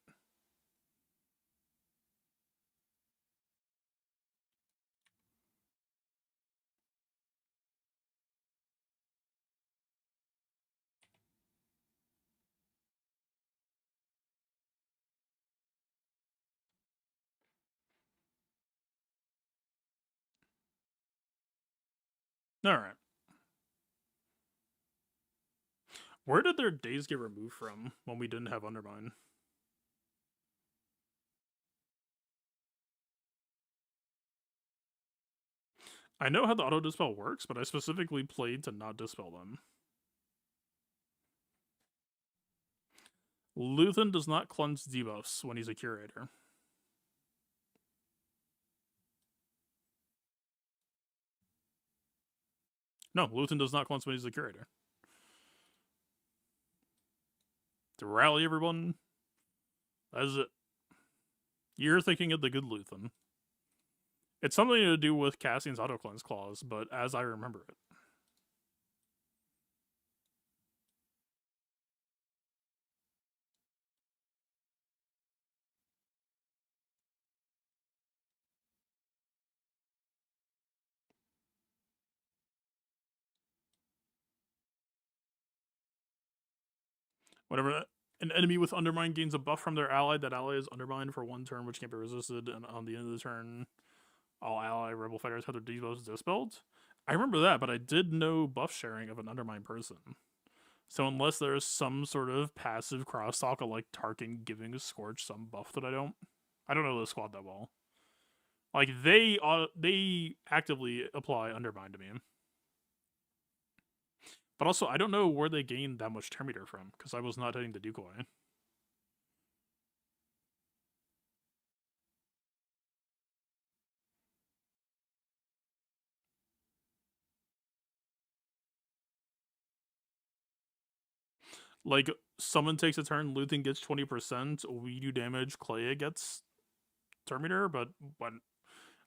Alright. Where did their days get removed from when we didn't have Undermine? I know how the auto dispel works, but I specifically played to not dispel them. Luthen does not cleanse debuffs when he's a curator. No, Luthen does not cleanse when he's a curator. To rally everyone, that is it. You're thinking of the good Luthen. It's something to do with Cassian's auto cleanse clause, but as I remember it. Whenever an enemy with Undermine gains a buff from their ally, that ally is Undermined for one turn, which can't be resisted, and on the end of the turn, all ally rebel fighters have their debuffs dispelled. I remember that, but I did know buff sharing of an Undermine person. So unless there's some sort of passive crosstalk of like Tarkin giving a Scorch some buff that I don't know the squad that well. Like they actively apply Undermine to me. But also, I don't know where they gained that much turn meter from, because I was not hitting the decoy. Like, someone takes a turn, Luthen gets 20%, we do damage, Clea gets turn meter, but when...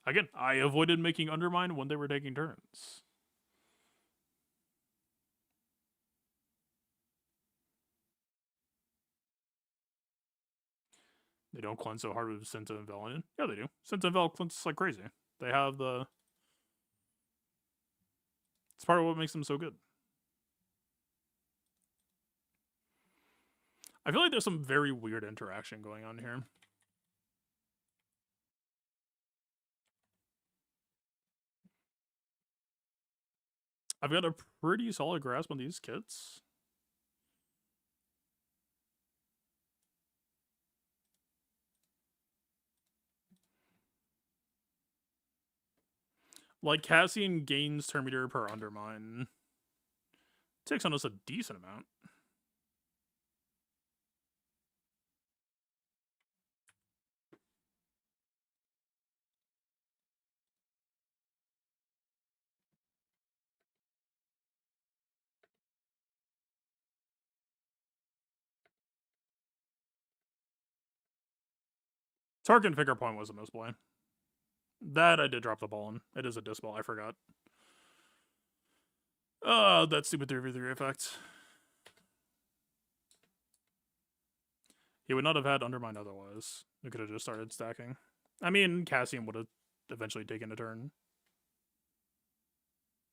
Again, I avoided making Undermine when they were taking turns. They don't cleanse so hard with Cinta and Vel. Yeah, they do. Cinta and Vel cleanse like crazy. They have the... It's part of what makes them so good. I feel like there's some very weird interaction going on here. I've got a pretty solid grasp on these kits. Like, Cassian gains turn meter per Undermine. Takes on us a decent amount. Tarkin Finger Point was a misplay. That I did drop the ball on. It is a dispel, I forgot. Oh, that stupid 3v3 effect. He would not have had Undermine otherwise. We could have just started stacking. I mean, Cassian would have eventually taken a turn.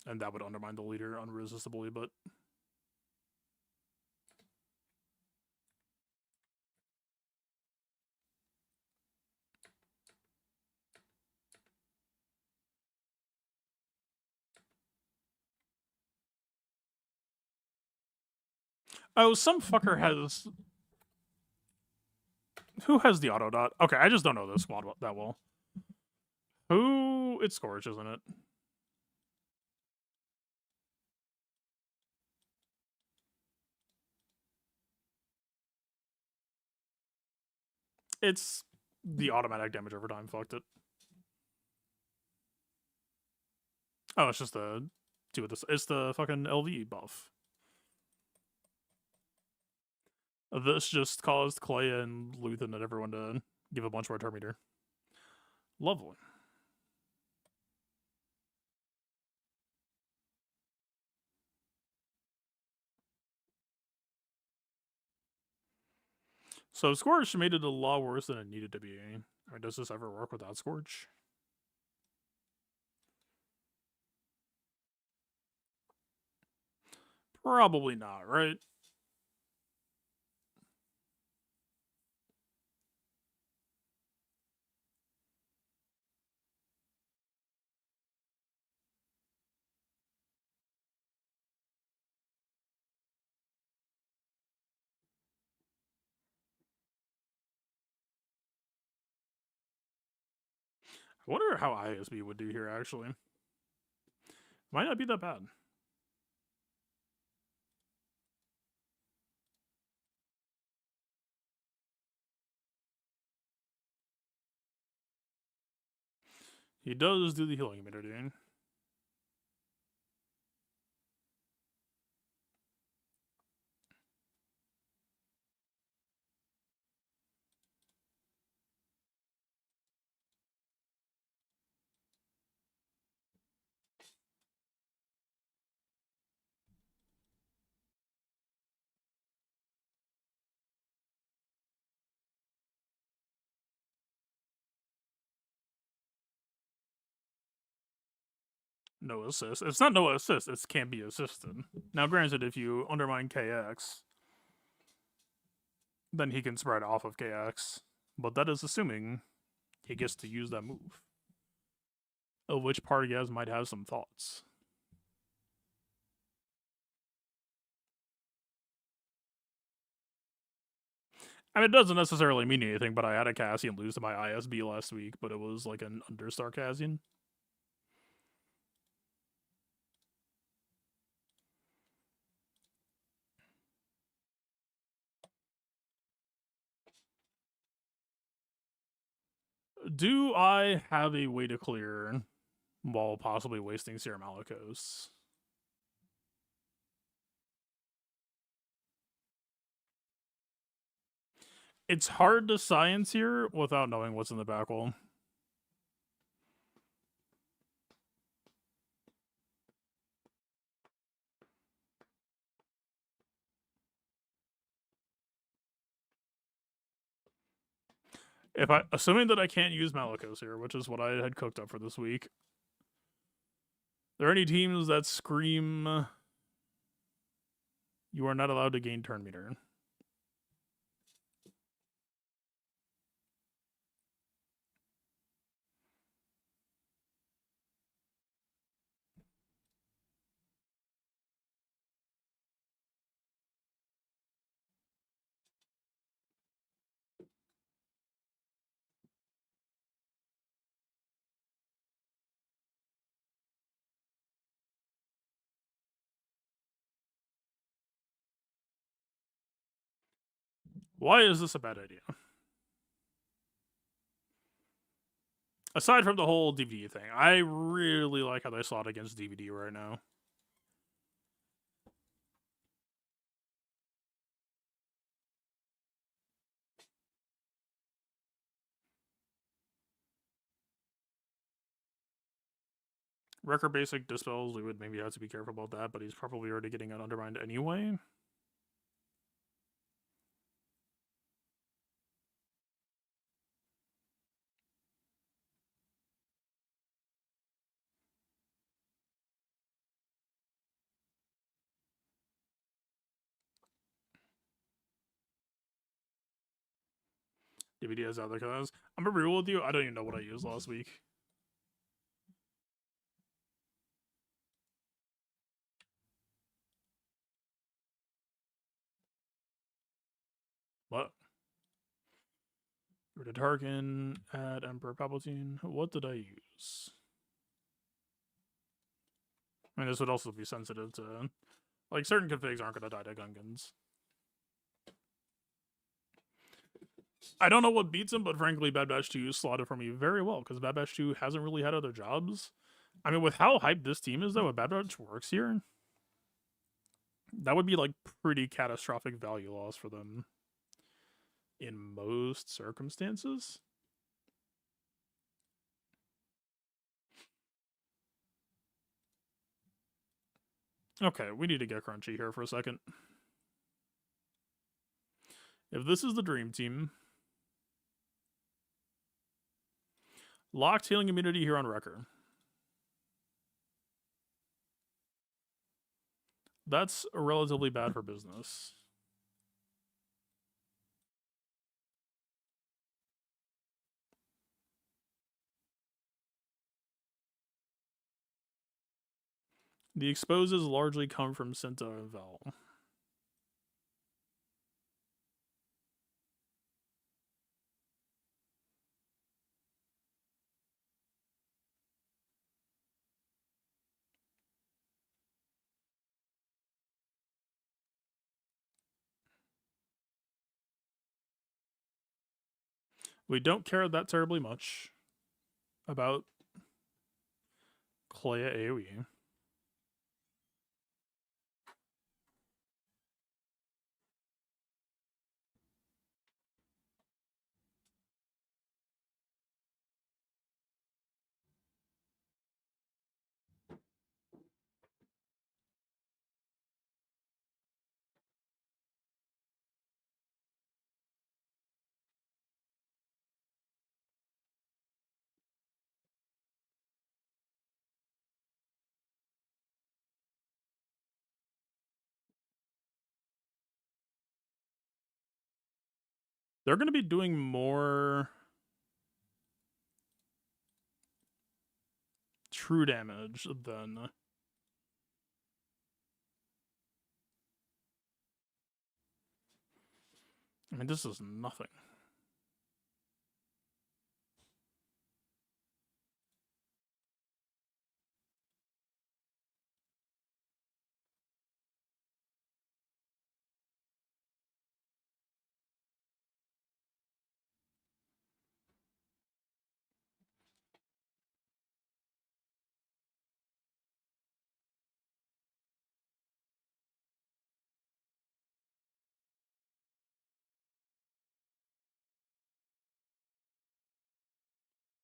And that would undermine the leader unresistibly, but... Oh, some fucker has... Who has the auto dot? Okay, I just don't know this squad that well. Who? It's Scorch, isn't it? It's the automatic damage over time. Fucked it. Oh, it's just the do with this. It's the fucking LV buff. This just caused Clay and Luthen and everyone to give a bunch more turn meter. Lovely. So Scorch made it a lot worse than it needed to be. I mean, does this ever work without Scorch? Probably not, right? I wonder how ISB would do here, actually. Might not be that bad. He does do the healing meter, dude. No assist. It's not no assist, it can't be assisted. Now, granted, if you undermine KX, then he can spread off of KX. But that is assuming he gets to use that move. Of which party guys might have some thoughts. I mean, it doesn't necessarily mean anything, but I had a Cassian lose to my ISB last week, but it was like an Understar Cassian. Do I have a way to clear while possibly wasting Serum Malicos? It's hard to science here without knowing what's in the back wall. Assuming that I can't use Malicos here, which is what I had cooked up for this week. Are there any teams that scream you are not allowed to gain turn meter? Why is this a bad idea? Aside from the whole DVD thing, I really like how they slot against DVD right now. Record basic dispels, we would maybe have to be careful about that, but he's probably already getting it undermined anyway. DVD has other colors. I'm gonna be real with you, I don't even know what I used last week. What? Rid of Tarkin, add Emperor Palpatine. What did I use? I mean, this would also be sensitive to... Like, certain configs aren't gonna die to Gungans. I don't know what beats him, but frankly, Bad Batch 2 slotted for me very well, because Bad Batch 2 hasn't really had other jobs. I mean, with how hyped this team is, though, if Bad Batch works here, that would be like pretty catastrophic value loss for them in most circumstances. Okay, we need to get crunchy here for a second. If this is the dream team, locked healing immunity here on Wrecker. That's relatively bad for business. The exposes largely come from Cinta and Vel. We don't care that terribly much about Clea AoE. They're going to be doing more true damage than... I mean, this is nothing.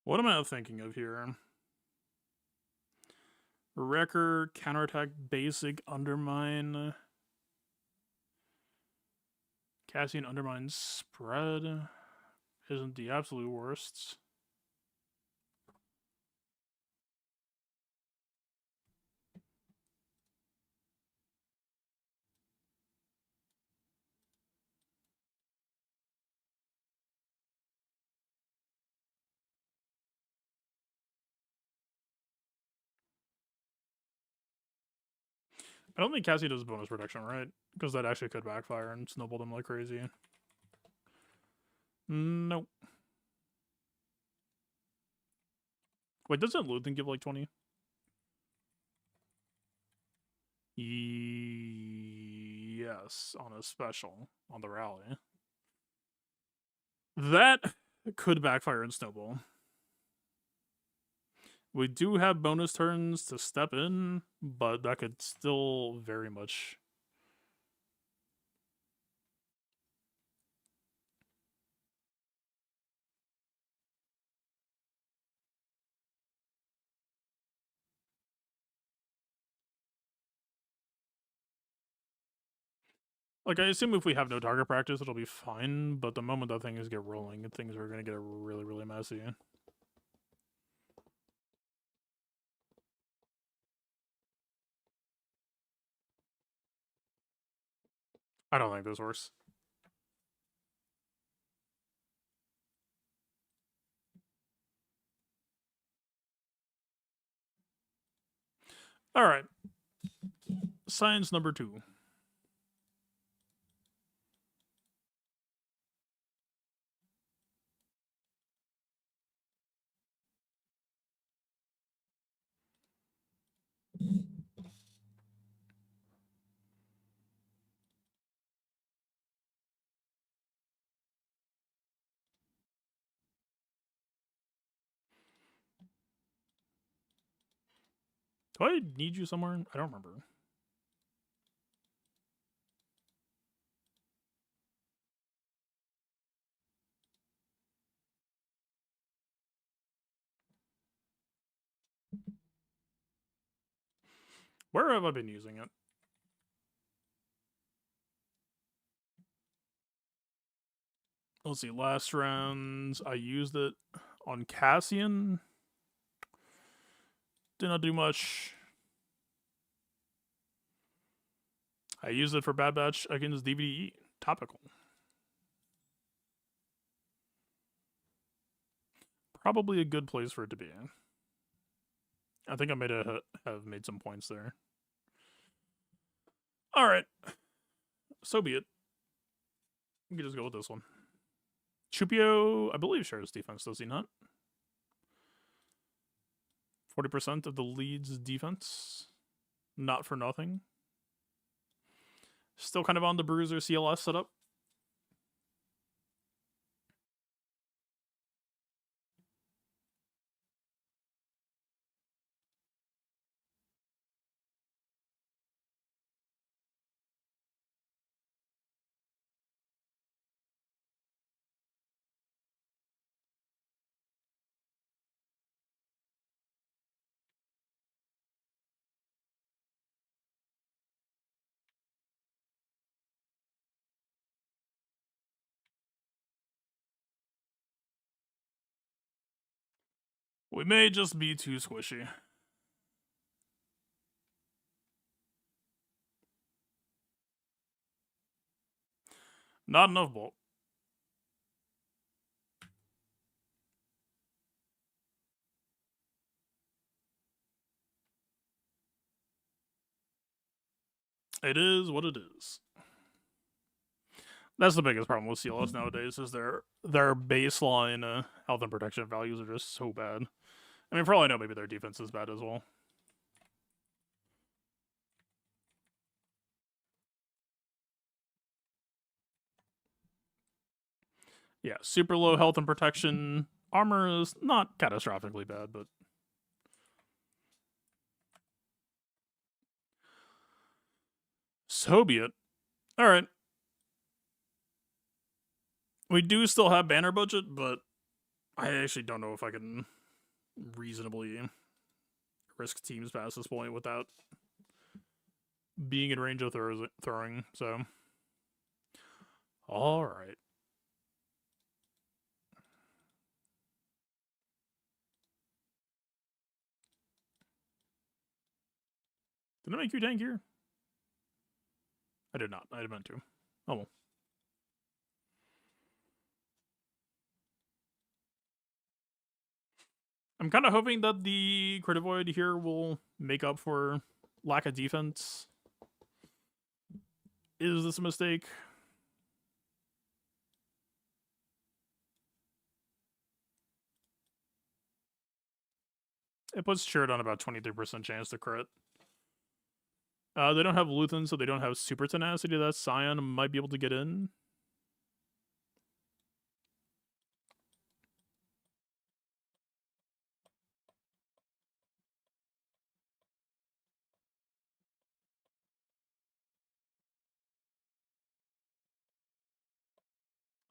What am I thinking of here? Wrecker, counterattack, basic, undermine. Cassian undermine spread isn't the absolute worst. I don't think Cassie does bonus protection, right? Because that actually could backfire and snowball them like crazy. Nope. Wait, doesn't Luthen give like 20? Yes, on a special, on the rally. That could backfire and snowball. We do have bonus turns to step in, but that could still very much... Like, I assume if we have no target practice, it'll be fine, but the moment that things get rolling, things are going to get really, really messy. I don't think this works. All right. Science number 2. Do I need you somewhere? I don't remember. Where have I been using it? Let's see. Last rounds, I used it on Cassian. Did not do much. I used it for Bad Batch against DVDE. Topical. Probably a good place for it to be. I think I may have made some points there. All right. So be it. We can just go with this one. Chupio, I believe, shares defense, does he not? 40% of the lead's defense. Not for nothing. Still kind of on the Bruiser CLS setup. We may just be too squishy. Not enough bulk. It is what it is. That's the biggest problem with CLS nowadays, is their baseline health and protection values are just so bad. I mean, for all I know, maybe their defense is bad as well. Yeah, super low health and protection. Armor is not catastrophically bad, but... so be it. Alright. We do still have banner budget, but I actually don't know if I can reasonably risk teams past this point without being in range of throwing, so... Alright. Did I make you tank here? I did not. I had meant to. Oh well. I'm kind of hoping that the Crit Void here will make up for lack of defense. Is this a mistake? It puts Chirrut on about 23% chance to crit. They don't have Luthen, so they don't have super tenacity. That Scion might be able to get in.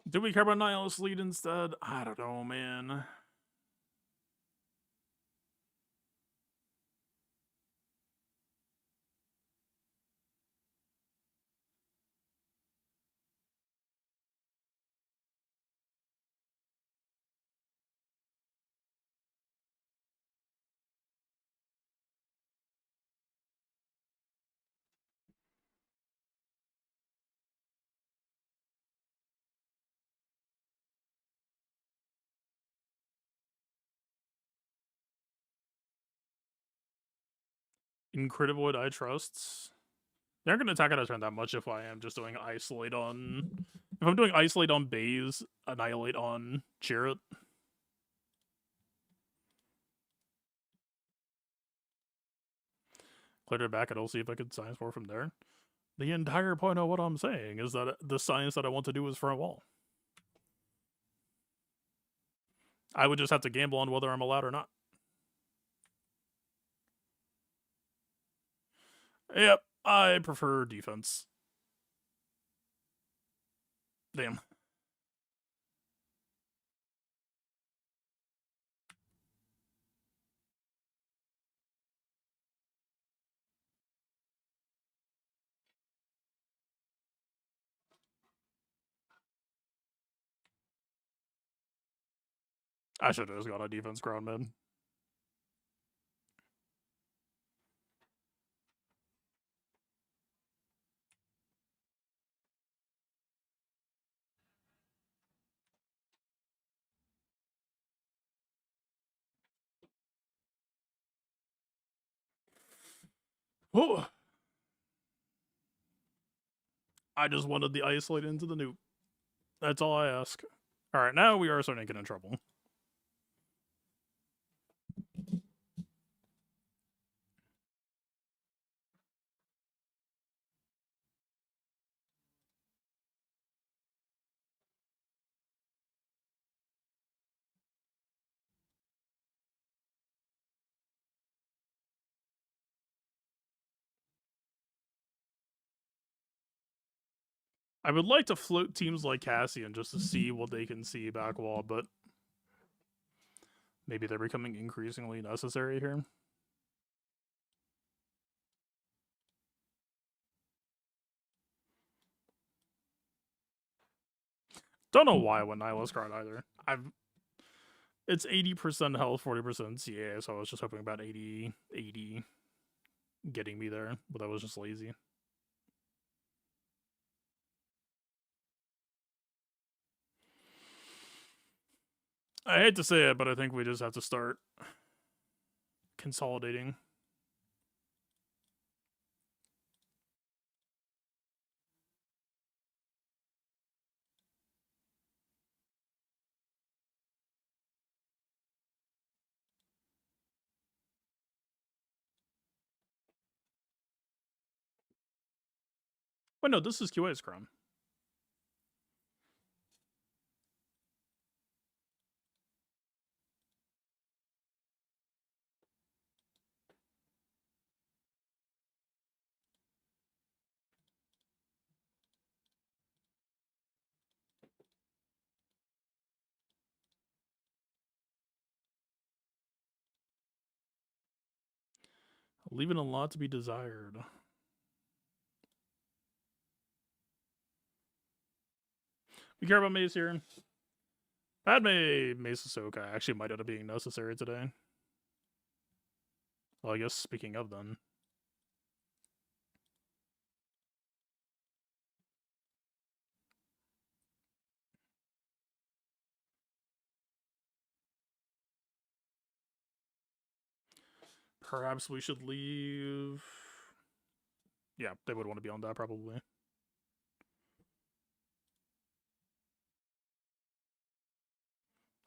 Do we care about Nihilist lead instead? I don't know, man. In Crit Void, I trust. They aren't going to attack out of turn that much if I am just doing Isolate on... If I'm doing Isolate on Baze, Annihilate on Chirrut. Cleared it back, and I'll see if I could Science War from there. The entire point of what I'm saying is that the science that I want to do is front wall. I would just have to gamble on whether I'm allowed or not. Yep, I prefer defense. Damn. I should have just got a defense ground mid. Oh, I just wanted the isolate into the nuke. That's all I ask. Alright, now we are starting to get in trouble. I would like to float teams like Cassian just to see what they can see back wall, but maybe they're becoming increasingly necessary here. Don't know why I went Nihilus card either. It's 80% health, 40% CA, so I was just hoping about 80 getting me there, but I was just lazy. I hate to say it, but I think we just have to start consolidating. Wait, no, this is QA's Chrome. Leaving a lot to be desired. We care about Mace here. Padme Mace Ahsoka actually might end up being necessary today. Well, I guess speaking of then. Perhaps we should leave. Yeah, they would want to be on that probably.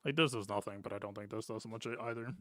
Like, this does nothing, but I don't think this does much either.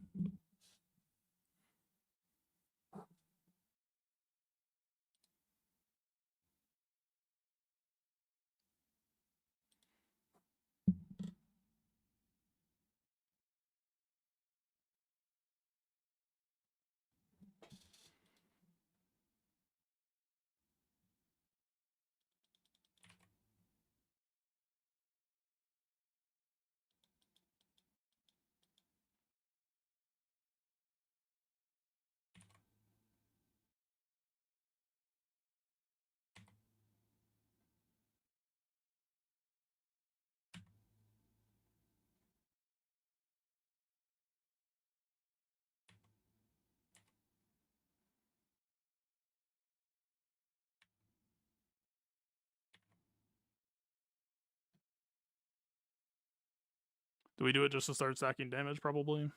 Do we do it just to start stacking damage, probably?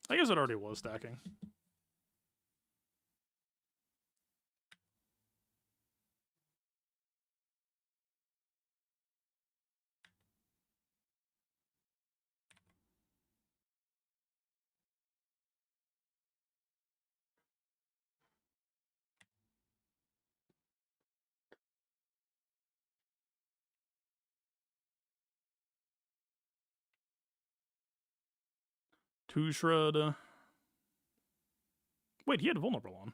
I guess it already was stacking. Two shred. Wait, he had vulnerable on.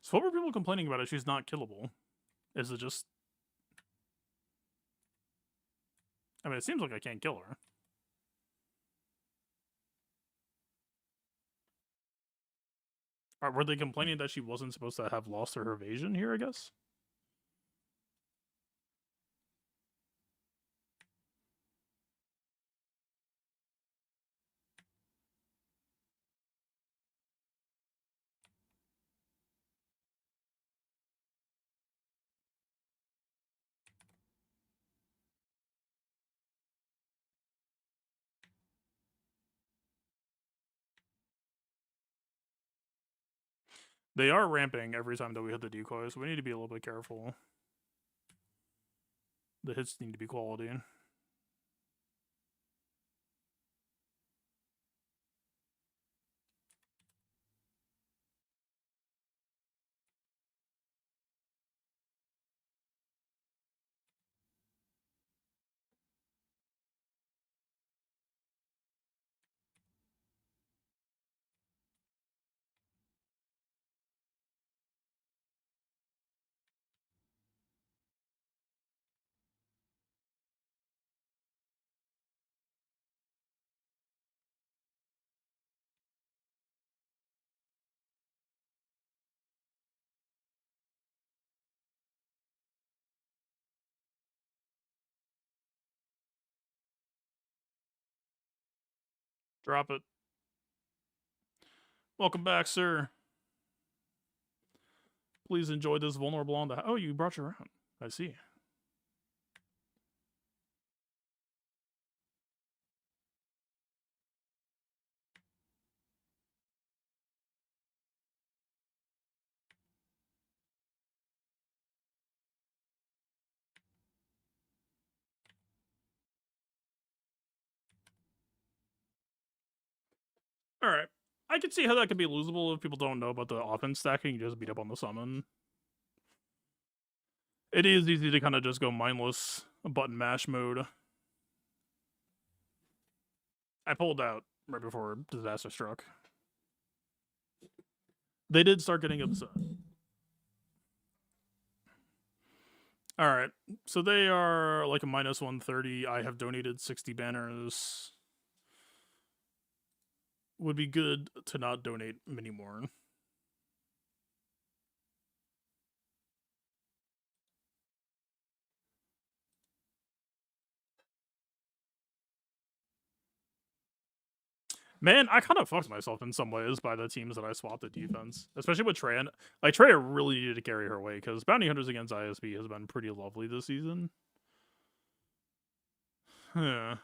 So what were people complaining about if she's not killable? Is it just... I mean, it seems like I can't kill her. Were they complaining that she wasn't supposed to have lost her evasion here, I guess? They are ramping every time that we hit the decoy, so we need to be a little bit careful. The hits need to be quality. Drop it. Welcome back, sir. Please enjoy this vulnerable on the... Oh, you brought your own. I see. Alright. I can see how that could be losable if people don't know about the offense stacking. You just beat up on the summon. It is easy to kind of just go mindless button mash mode. I pulled out right before disaster struck. They did start getting upset. Alright, so they are like a minus 130. I have donated 60 banners. Would be good to not donate many more. Man, I kind of fucked myself in some ways by the teams that I swapped at defense, especially with Trey. Like Trey really needed to carry her weight because Bounty Hunters against ISB has been pretty lovely this season. Yeah.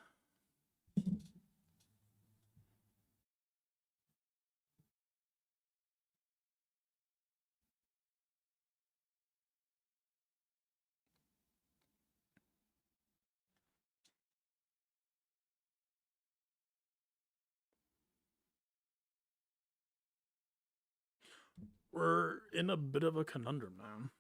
We're in a bit of a conundrum now.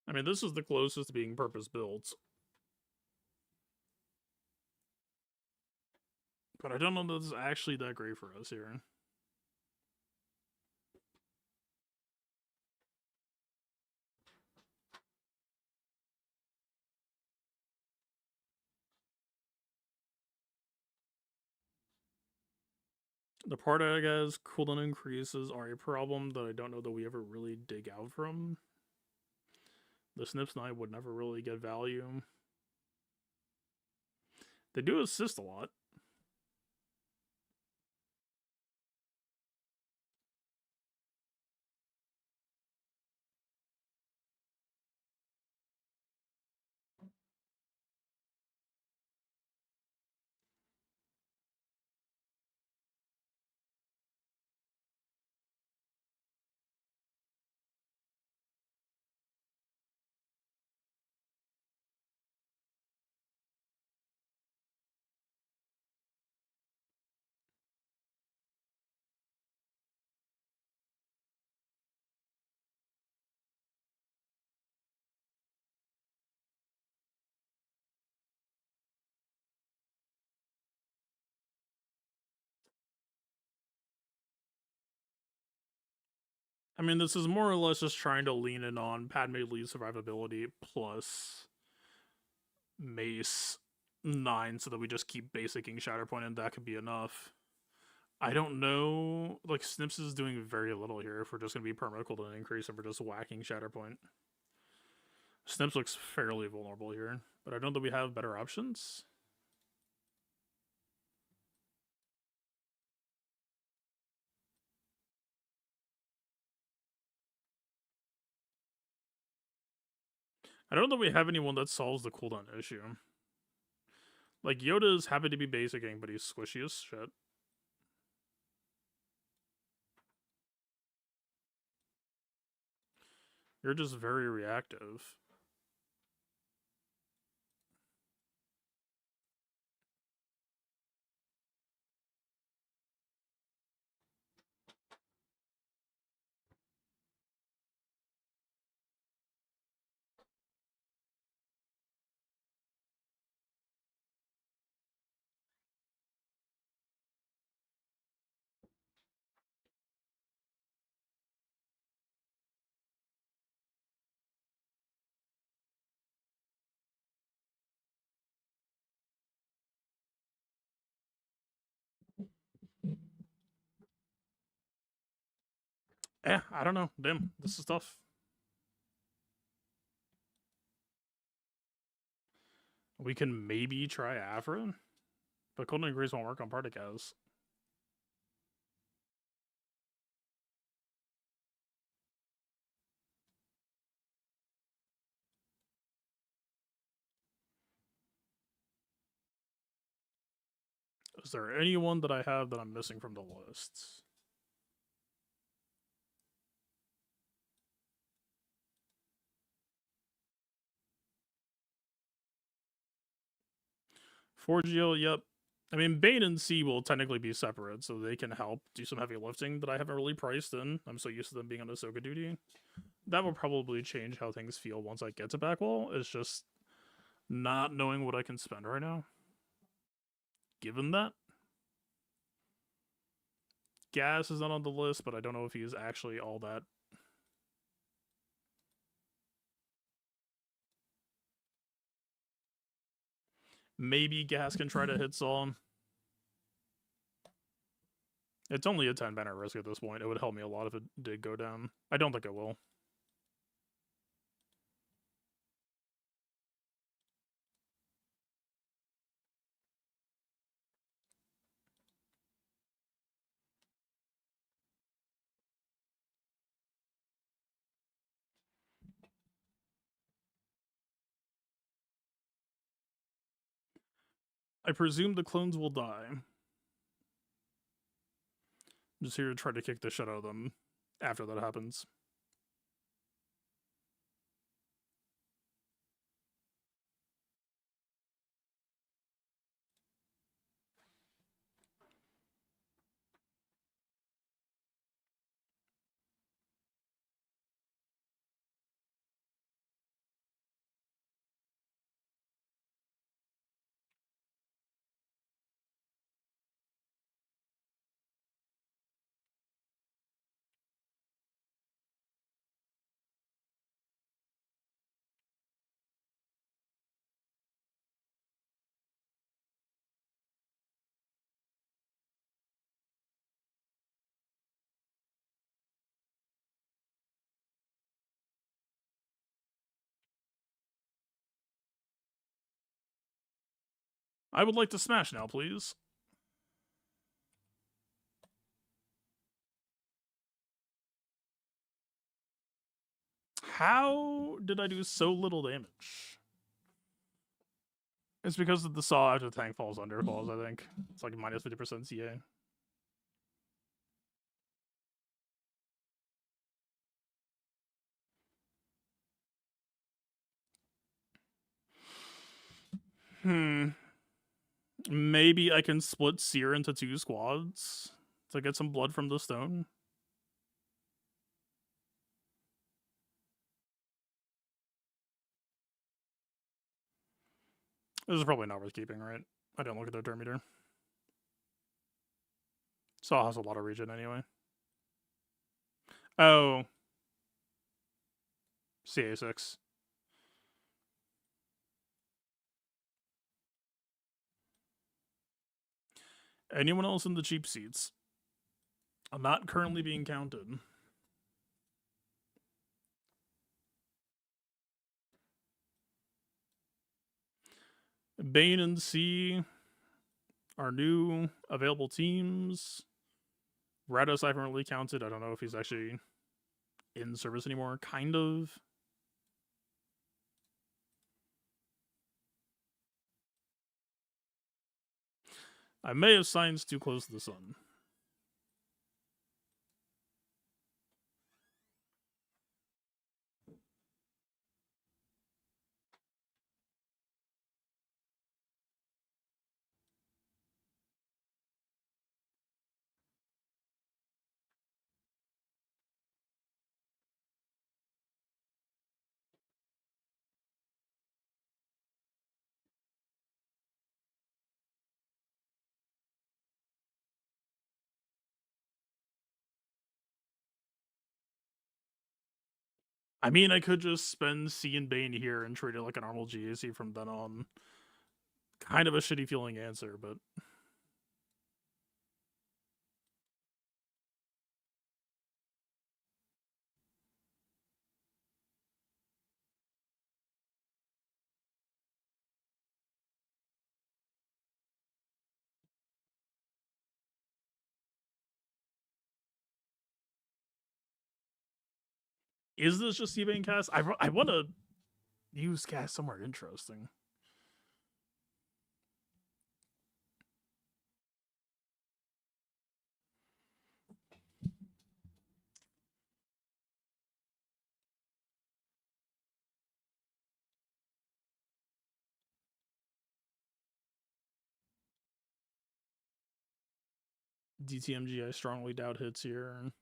I mean, this is the closest to being purpose built. But I don't know that this is actually that great for us here. The part I guess cooldown increases are a problem that I don't know that we ever really dig out from. The Snips Knight would never really get value. They do assist a lot. I mean, this is more or less just trying to lean in on Padme Lee's survivability plus Mace 9 so that we just keep basicing Shatterpoint and that could be enough. I don't know. Like, Snips is doing very little here if we're just going to be perma cooldown increase and we're just whacking Shatterpoint. Snips looks fairly vulnerable here, but I don't know that we have better options. I don't know that we have anyone that solves the cooldown issue. Like, Yoda is happy to be basicing, but he's squishy as shit. You're just very reactive. I don't know. Damn, this is tough. We can maybe try Afrin, but Cold and Grease won't work on Particaz. Is there anyone that I have that I'm missing from the lists? Forgio, yep. I mean, Bane and C will technically be separate, so they can help do some heavy lifting that I haven't really priced in. I'm so used to them being on Ahsoka duty. That will probably change how things feel once I get to Backwall. It's just not knowing what I can spend right now. Given that, Gas is not on the list, but I don't know if he's actually all that. Maybe Gas can try to hit Saw. It's only a 10 banner risk at this point. It would help me a lot if it did go down. I don't think it will. I presume the clones will die. I'm just here to try to kick the shit out of them after that happens. I would like to smash now, please. How did I do so little damage? It's because of the saw after the tank falls under falls, I think. It's like minus 50% CA. Maybe I can split Seer into 2 squads to get some blood from the stone. This is probably not worth keeping, right? I didn't look at their turn meter. Saw has a lot of regen anyway. Oh. CA6. Anyone else in the cheap seats? I'm not currently being counted. Bane and C are new available teams. Rados I haven't really counted. I don't know if he's actually in service anymore. Kind of. I may have signs too close to the sun. I mean, I could just spend C and Bane here and treat it like a normal GAC from then on. Kind of a shitty feeling answer, but is this just C-Bane cast? I want to use cast somewhere interesting. DTMG, I strongly doubt hits here.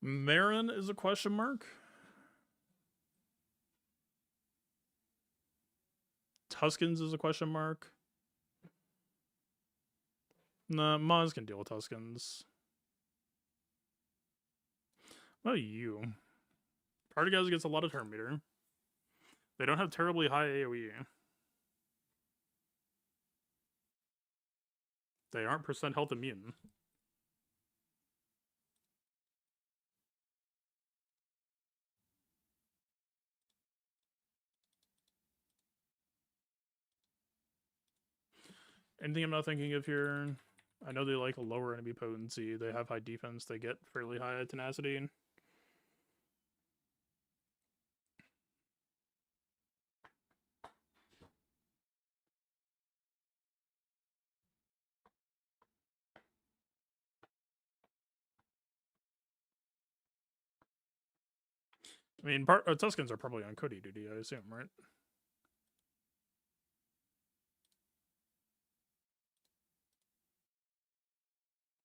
Marin is a question mark. Tuskens is a question mark. Nah, Maz can deal with Tuskens. What about you? Party guys gets a lot of turn meter. They don't have terribly high AoE. They aren't percent health immune. Anything I'm not thinking of here? I know they like a lower enemy potency. They have high defense. They get fairly high tenacity. I mean, Tuskens are probably on Cody duty, I assume, right?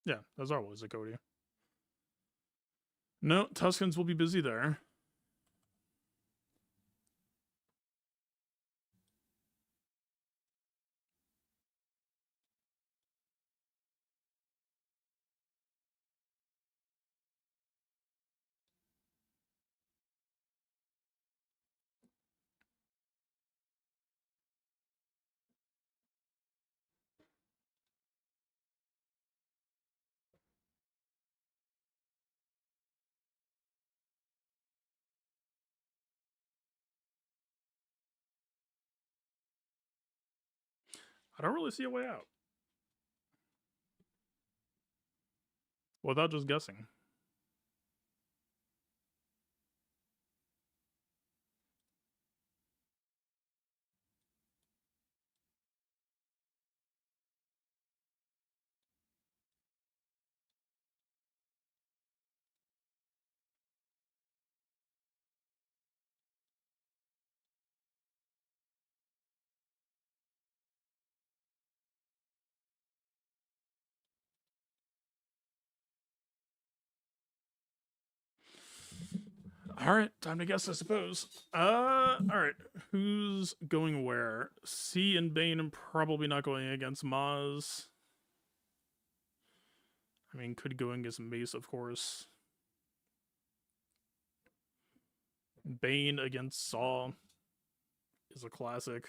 Yeah, those are always a Cody. No, Tuskens will be busy there. I don't really see a way out. Without just guessing. All right, time to guess, I suppose. All right, who's going where? C and Bane probably not going against Maz. I mean, could go against Mace, of course. Bane against Saw is a classic.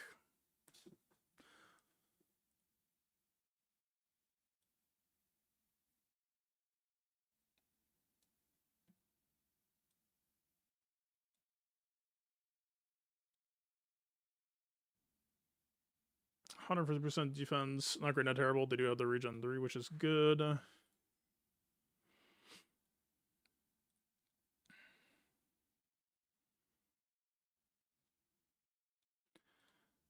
%150% defense, not great, not terrible. They do have the regen 3, which is good.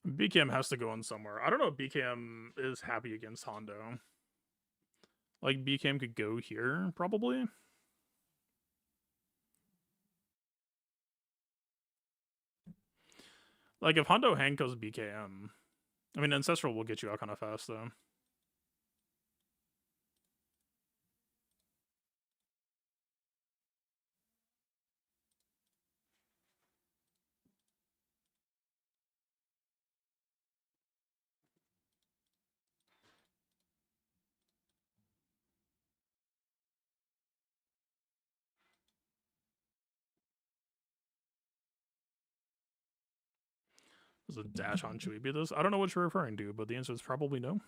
BKM has to go in somewhere. I don't know if BKM is happy against Hondo. Like, BKM could go here, probably. Like, if Hondo Hanko's BKM... I mean, Ancestral will get you out kind of fast, though. Does a dash on Chewie be this? I don't know what you're referring to, but the answer is probably no.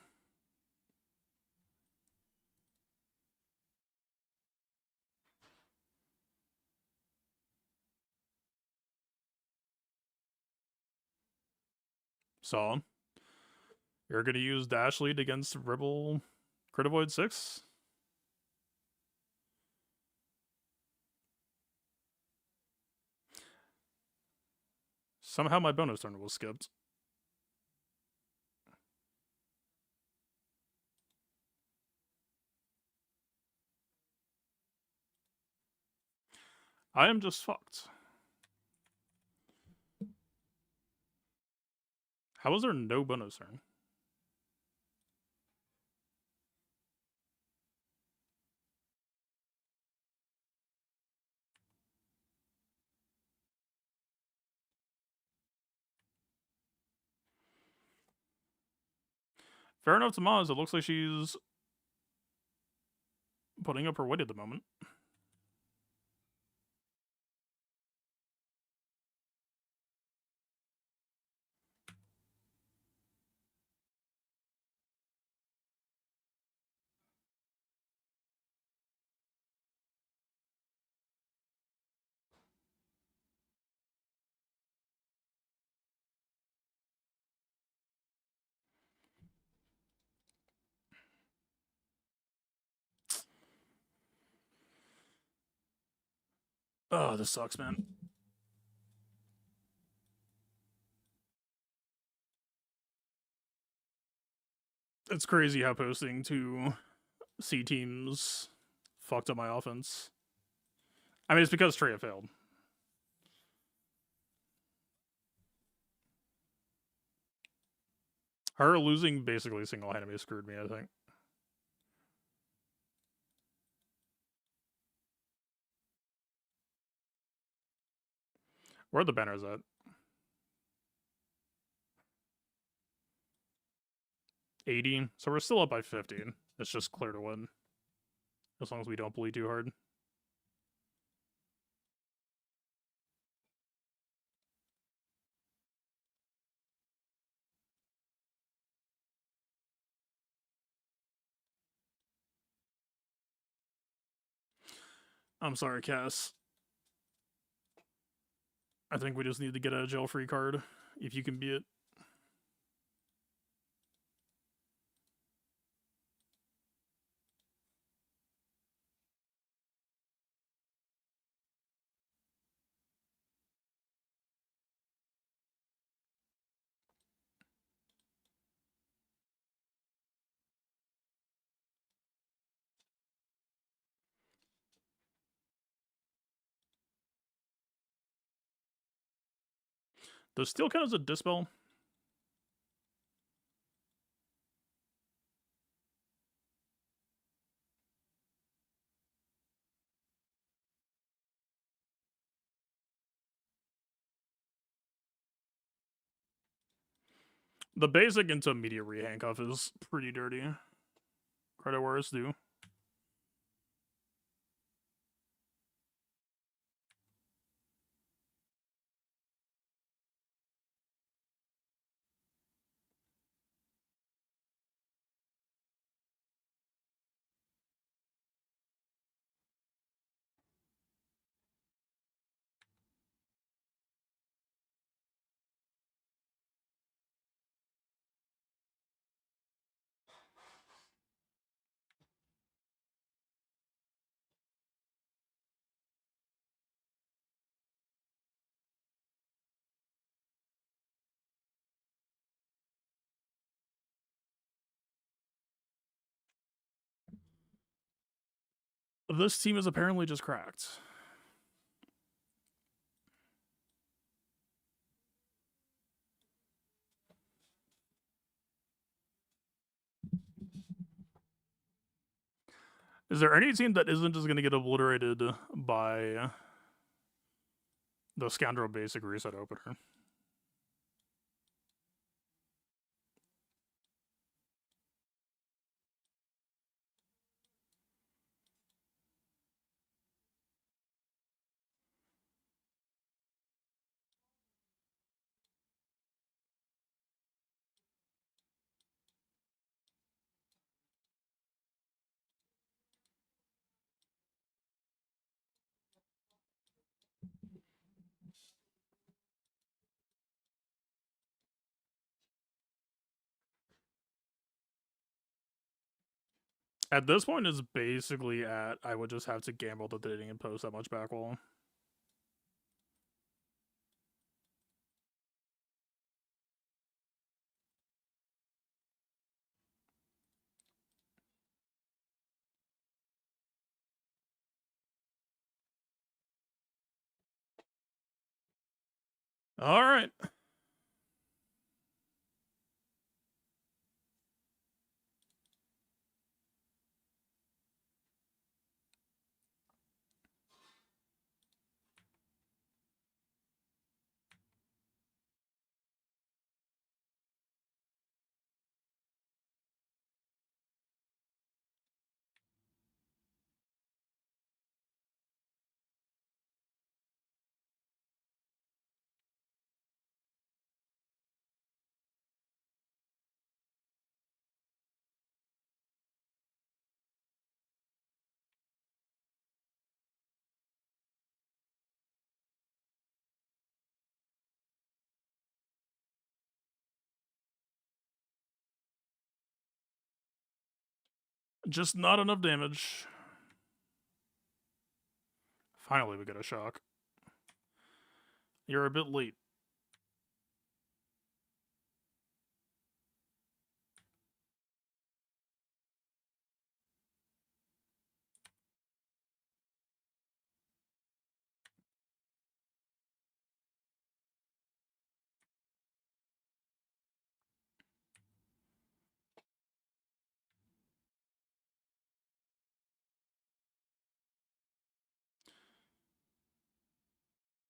So, you're going to use dash lead against Rebel Crit 6? Somehow my bonus turn was skipped. I am just fucked. How is there no bonus turn? Fair enough to Maz. It looks like she's putting up her weight at the moment. Oh, this sucks, man. It's crazy how posting to C teams fucked up my offense. I mean, it's because Treya failed. Her losing basically single-handedly screwed me, I think. Where are the banners at? 80. So we're still up by 15. It's just clear to win. As long as we don't bleed too hard. I'm sorry, Cass. I think we just need to get a jail-free card, if you can be it. Does steel count as a dispel? The basic into immediate re-handcuff is pretty dirty. Credit where it's due. This team is apparently just cracked. Is there any team that isn't just going to get obliterated by the Scoundrel basic reset opener? At this point, it's basically at I would just have to gamble that they didn't impose that much back wall. All right. Just not enough damage. Finally, we get a shock. You're a bit late.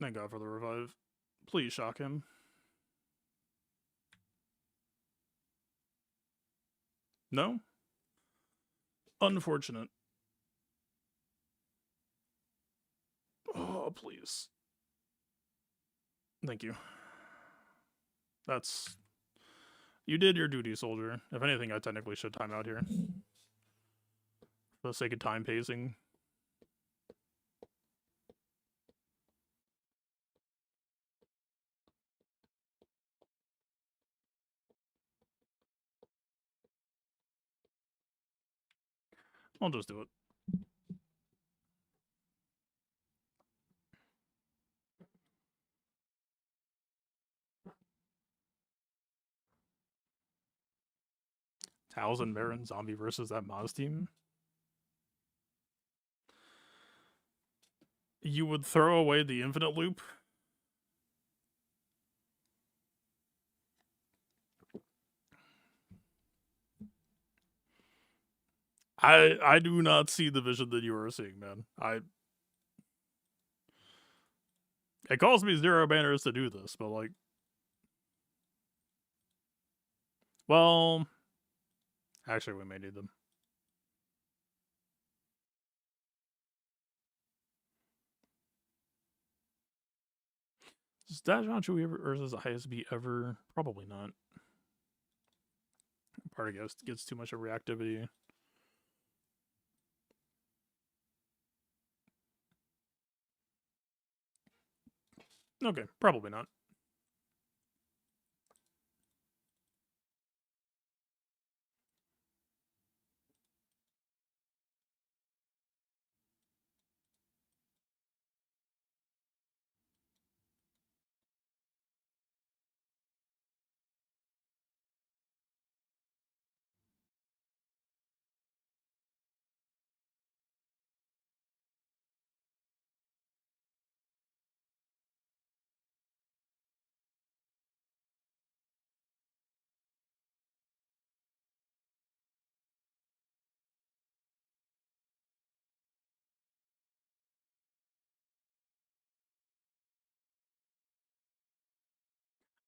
Thank God for the revive. Please shock him. No? Unfortunate. Oh, please. Thank you. That's... You did your duty, soldier. If anything, I technically should time out here. For the sake of time pacing. I'll just do it. Towson Baron Zombie versus that Maz team. You would throw away the infinite loop? I do not see the vision that you are seeing, man. It costs me 0 banners to do this, but like, well, actually we may need them. Does Dash Honchu ever, or is the highest beat ever? Probably not. Part of gets too much of reactivity. Okay, probably not.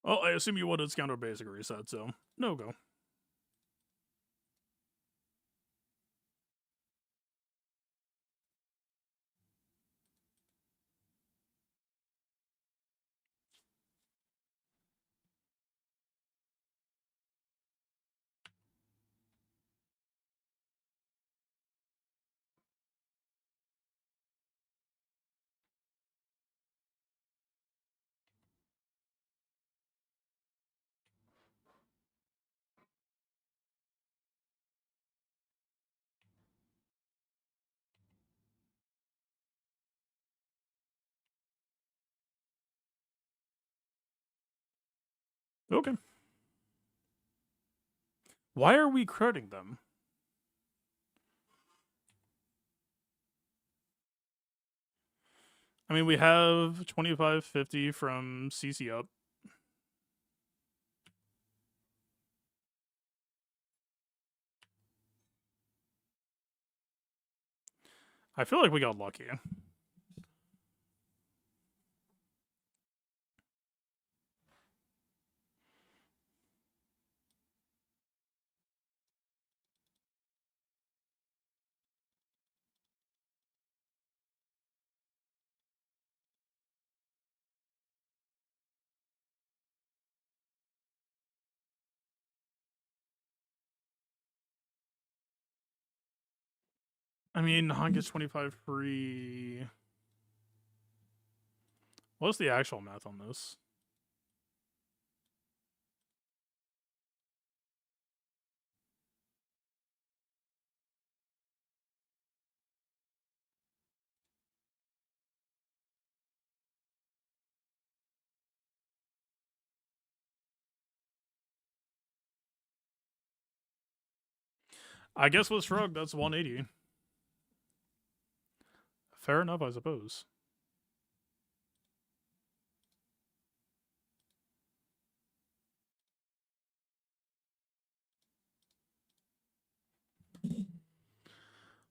Oh, I assume you wanted counter basic reset, so no go. Okay. Why are we critting them? I mean, we have 2550 from CC up. I feel like we got lucky. I mean, Han gets 25 free. What's the actual math on this? I guess with Shrug, that's 180. Fair enough, I suppose.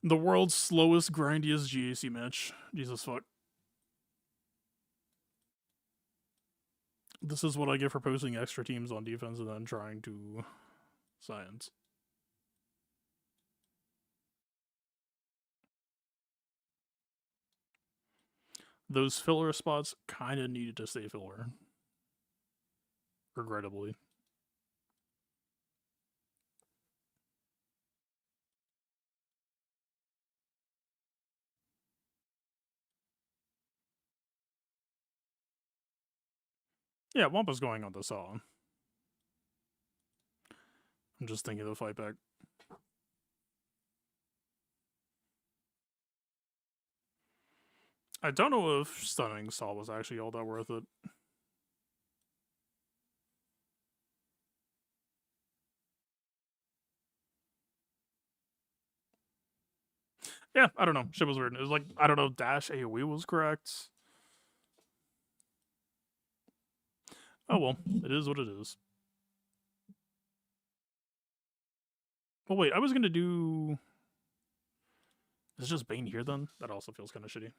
The world's slowest, grindiest GAC match. Jesus fuck. This is what I get for posting extra teams on defense and then trying to science. Those filler spots kind of needed to stay filler. Regrettably. Yeah, Wampa's going on the saw. I'm just thinking of the fight back. I don't know if stunning saw was actually all that worth it. Yeah, I don't know. Shit was weird. It was like, I don't know, dash AoE was correct. Oh well, it is what it is. Oh wait, I was gonna do Is it just Bane here then? That also feels kind of shitty.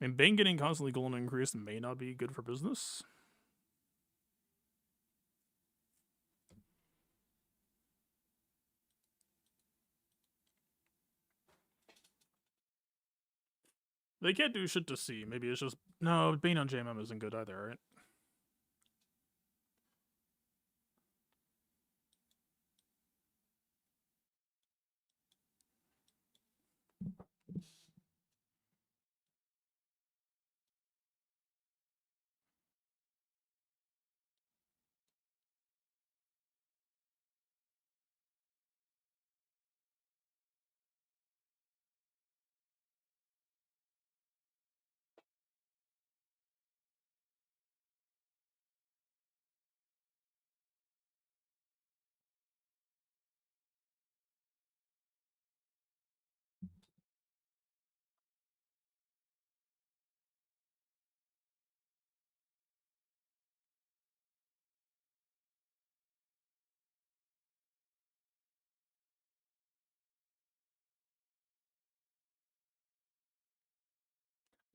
I mean, Bane getting constantly golden increased may not be good for business. They can't do shit to see. Maybe it's just... No, Bane on JMM isn't good either, right?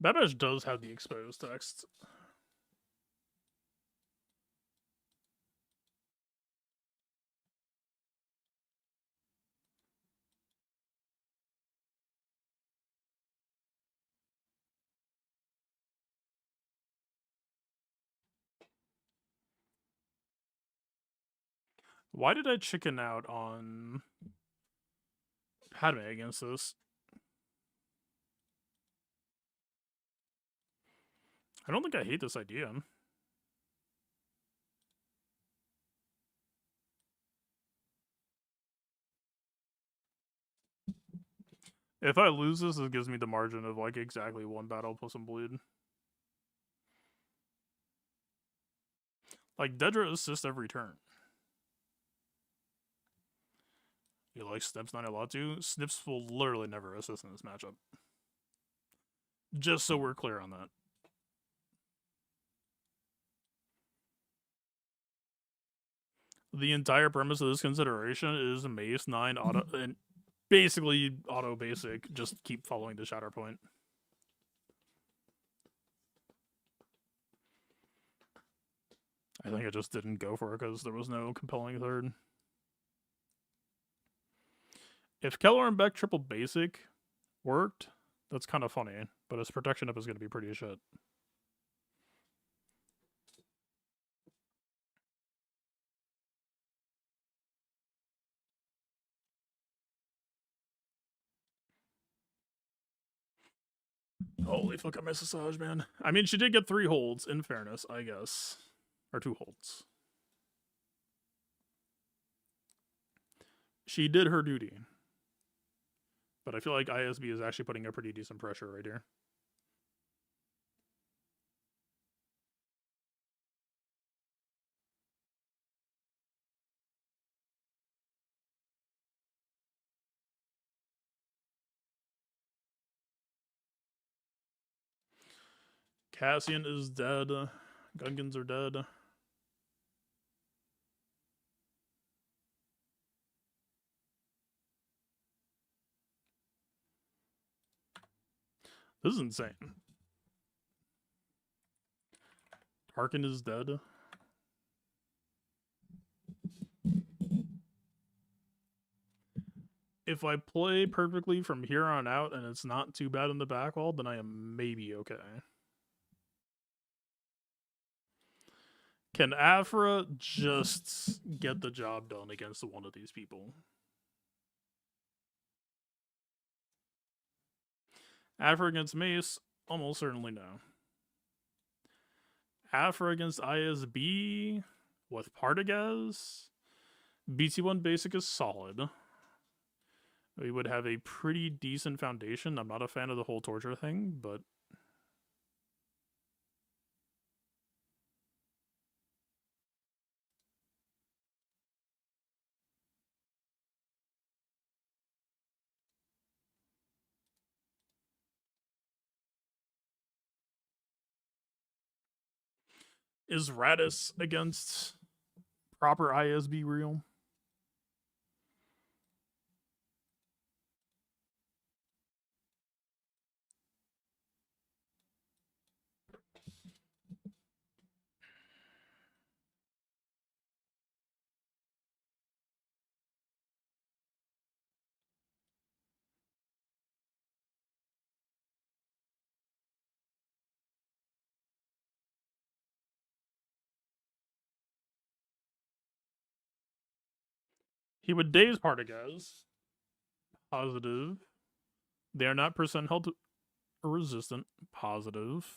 Babash does have the exposed text. Why did I chicken out on Padme against this? I don't think I hate this idea. If I lose this, it gives me the margin of like exactly one battle plus some bleed. Like, Dedra assists every turn. You like Snips not allowed to? Snips will literally never assist in this matchup. Just so we're clear on that. The entire premise of this consideration is Mace 9 auto and basically auto basic. Just keep following the shatter point. I think I just didn't go for it because there was no compelling third. If Keller and Beck triple basic worked, that's kind of funny, but his protection up is going to be pretty shit. Holy fuck, I miss Asajj, man. I mean, she did get 3 holds, in fairness, I guess. Or 2 holds. She did her duty. But I feel like ISB is actually putting a pretty decent pressure right here. Cassian is dead. Gungans are dead. This is insane. Tarkin is dead. If I play perfectly from here on out and it's not too bad in the backwall, then I am maybe okay. Can Afra just get the job done against one of these people? Afra against Mace? Almost certainly no. Afra against ISB with Partagaz? BT1 basic is solid. We would have a pretty decent foundation. I'm not a fan of the whole torture thing, but... Is Radis against proper ISB reel. He would daze Partagas. Positive. They are not percent held resistant. Positive.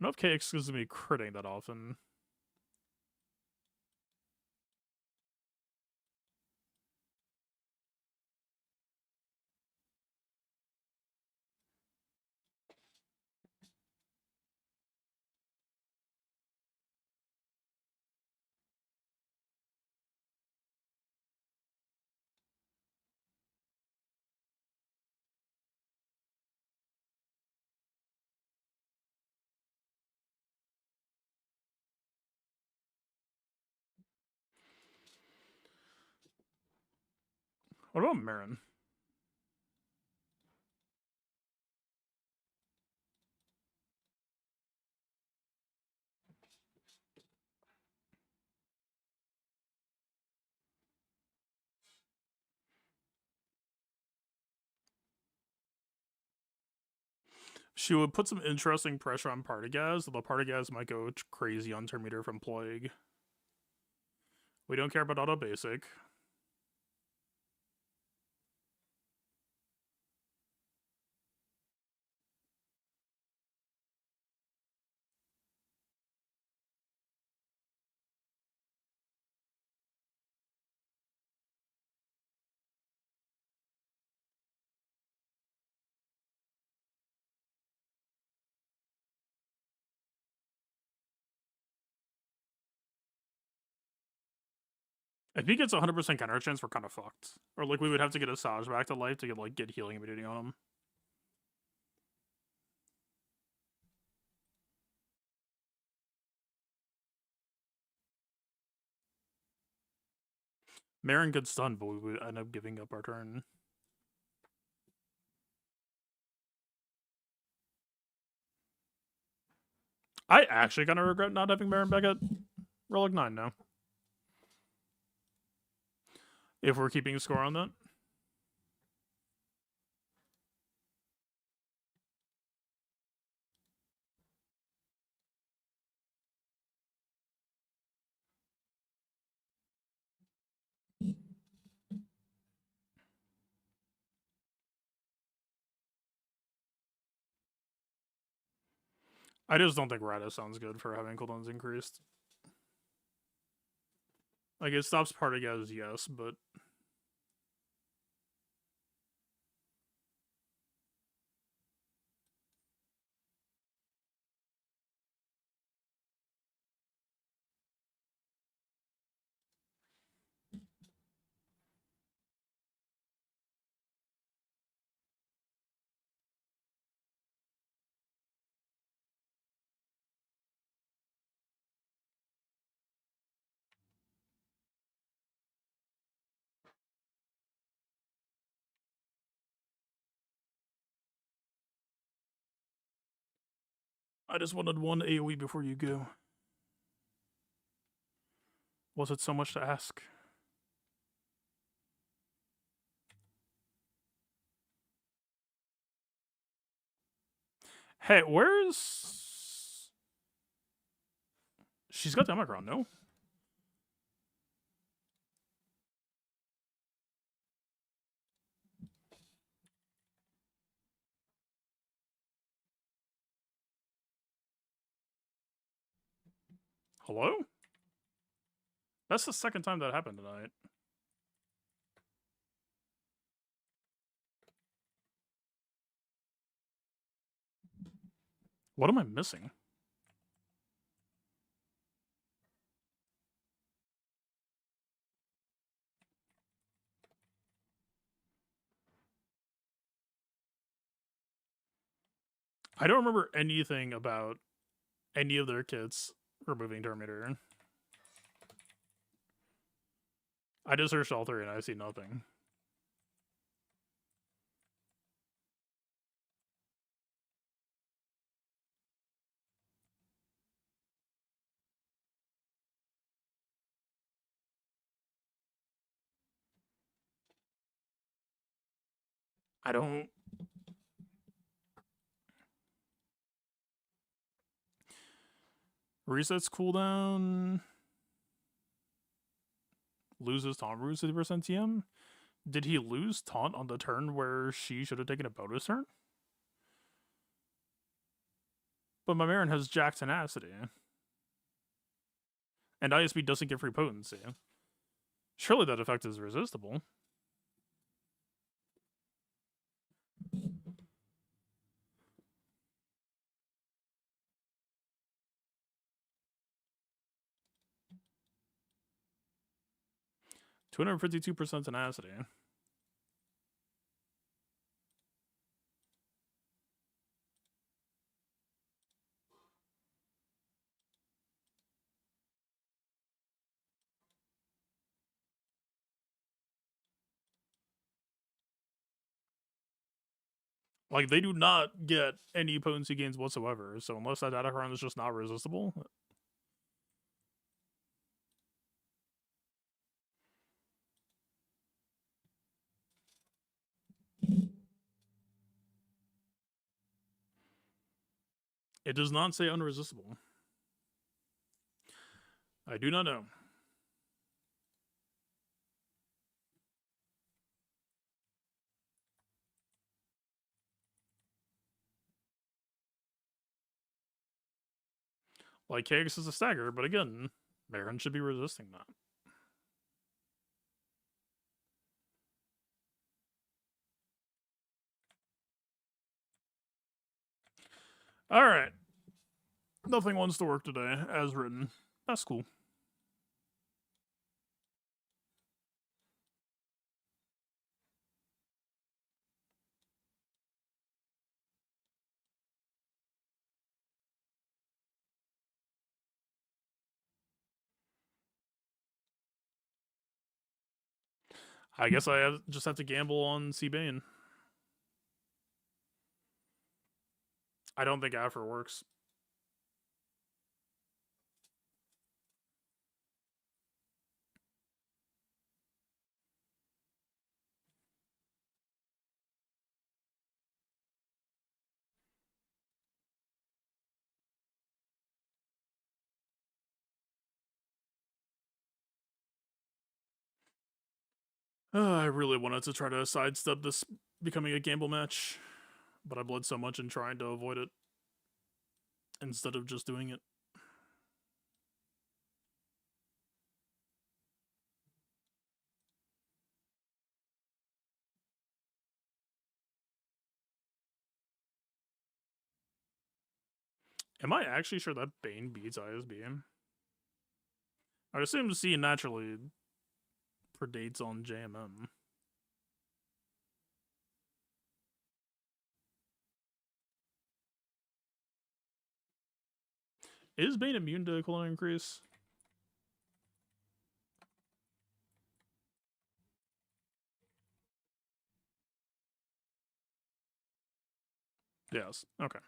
I don't know if KX is going to be critting that often. What about Marin? She would put some interesting pressure on Partagas, so the Partagas might go crazy on turn meter from Plague. We don't care about auto basic. If he gets 100% counter chance, we're kind of fucked. Or like we would have to get Asajj back to life to get healing immunity on him. Marin gets stunned, but we would end up giving up our turn. I actually kind of regret not having Marin back at Relic 9 now. If we're keeping a score on that. I just don't think Rada sounds good for having cooldowns increased. Like, it stops Partagas, yes, but... I just wanted one AoE before you go. Was it so much to ask? Hey, where's... She's got the Omicron, no? Hello? That's the second time that happened tonight. What am I missing? I don't remember anything about any of their kits removing Terminator. I just searched all three and I see nothing. I don't... Resets cooldown. Loses taunt root 50% TM. Did he lose taunt on the turn where she should have taken a bonus turn? But my Marin has Jack Tenacity. And ISB doesn't get free potency. Surely that effect is resistible. %252% tenacity. Like, they do not get any potency gains whatsoever, so unless that Datacron is just not resistible... It does not say unresistible. I do not know. Like, KX is a stagger, but again, Marin should be resisting that. Alright. Nothing wants to work today, as written. That's cool. I guess I just have to gamble on C-Bane. I don't think Afro works. I really wanted to try to sidestep this becoming a gamble match, but I bled so much in trying to avoid it instead of just doing it. Am I actually sure that Bane beats ISB? I assume C naturally predates on JMM. Is Bane immune to cooldown increase? Yes. Okay.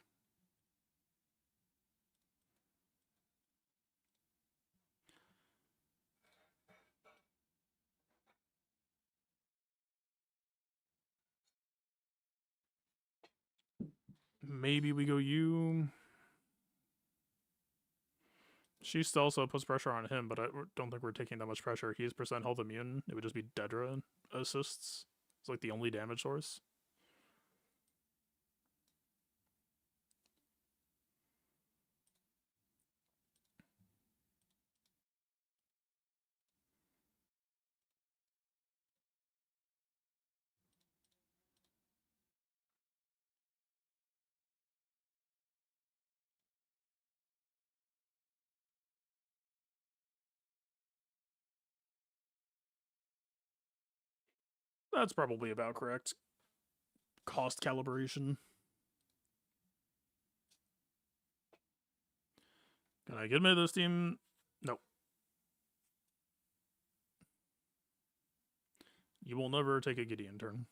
Maybe we go you. She still also puts pressure on him, but I don't think we're taking that much pressure. He's % health immune. It would just be Dedra assists. It's like the only damage source. That's probably about correct. Cost calibration. Can I get me this team? Nope. You will never take a Gideon turn.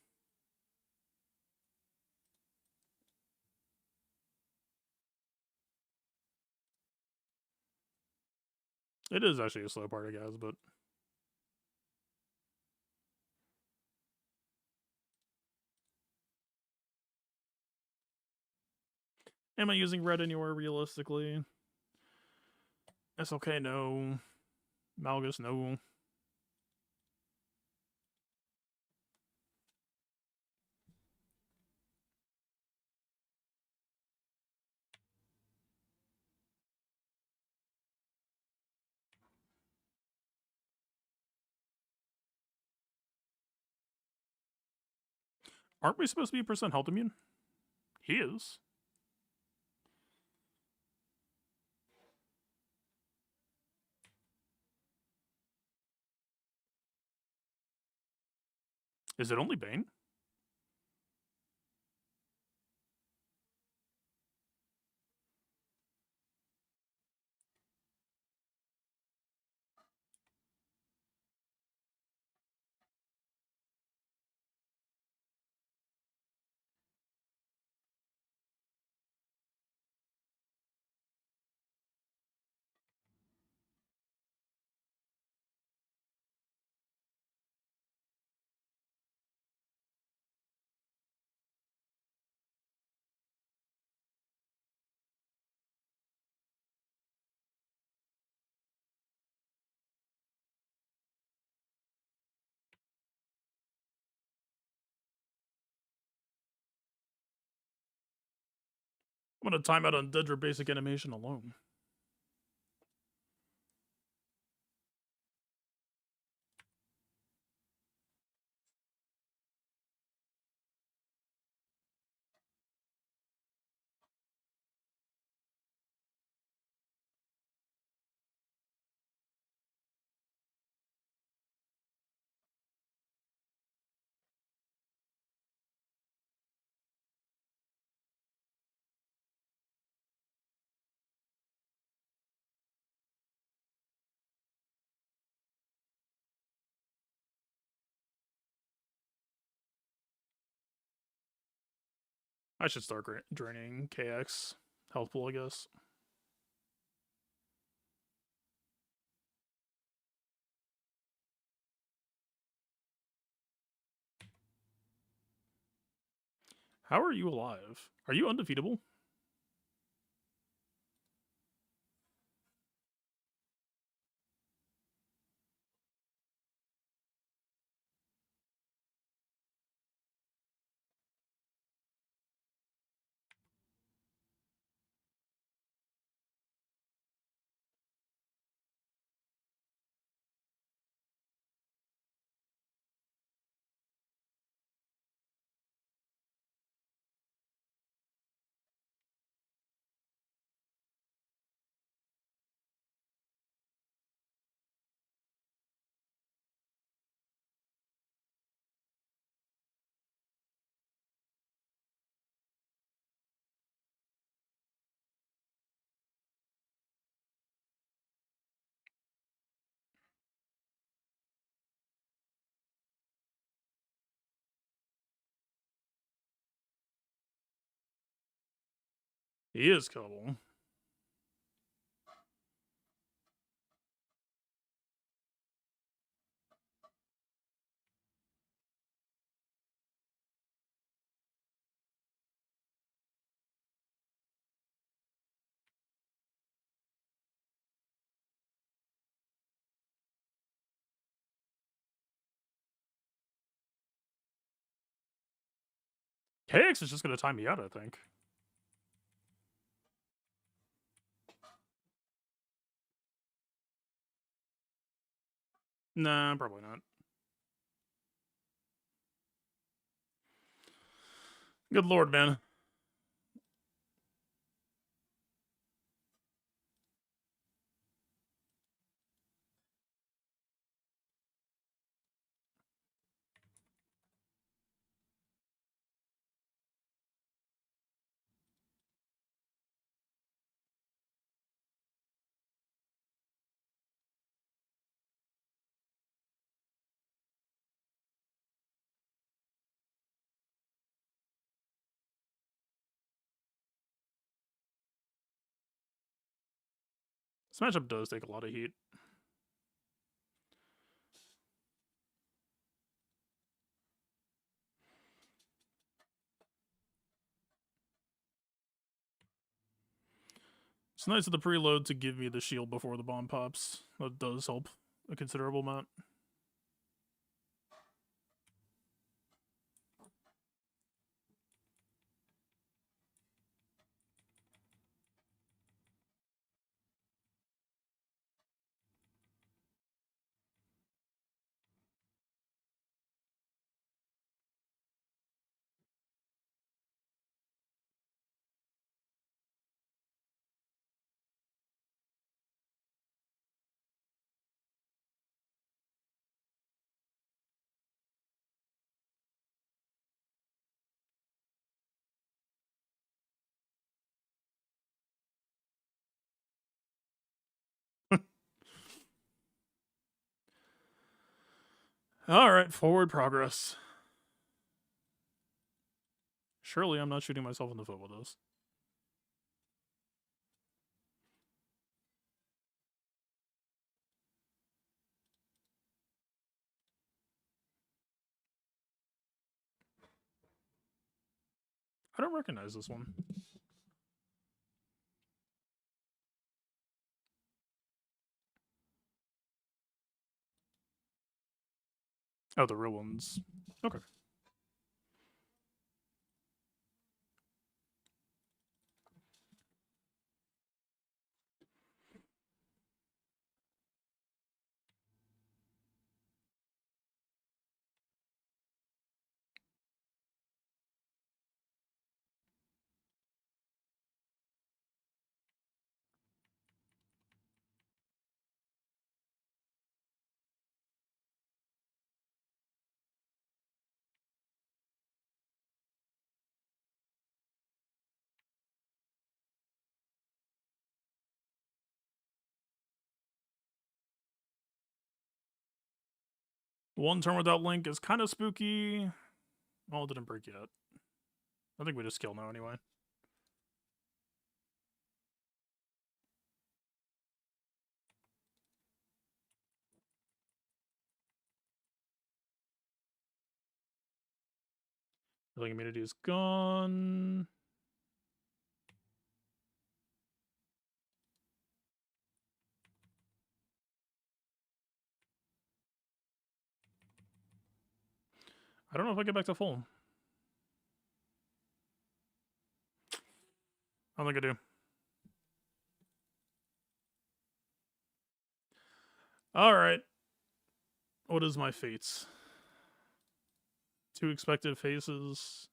It is actually a slow party, guys, but... Am I using red anywhere realistically? SLK, no. Malgus, no. Aren't we supposed to be percent health immune? He is. Is it only Bane? I'm gonna time out on Dedra basic animation alone. I should start draining KX health pool, I guess. How are you alive? Are you undefeatable? He is killable. KX is just gonna time me out, I think. Nah, probably not. Good lord, man. This matchup does take a lot of heat. It's nice of the preload to give me the shield before the bomb pops. That does help a considerable amount. Alright, forward progress. Surely I'm not shooting myself in the foot with this. I don't recognize this one. Oh, the real ones. Okay. One turn without Link is kind of spooky. Oh, it didn't break yet. I think we just kill now anyway. Healing immunity is gone. I don't know if I get back to full. I don't think I do. Alright. What is my fates? 2 expected faces.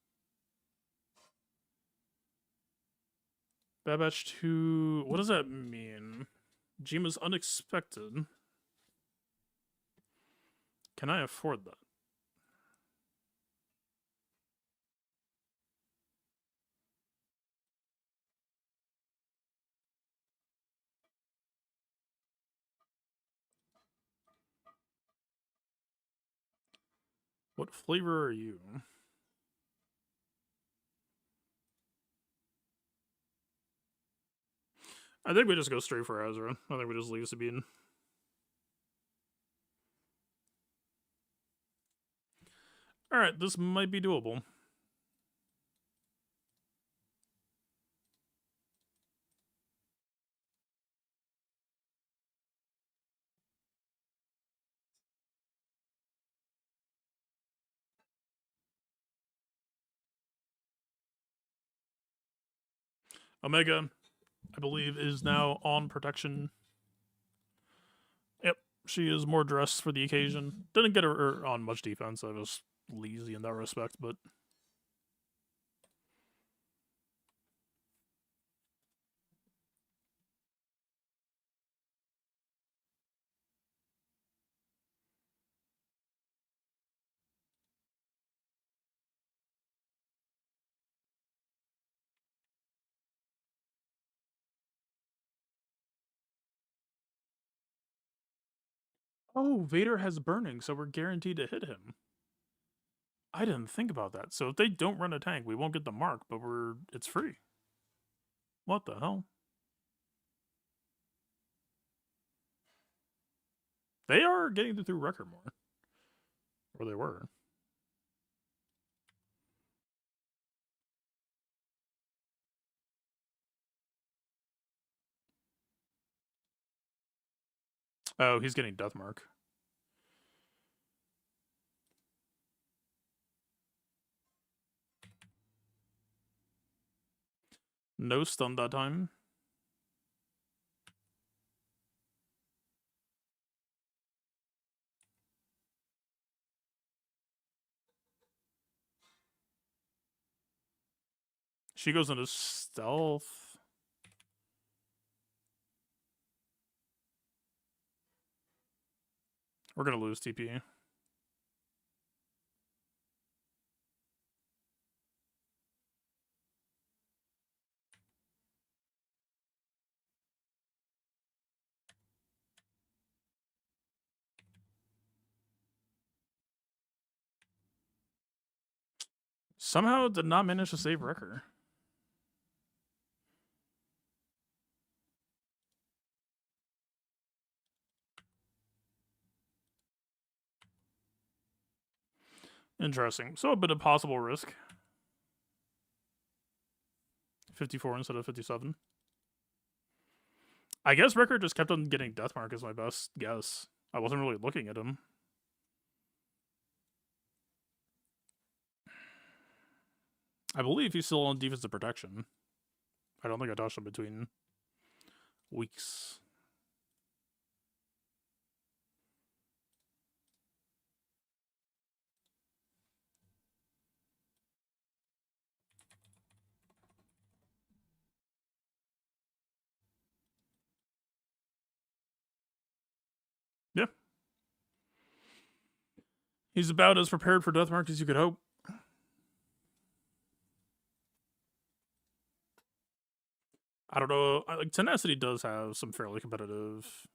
Bad Batch 2. What does that mean? Jima's unexpected. Can I afford that? What flavor are you? I think we just go straight for Azra. I think we just leave Sabine. Alright, this might be doable. Omega, I believe, is now on protection. Yep, she is more dressed for the occasion. Didn't get her on much defense. I was lazy in that respect, but... Oh, Vader has burning, so we're guaranteed to hit him. I didn't think about that. So if they don't run a tank, we won't get the mark, but it's free. What the hell? They are getting through record more. Or they were. Oh, he's getting death mark. No stun that time. She goes into stealth. We're gonna lose TP. Somehow did not manage to save Wrecker. Interesting. So a bit of possible risk. 54 instead of 57. I guess Wrecker just kept on getting death mark is my best guess. I wasn't really looking at him. I believe he's still on defensive protection. I don't think I touched him between weeks. Yeah. He's about as prepared for death mark as you could hope. I don't know. Like Tenacity does have some fairly competitive.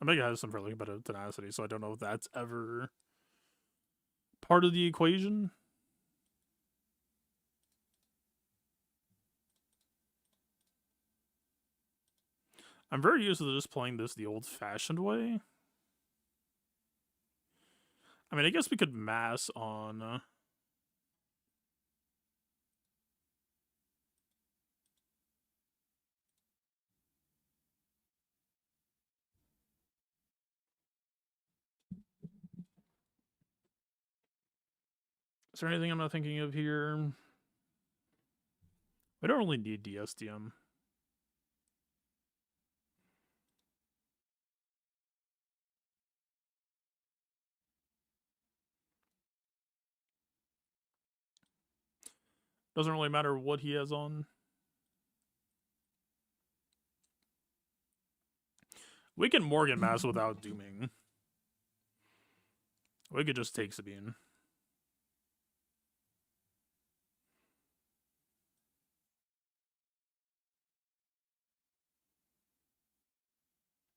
Omega has some fairly competitive Tenacity, so I don't know if that's ever part of the equation. I'm very used to just playing this the old-fashioned way. I mean, I guess we could mass on... Is there anything I'm not thinking of here? We don't really need DSDM. Doesn't really matter what he has on. We can Morgan Mass without dooming. We could just take Sabine.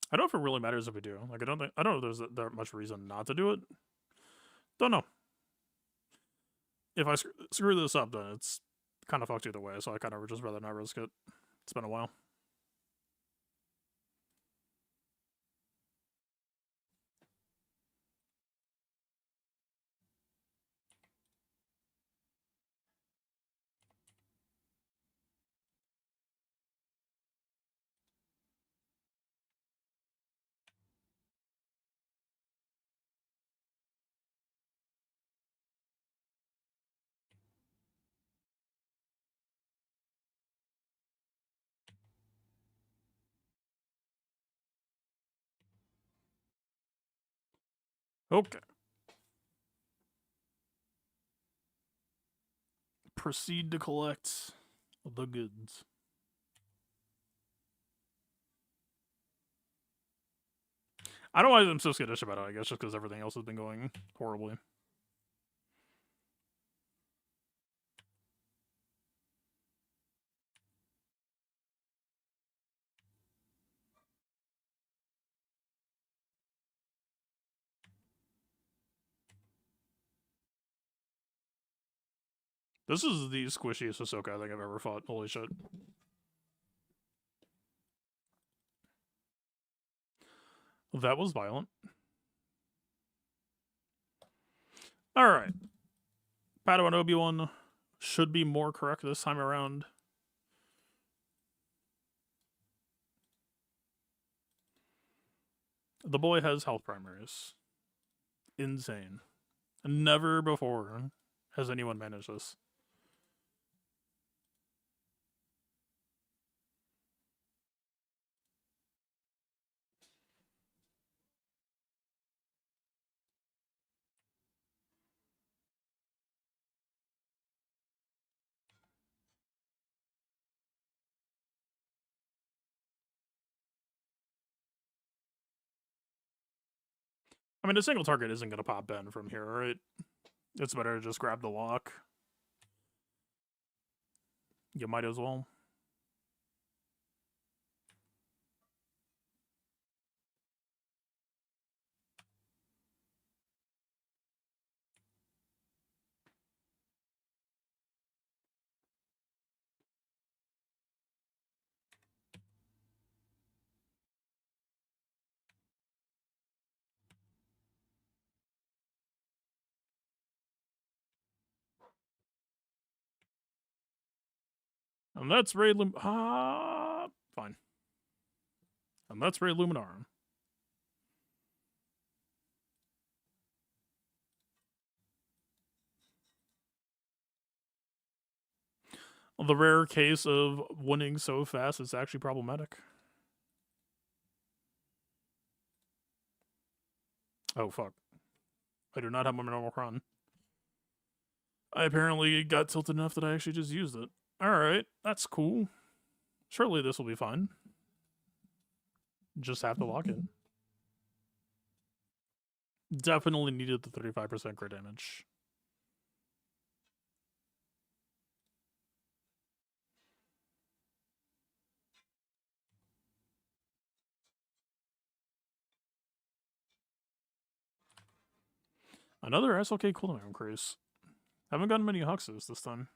I don't know if it really matters if we do. Like, I don't know if there's that much reason not to do it. Don't know. If I screw this up, then it's kind of fucked either way, so I kind of just rather not risk it. It's been a while. Okay. Proceed to collect the goods. I don't know why I'm so skittish about it, I guess just because everything else has been going horribly. This is the squishiest Ahsoka I think I've ever fought. Holy shit. That was violent. Alright. Padawan Obi-Wan should be more correct this time around. The boy has health primaries. Insane. Never before has anyone managed this. I mean, a single target isn't going to pop Ben from here, right? It's better to just grab the lock. You might as well. And that's Ray fine. And that's Ray Luminarum. The rare case of winning so fast is actually problematic. Oh, fuck. I do not have my normal cron. I apparently got tilted enough that I actually just used it. Alright, that's cool. Surely this will be fine. Just have to lock it. Definitely needed the 35% crit damage. Another SLK cooldown increase. Haven't gotten many Huxes this time.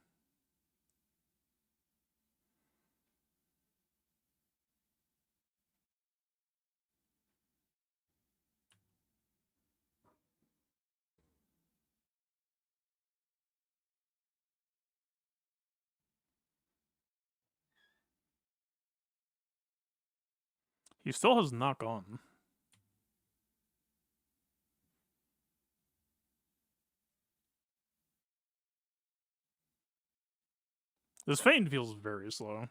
He still has not gone. This feint feels very slow.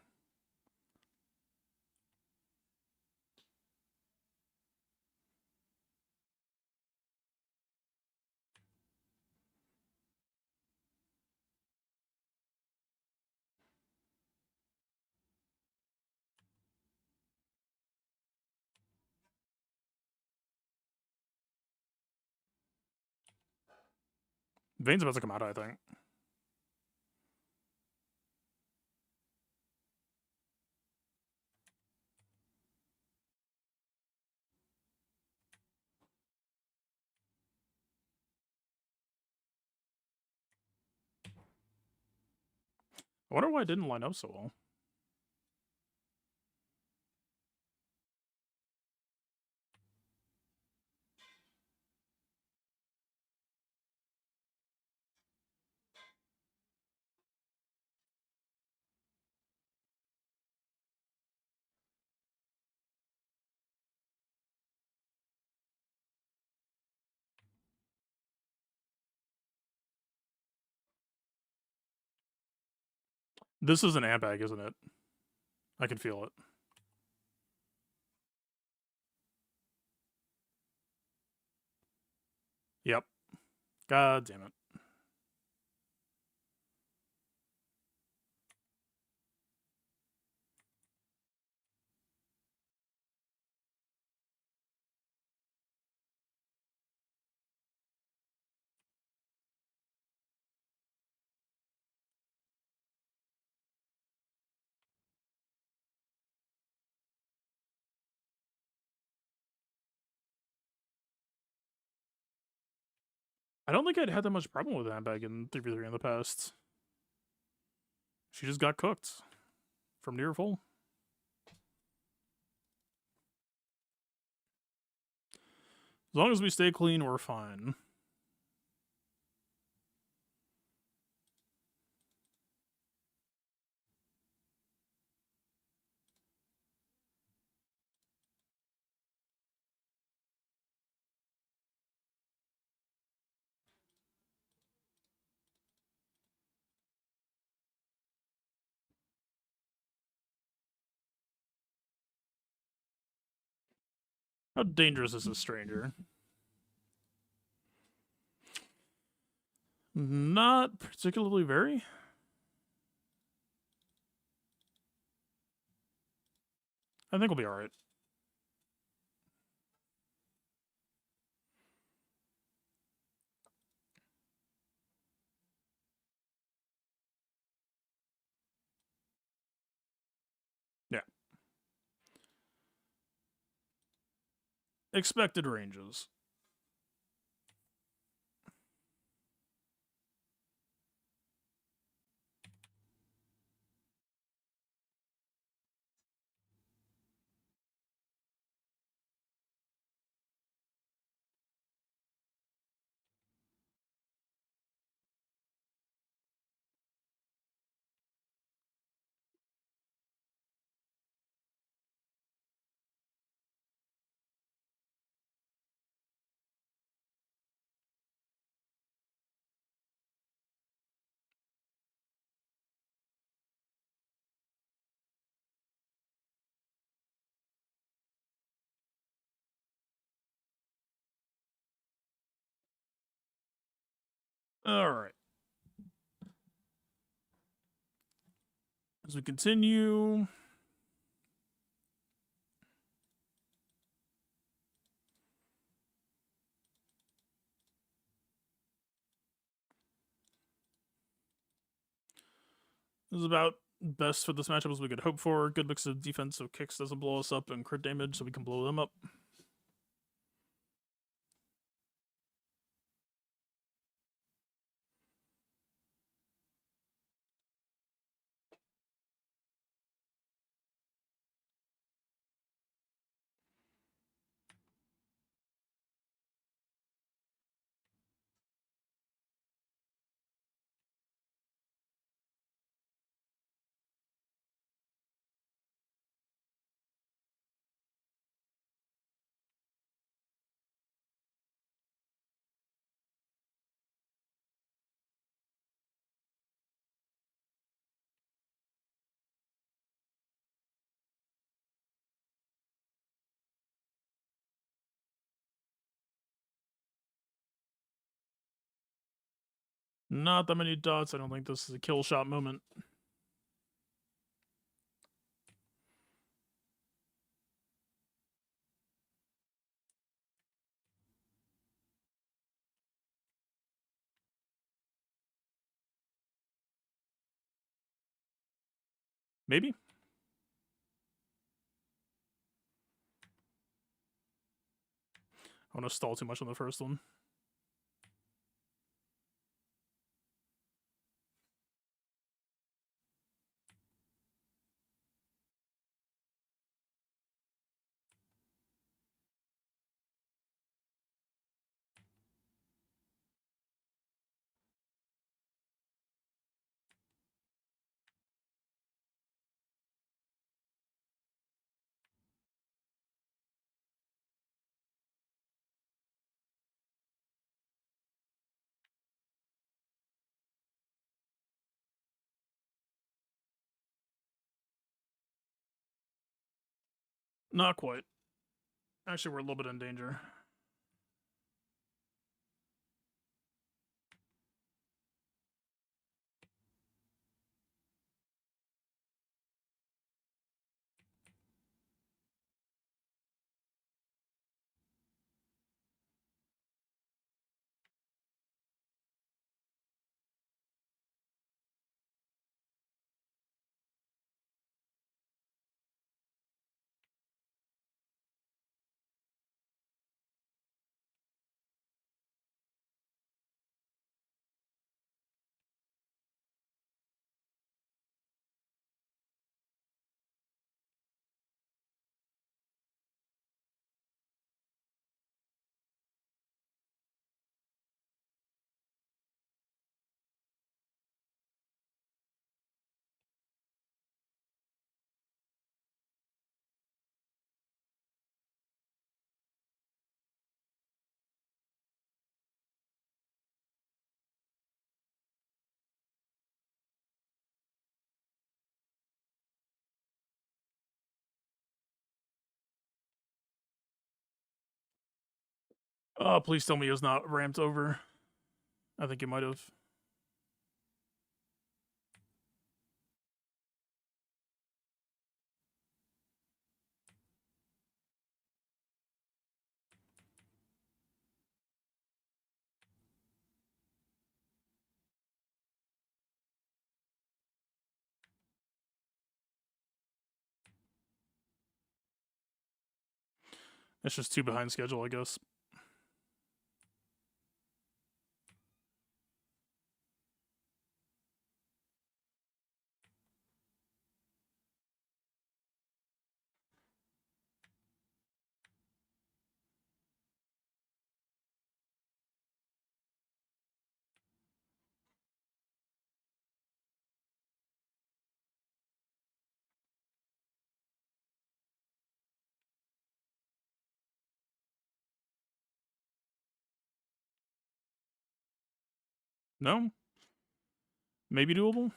Vayne's about to come out, I think. I wonder why it didn't line up so well. This is an amp bag, isn't it? I can feel it. Yep. God damn it. I don't think I'd had that much problem with amp bag in 3v3 in the past. She just got cooked from near full. As long as we stay clean, we're fine. How dangerous is this stranger? Not particularly very. I think we'll be alright. Yeah. Expected ranges. Alright. As we continue, this is about best for this matchup as we could hope for. Good mix of defense so kicks doesn't blow us up and crit damage so we can blow them up. Not that many dots. I don't think this is a kill shot moment. Maybe. I want to stall too much on the first one. Not quite. Actually, we're a little bit in danger. Oh, please tell me it was not ramped over. I think it might have. It's just too behind schedule, I guess. No? Maybe doable?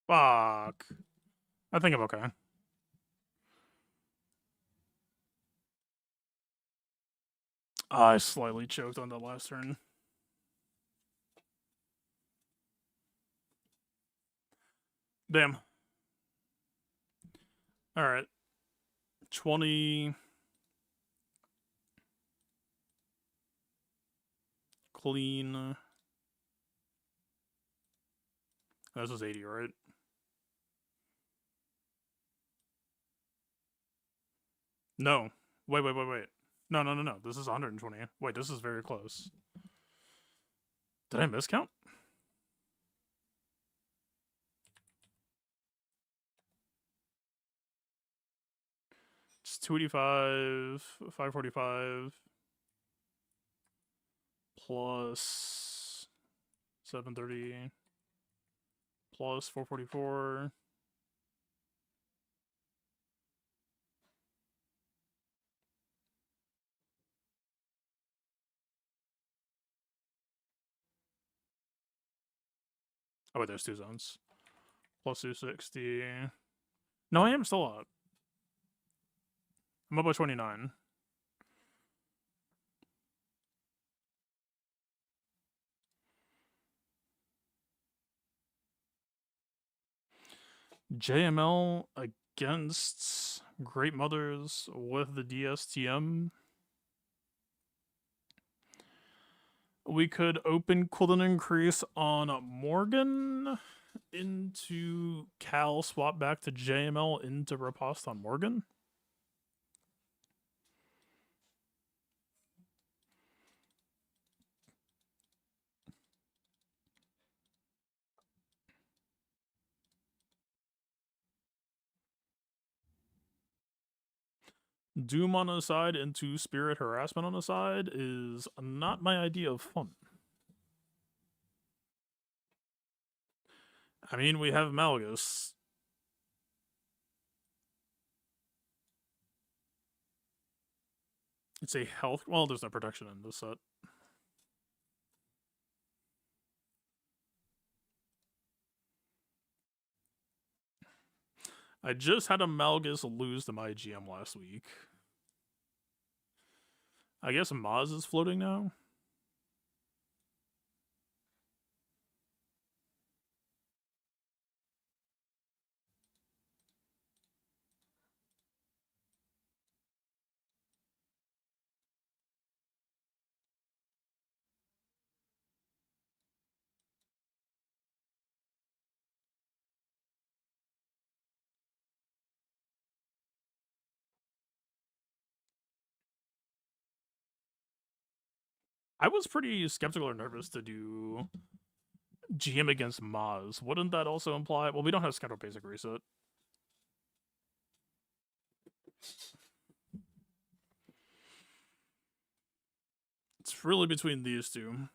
Fuck. I think I'm okay. I slightly choked on the last turn. Damn. Alright. 20. Clean. This is 80, right? No. Wait. No. This is 120. Wait, this is very close. Did I miscount? It's 285, 545, plus 730, plus 444. Oh, wait, there's two zones. Plus 260. No, I am still up. I'm up by 29. JML against Great Mothers with the DSTM. We could open Quillen Increase on Morgan into Cal, swap back to JML into Riposte on Morgan. Doom on the side into Spirit Harassment on the side is not my idea of fun. I mean, we have Malgus. It's a health. Well, there's no protection in this set. I just had a Malgus lose to my GM last week. I guess Maz is floating now. I was pretty skeptical or nervous to do GM against Maz. Wouldn't that also imply? Well, we don't have schedule basic reset. It's really between these two.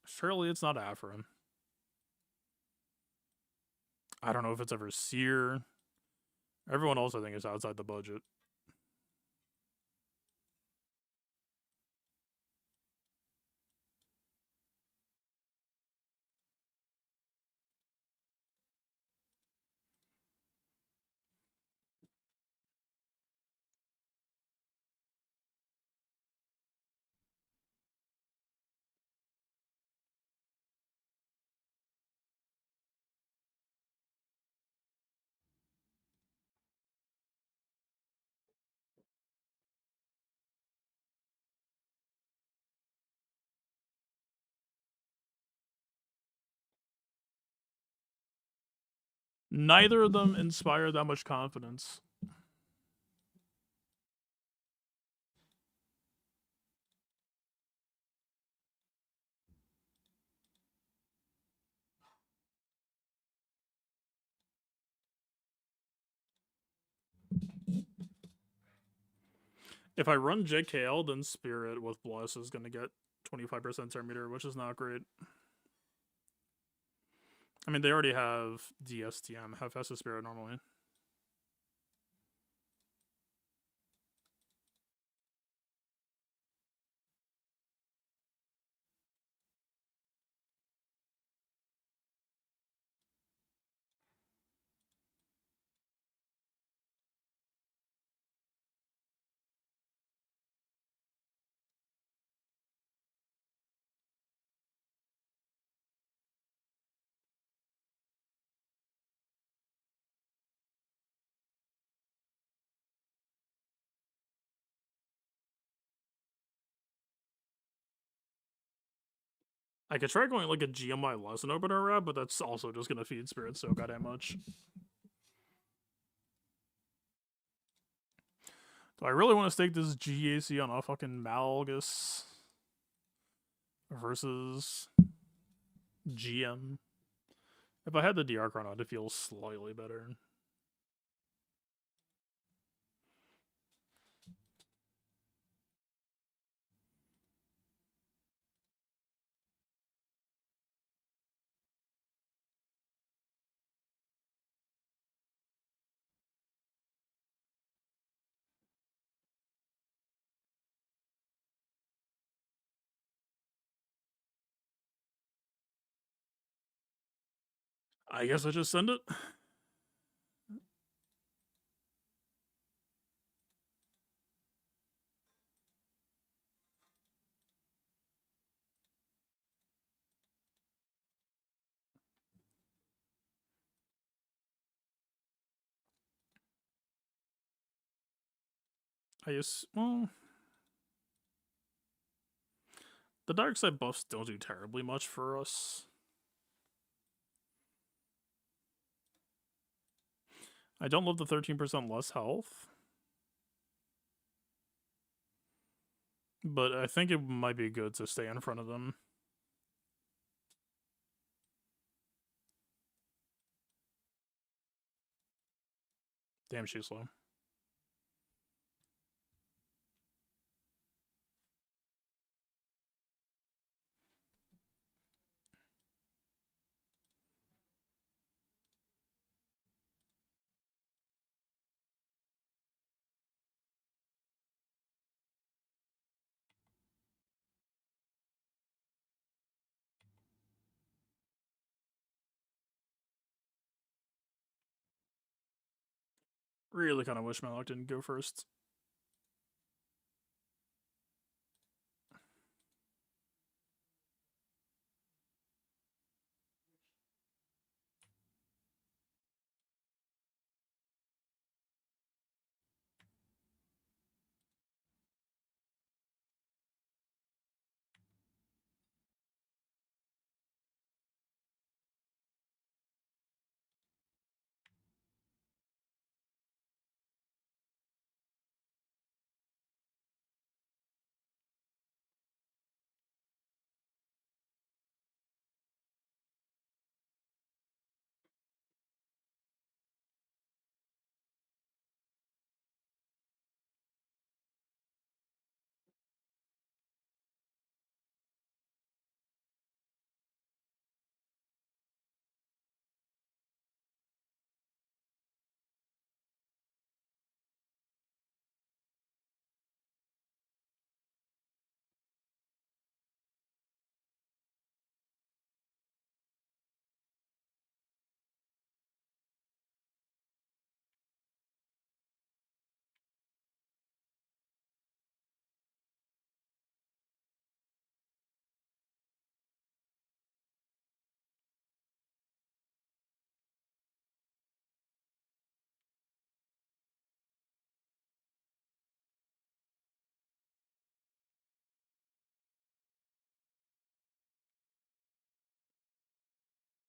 Surely it's not Afrin. I don't know if it's ever Seer. Everyone else I think is outside the budget. Neither of them inspire that much confidence. If I run JKL, then Spirit with Bless is going to get 25% turn meter, which is not great. I mean, they already have DSTM. How fast is Spirit normally? I could try going like a GMI lesson opener route, but that's also just going to feed Spirit so goddamn much. Do I really want to stake this GAC on a fucking Malgus versus GM? If I had the DR chrono, I'd feel slightly better. I guess I just send it. I guess, well, the dark side buffs don't do terribly much for us. I don't love the 13% less health, but I think it might be good to stay in front of them. Damn, she's slow. Really kind of wish Malak didn't go first.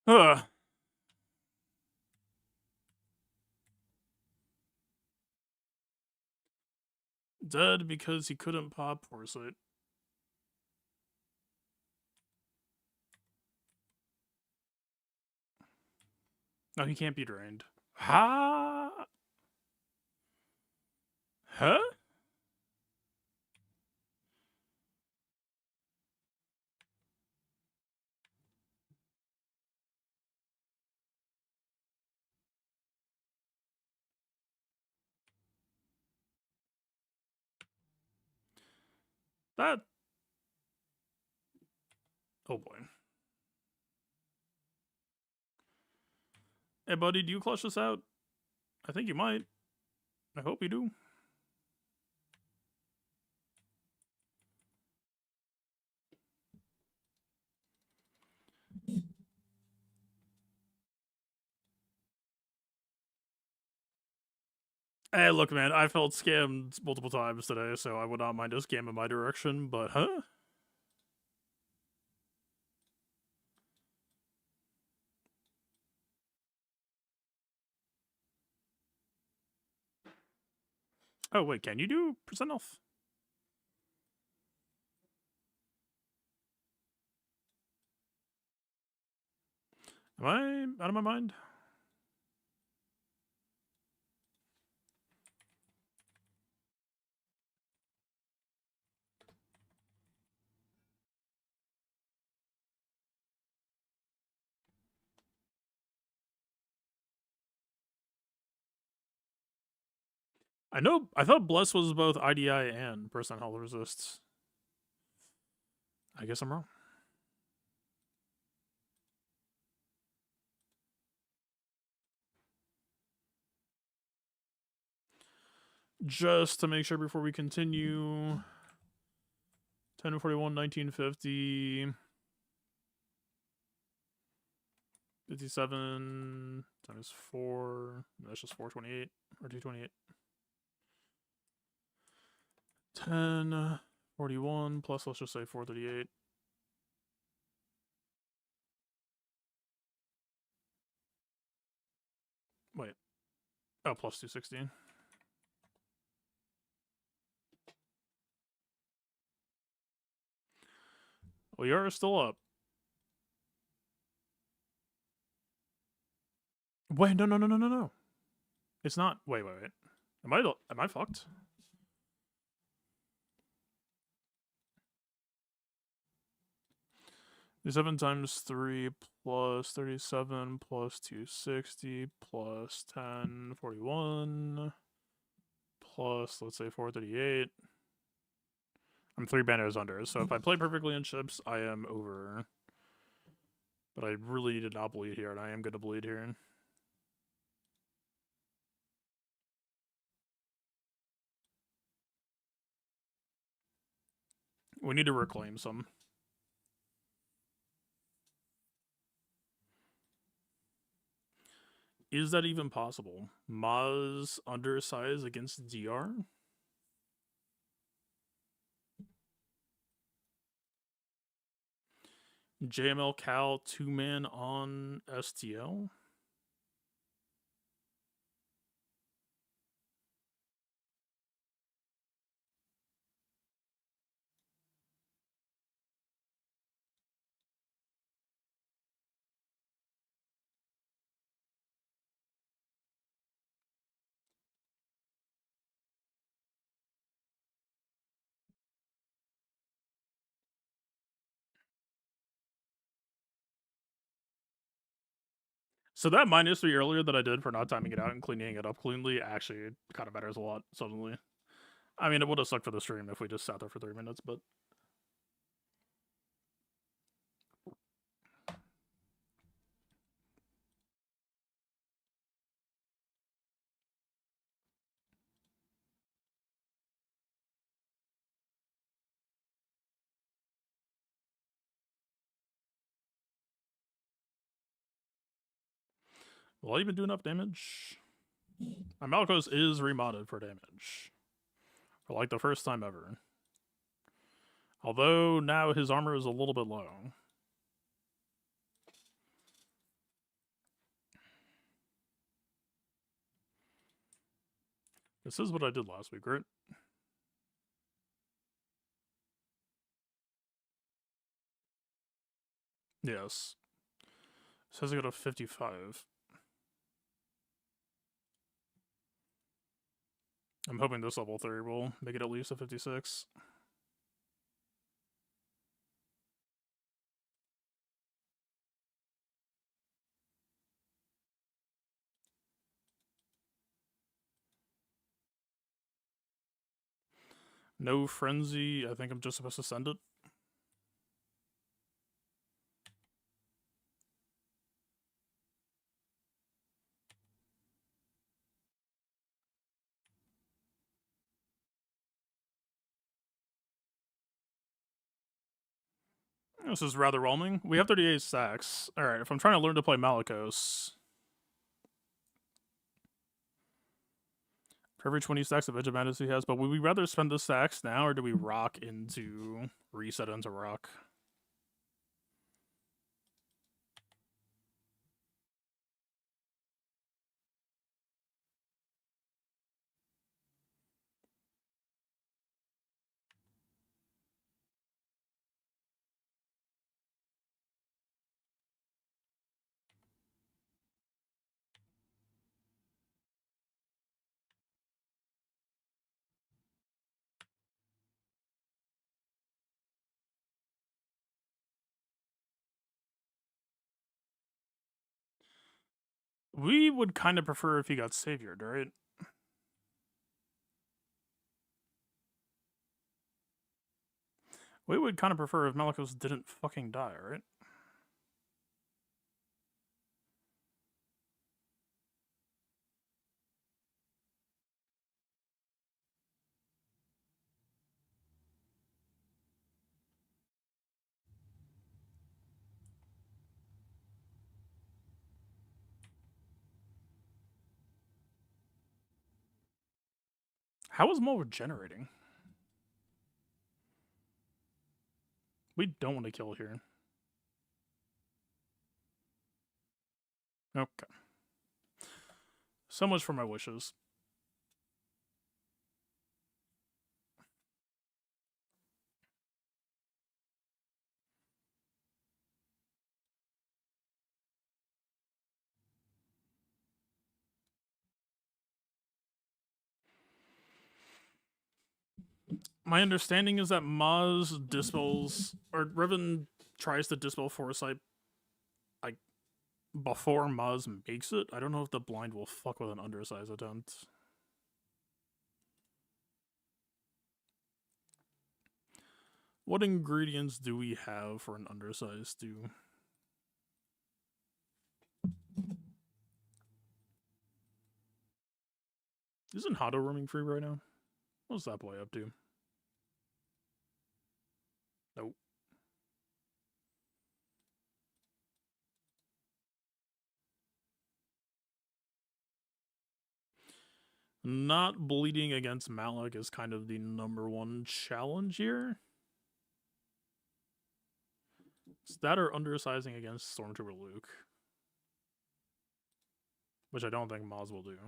Ugh. Dead because he couldn't pop Foresight. No, he can't be drained. Ha? Huh? That. Oh boy. Hey, buddy, do you clutch this out? I think you might. I hope you do. Hey, look, man, I felt scammed multiple times today, so I would not mind a scam in my direction, but huh? Oh, wait, can you do percent off? Am I out of my mind? I thought Bless was both IDI and percent health resists. I guess I'm wrong. Just to make sure before we continue, 1041, 1950, 57 times 4. That's just 428 or 228. 1041 plus, let's just say 438. Wait. Oh, plus 216. We are still up. Wait, no. It's not. Wait. Am I fucked? Seven times 3 plus 37 plus 260 plus 1041 plus, let's say, 438. I'm 3 banners under, so if I play perfectly in chips, I am over. But I really did not bleed here, and I am going to bleed here. We need to reclaim some. Is that even possible? Maz undersize against DR? JML Cal 2-man on STL? So that -3 earlier that I did for not timing it out and cleaning it up cleanly actually kind of matters a lot suddenly. I mean, it would have sucked for the stream if we just sat there for 3 minutes, but... Will I even do enough damage? My Malkos is remodded for damage. For like the first time ever. Although now his armor is a little bit low. This is what I did last week, right? Yes. It says I got a 55. I'm hoping this level 3 will make it at least a 56. No frenzy. I think I'm just supposed to send it. This is rather whelming. We have 38 stacks. Alright, if I'm trying to learn to play Malicos, for every 20 stacks of Edge of Madness he has, but would we rather spend the stacks now, or do we rock into reset into rock? We would kind of prefer if he got saviored, right? We would kind of prefer if Malicos didn't fucking die, right? How is Maul regenerating? We don't want to kill here. Okay. So much for my wishes. My understanding is that Maz dispels, or Riven tries to dispel Foresight, like, before Maz makes it. I don't know if the blind will fuck with an undersize attempt. What ingredients do we have for an undersize stew? Isn't Hado roaming free right now? What's that boy up to? Nope. Not bleeding against Malik is kind of the #1 challenge here. It's that or undersizing against Stormtrooper Luke, which I don't think Maz will do.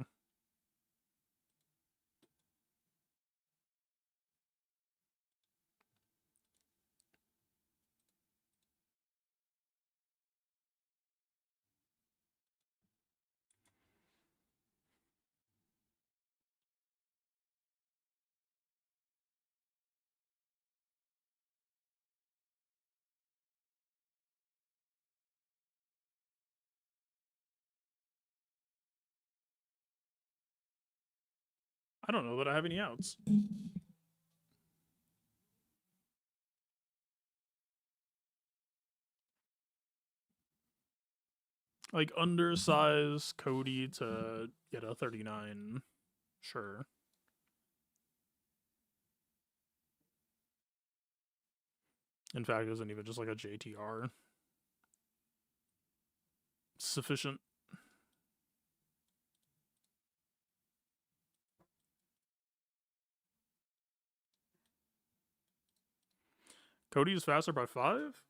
I don't know that I have any outs. Like, undersize Cody to get a 39. Sure. In fact, isn't even just like a JTR sufficient? Cody is faster by 5?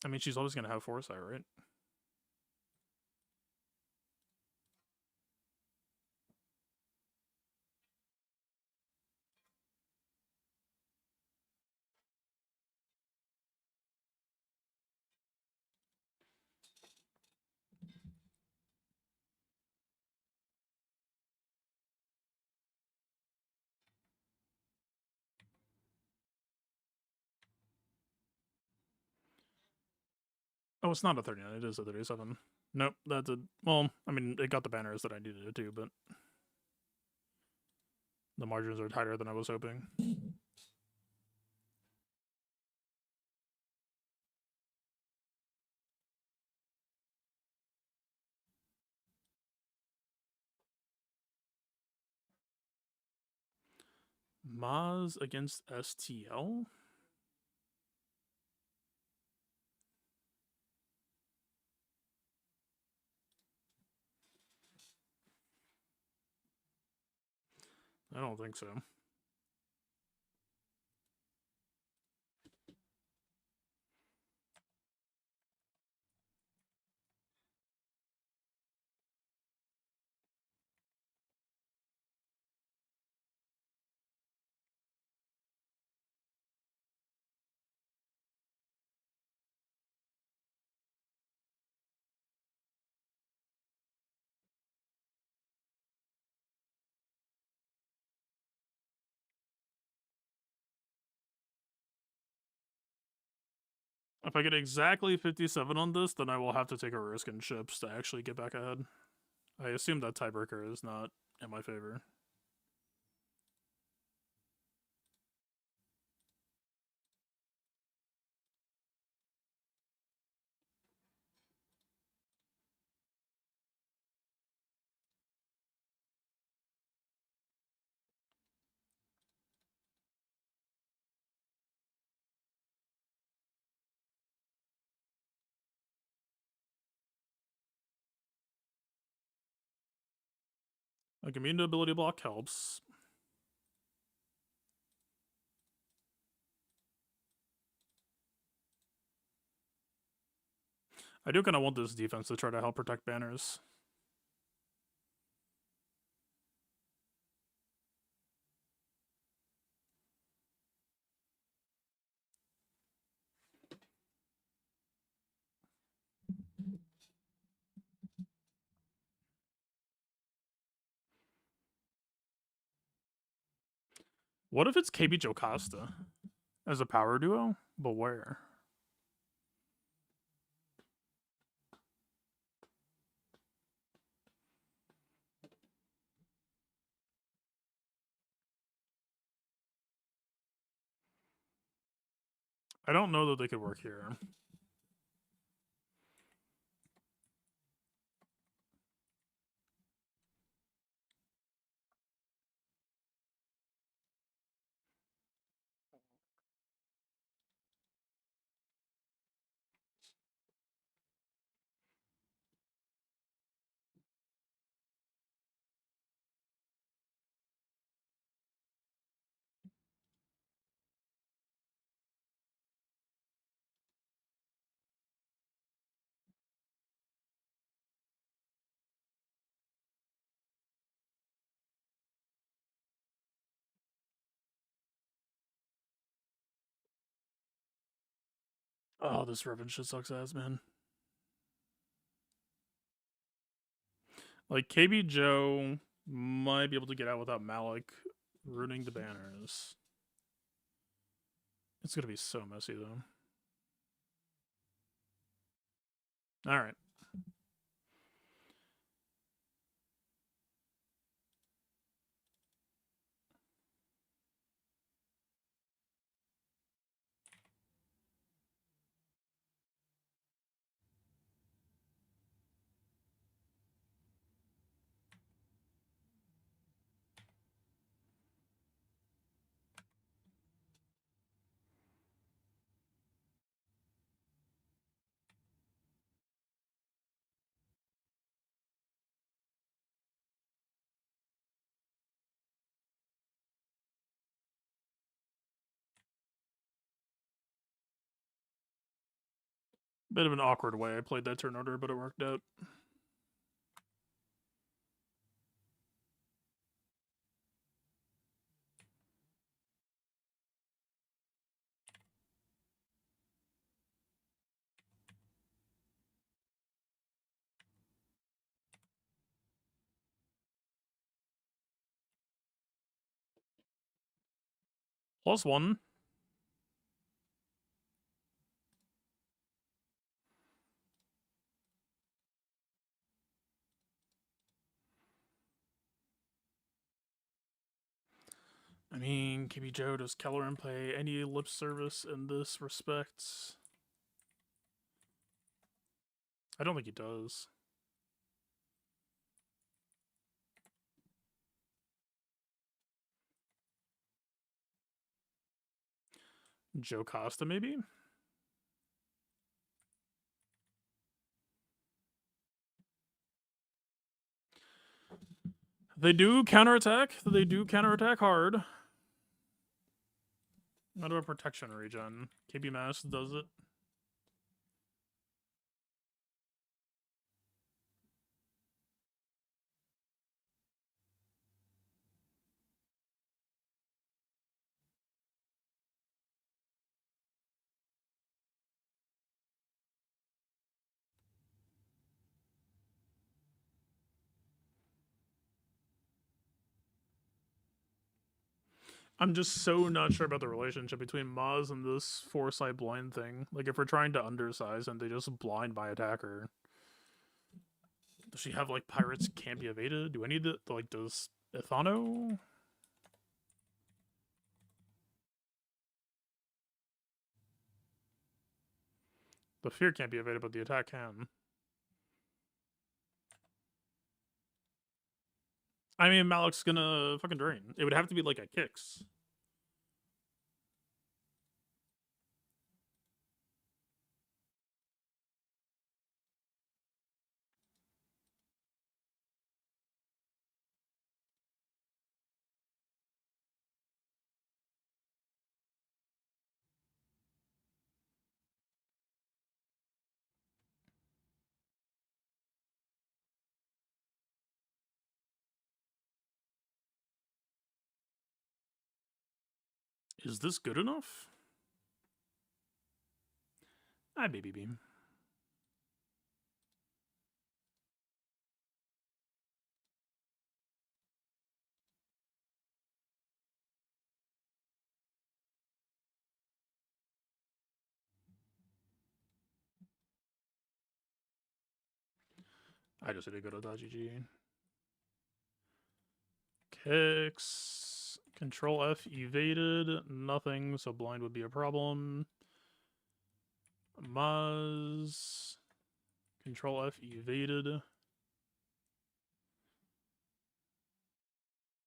I mean, she's always going to have foresight, right? Oh, it's not a 39. It is a 37. Nope, that's a... Well, I mean, it got the banners that I needed it to, but... The margins are tighter than I was hoping. Maz against STL? I don't think so. If I get exactly 57 on this, then I will have to take a risk in chips to actually get back ahead. I assume that tiebreaker is not in my favor. A community ability block helps. I do kind of want this defense to try to help protect banners. What if it's KB Jocasta as a power duo? But where? I don't know that they could work here. Oh, this Revan shit sucks ass, man. Like, KB Joe might be able to get out without Malik ruining the banners. It's gonna be so messy, though. Alright. Bit of an awkward way I played that turn order, but it worked out. +1. I mean, KB Joe, does Kelleran play any lip service in this respect? I don't think he does. Joe Costa, maybe? They do counterattack. They do counterattack hard. What about protection regen? KB Mass does it. I'm just so not sure about the relationship between Maz and this foresight blind thing. Like, if we're trying to undersize and they just blind my attacker, does she have, like, pirates can't be evaded? Do any of the, like, does Ethano? The fear can't be evaded, but the attack can. I mean, Malik's gonna fucking drain. It would have to be, like, a kicks. Is this good enough? Baby beam. I just did a good at GG. Kicks. Control F evaded. Nothing, so blind would be a problem. Maz. Control F evaded.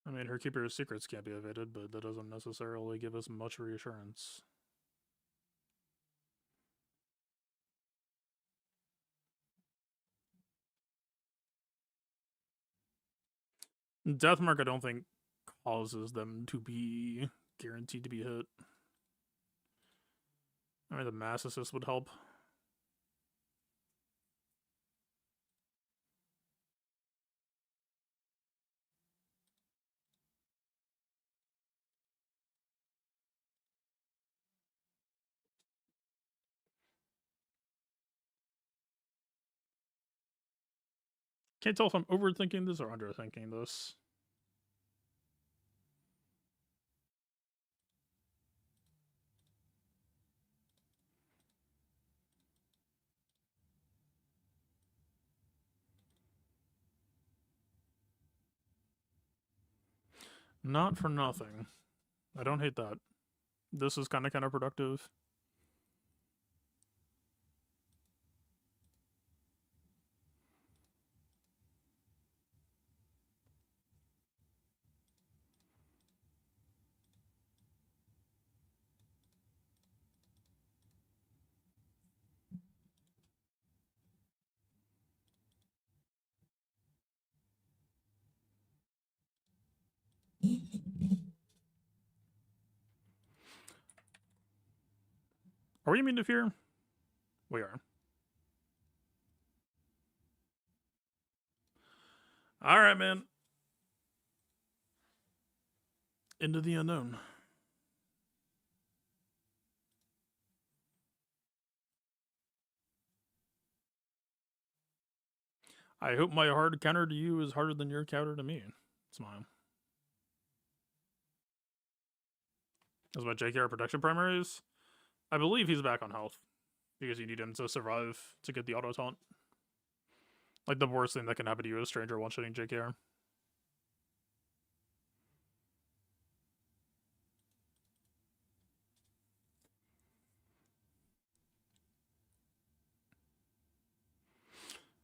I mean, her Keeper's Secrets can't be evaded, but that doesn't necessarily give us much reassurance. Deathmark, I don't think causes them to be guaranteed to be hit. I mean, the Mass Assist would help. Can't tell if I'm overthinking this or underthinking this. Not for nothing. I don't hate that. This is kind of counterproductive. Are we immune to fear? We are. All right, man. Into the unknown. I hope my hard counter to you is harder than your counter to me. Smile. That's my JKR protection primaries. I believe he's back on health because you need him to survive to get the auto taunt. Like the worst thing that can happen to you is Stranger one-shotting JKR.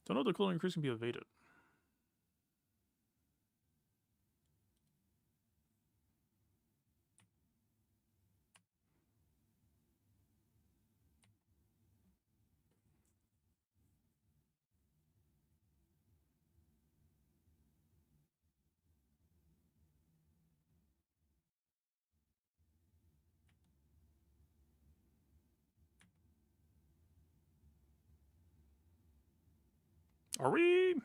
Don't know if the cooling increase can be evaded. Are we?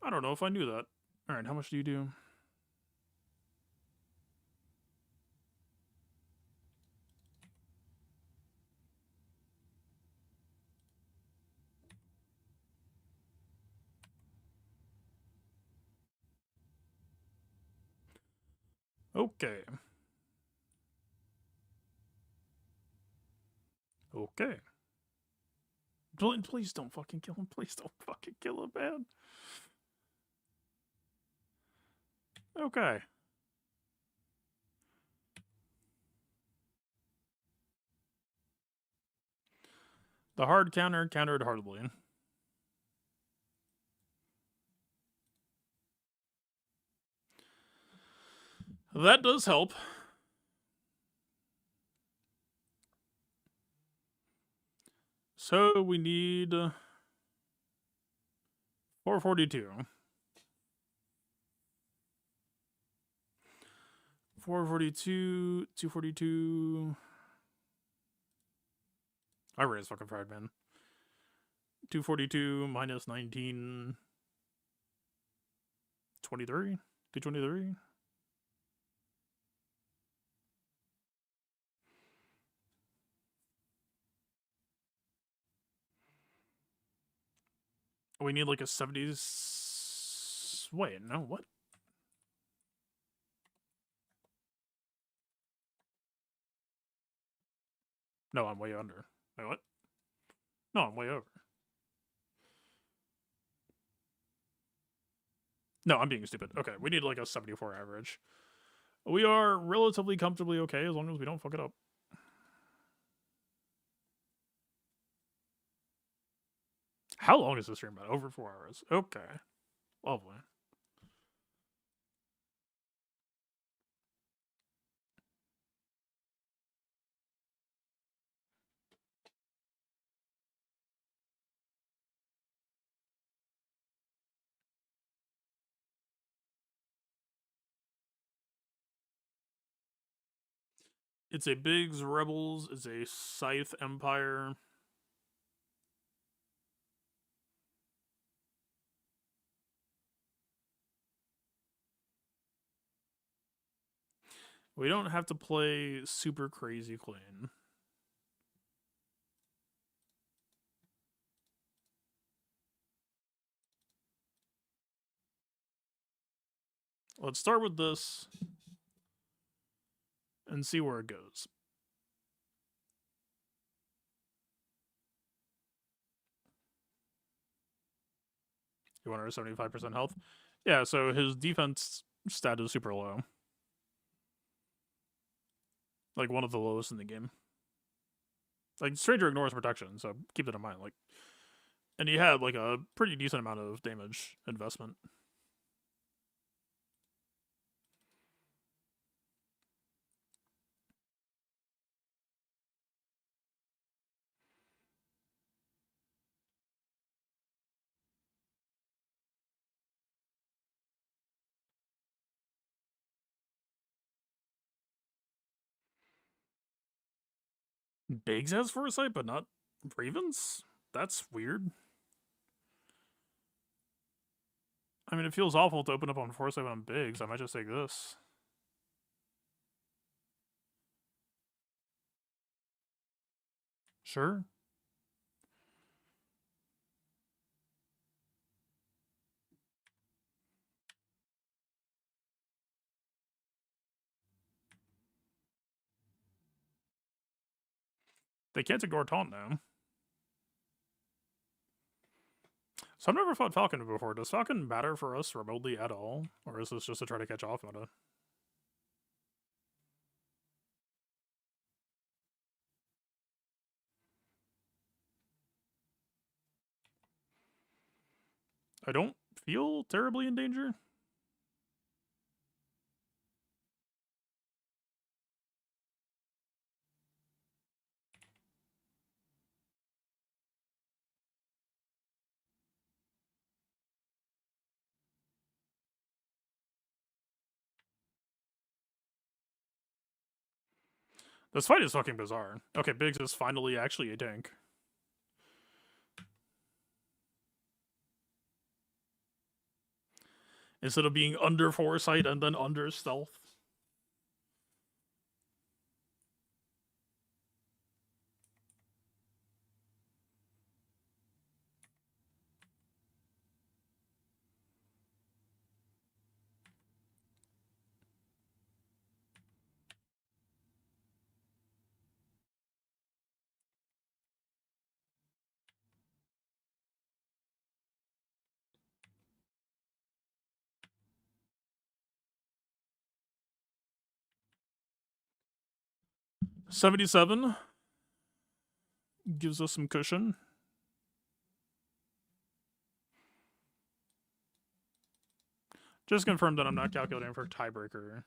I don't know if I knew that. Alright, how much do you do? Okay. Okay. Please don't fucking kill him. Please don't fucking kill him, man. Okay. The hard counter countered hardly. That does help. So we need 442. 442, 242. I raised fucking fried, man. 242 minus 19. 23? 223? We need like a 70s. Wait, no, what? No, I'm way under. Wait, what? No, I'm way over. No, I'm being stupid. Okay, we need like a 74 average. We are relatively comfortably okay as long as we don't fuck it up. How long is this stream about? Over 4 hours. Okay. Lovely. It's a Biggs Rebels. It's a Scythe Empire. We don't have to play super crazy clean. Let's start with this and see where it goes. You want our 75% health? Yeah, so his defense stat is super low. Like one of the lowest in the game. Like Stranger ignores protection, so keep that in mind. Like, and he had like a pretty decent amount of damage investment. Biggs has foresight, but not Ravens? That's weird. I mean, it feels awful to open up on foresight on Biggs. I might just take this. Sure. They can't ignore taunt now. So I've never fought Falcon before. Does Falcon matter for us remotely at all? Or is this just to try to catch off meta? I don't feel terribly in danger. This fight is fucking bizarre. Okay, Biggs is finally actually a tank. Instead of being under foresight and then under stealth. $77 gives us some cushion. Just confirm that I'm not calculating for tiebreaker.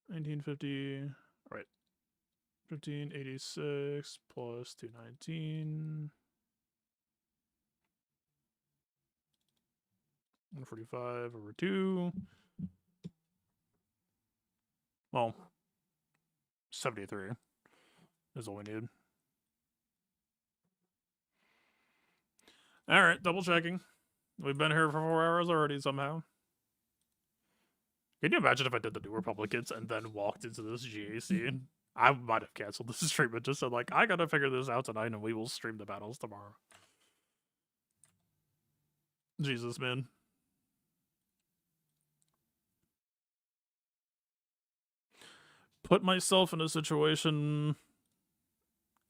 1950. All right. 1586 plus 219. 145 over 2. Well, 73 is all we need. All right, double checking. We've been here for 4 hours already somehow. Can you imagine if I did the New Republicans and then walked into this GAC? I might have canceled this stream and just said, like, I gotta figure this out tonight and we will stream the battles tomorrow. Jesus, man. Put myself in a situation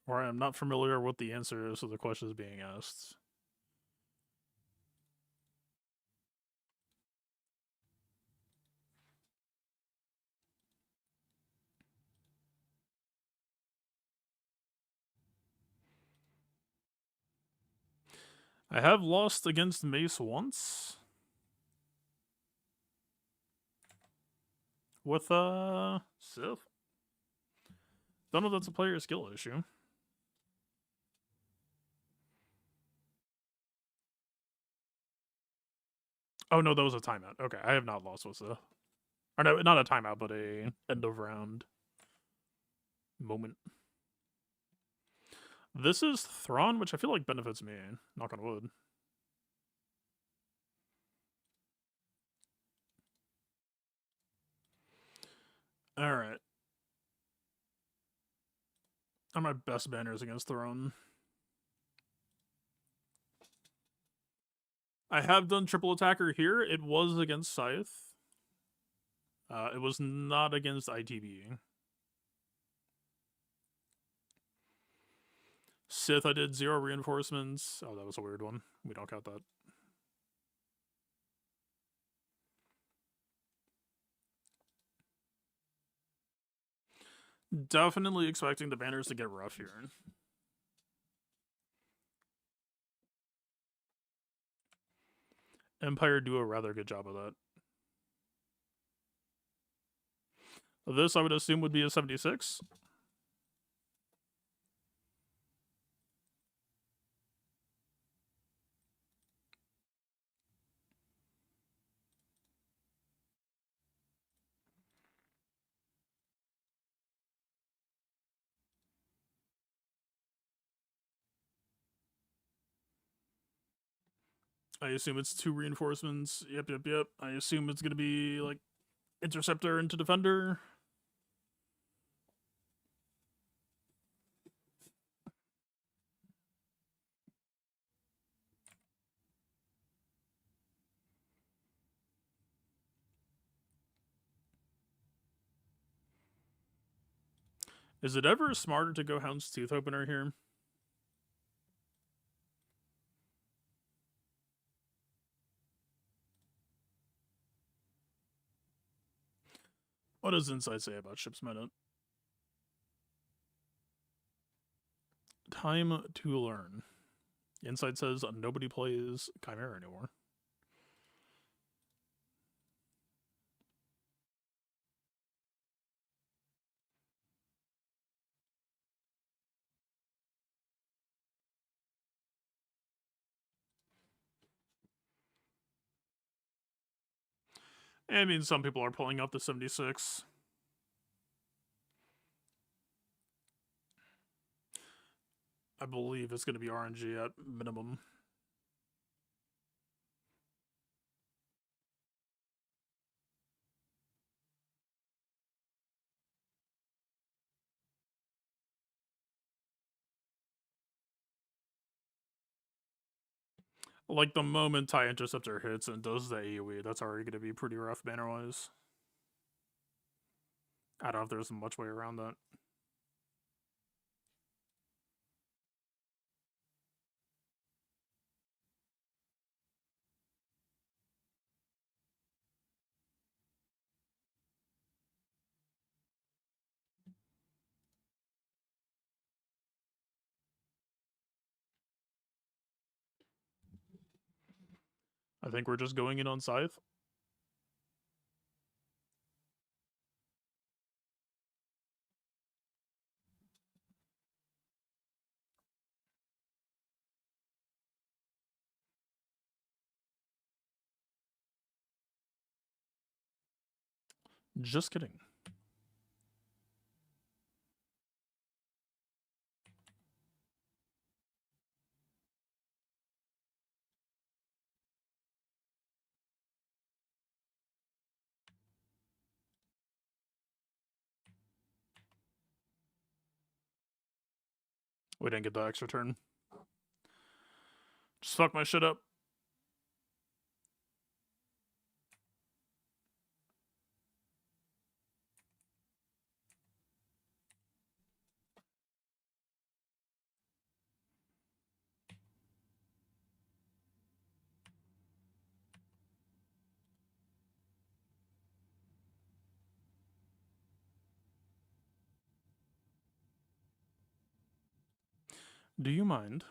where I am not familiar with the answer to the questions being asked. I have lost against Mace once. With, Sith. Don't know if that's a player skill issue. Oh, no, that was a timeout. Okay, I have not lost with Sith. Or no, not a timeout, but a end of round moment. This is Thrawn, which I feel like benefits me. Knock on wood. Alright. Are my best banners against Thrawn. I have done triple attacker here. It was against Scythe. It was not against ITB. Sith, I did 0 reinforcements. Oh, that was a weird one. We don't count that. Definitely expecting the banners to get rough here. Empire do a rather good job of that. This, I would assume, would be a 76. I assume it's 2 reinforcements. Yep. I assume it's gonna be like interceptor into defender. Is it ever smarter to go Hound's Tooth Opener here? What does Insight say about Ship's Minute? Time to learn. Insight says nobody plays Chimera anymore. I mean, some people are pulling up the 76. I believe it's going to be RNG at minimum. Like, the moment TIE Interceptor hits and does the AoE, that's already going to be pretty rough banner-wise. I don't know if there's much way around that. I think we're just going in on Scythe. Just kidding. We didn't get the extra turn. Just fuck my shit up. Do you mind?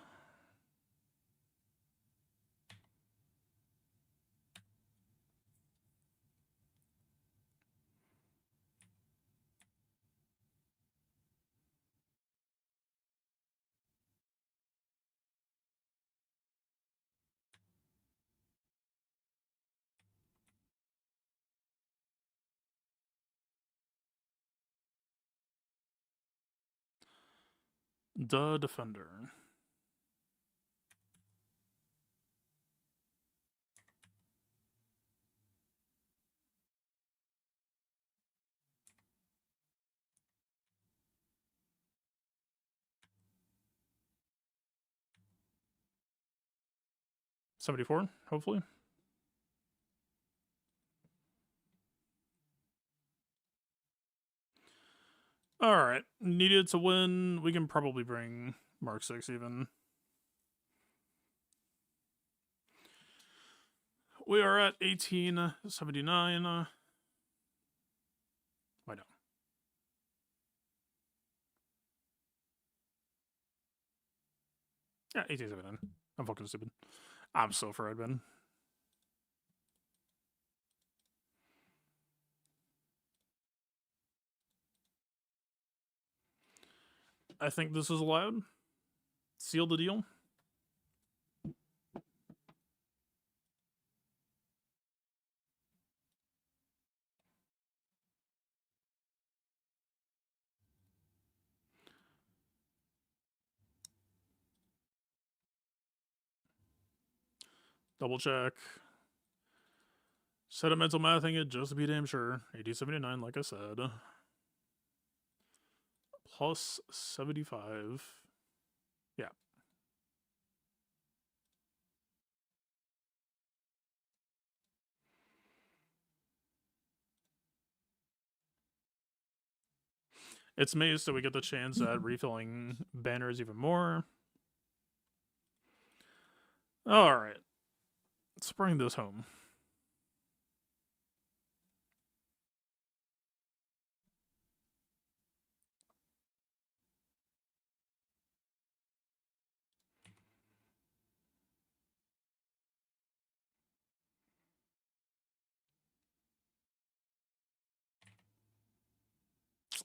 The Defender. $74, hopefully. Alright, needed to win. We can probably bring Mark 6 even. We are at 1879. Why not? Yeah, 1879. I'm fucking stupid. I'm so fried, man. I think this is allowed. Seal the deal. Double check. Sentimental mathing it just to be damn sure. 8079, like I said. Plus 75. Yeah. It's May, so we get the chance at refilling banners even more. Alright. Let's bring this home.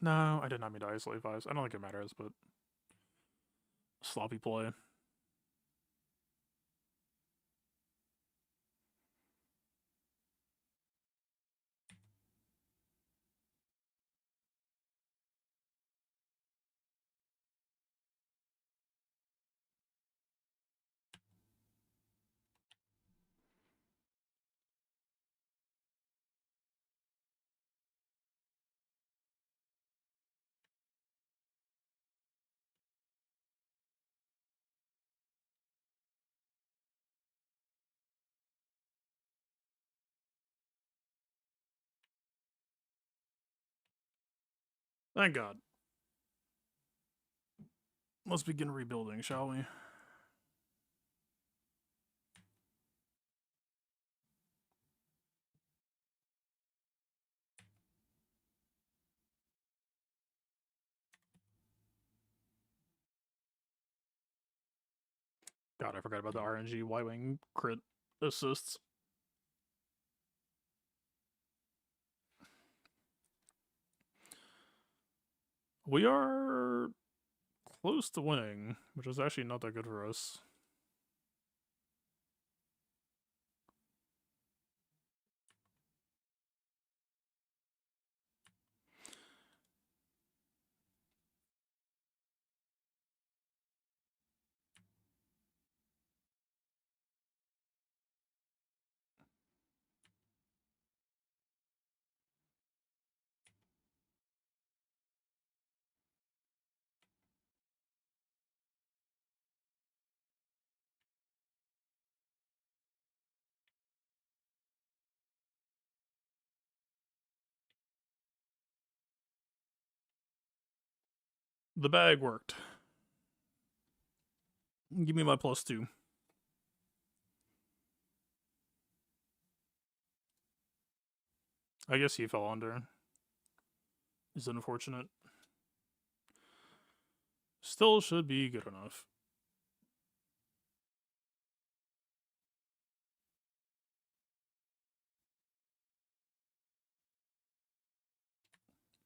No, I did not mean to isolate 5s. I don't think it matters, but sloppy play. Thank God. Let's begin rebuilding, shall we? God, I forgot about the RNG Y-Wing crit assists. We are close to winning, which is actually not that good for us. The bag worked. Give me my +2. I guess he fell under. It's unfortunate. Still should be good enough.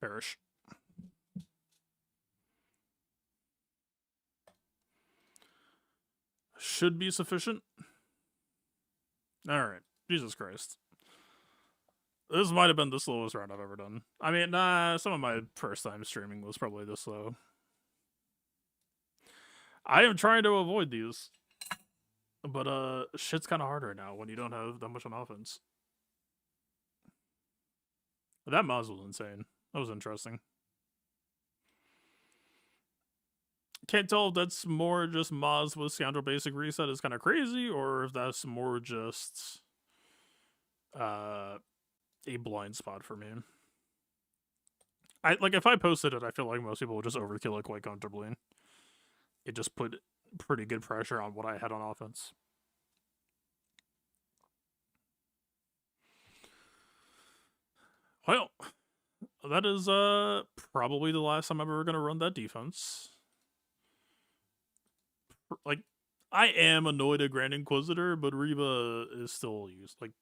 Perish. Should be sufficient. Alright. Jesus Christ. This might have been the slowest round I've ever done. I mean, nah, some of my first time streaming was probably this slow. I am trying to avoid these. But, shit's kind of hard right now when you don't have that much on offense. That Maz was insane. That was interesting. Can't tell if that's more just Maz with Scoundrel Basic Reset is kind of crazy, or if that's more just a blind spot for me. If I posted it, I feel like most people would just overkill it quite comfortably. It just put pretty good pressure on what I had on offense. Well, that is probably the last time I'm ever gonna run that defense. Like, I am annoyed at Grand Inquisitor, but Reba is still used. Like,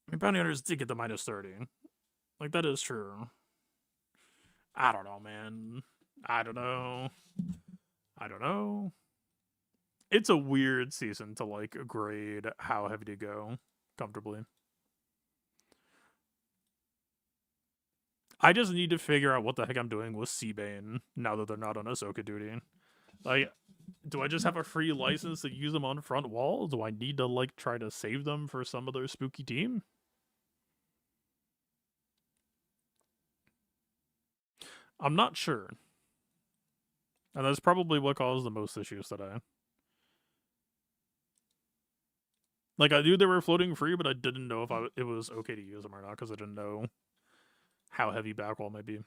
I mean, Bounty Hunters did get the -30. Like, that is true. I don't know, man. I don't know. It's a weird season to, like, grade how heavy to go comfortably. I just need to figure out what the heck I'm doing with Seabane now that they're not on Ahsoka duty. Like, Do I just have a free license to use them on front wall? Do I need to, like, try to save them for some other spooky team? I'm not sure. And that's probably what caused the most issues today. Like, I knew they were floating free, but I didn't know if it was okay to use them or not, because I didn't know how heavy backwall might be.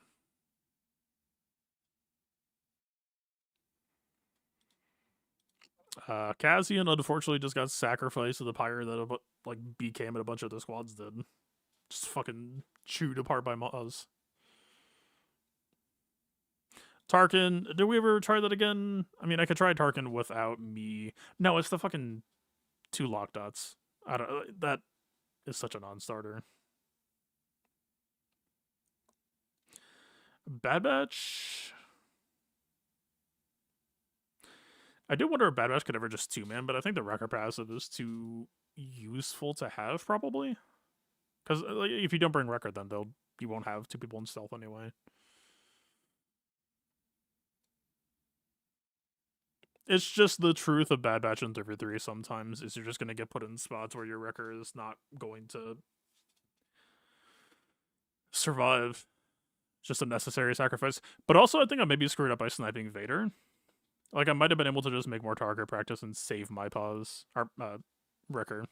Cassian unfortunately just got sacrificed to the pyre that like BKM and a bunch of the squads did. Just fucking chewed apart by Maz. Tarkin, did we ever try that again? I mean, I could try Tarkin without me. No, it's the fucking 2 lock dots. I don't. That is such a non-starter. Bad Batch. I do wonder if Bad Batch could ever just 2-man, but I think the Wrecker passive is too useful to have, probably. Because like, if you don't bring Wrecker, then you won't have 2 people in stealth anyway. It's just the truth of Bad Batch and 3v3 sometimes, is you're just going to get put in spots where your Wrecker is not going to survive. Just a necessary sacrifice. But also, I think I maybe screwed up by sniping Vader. Like, I might have been able to just make more target practice and save my pause, or Wrecker,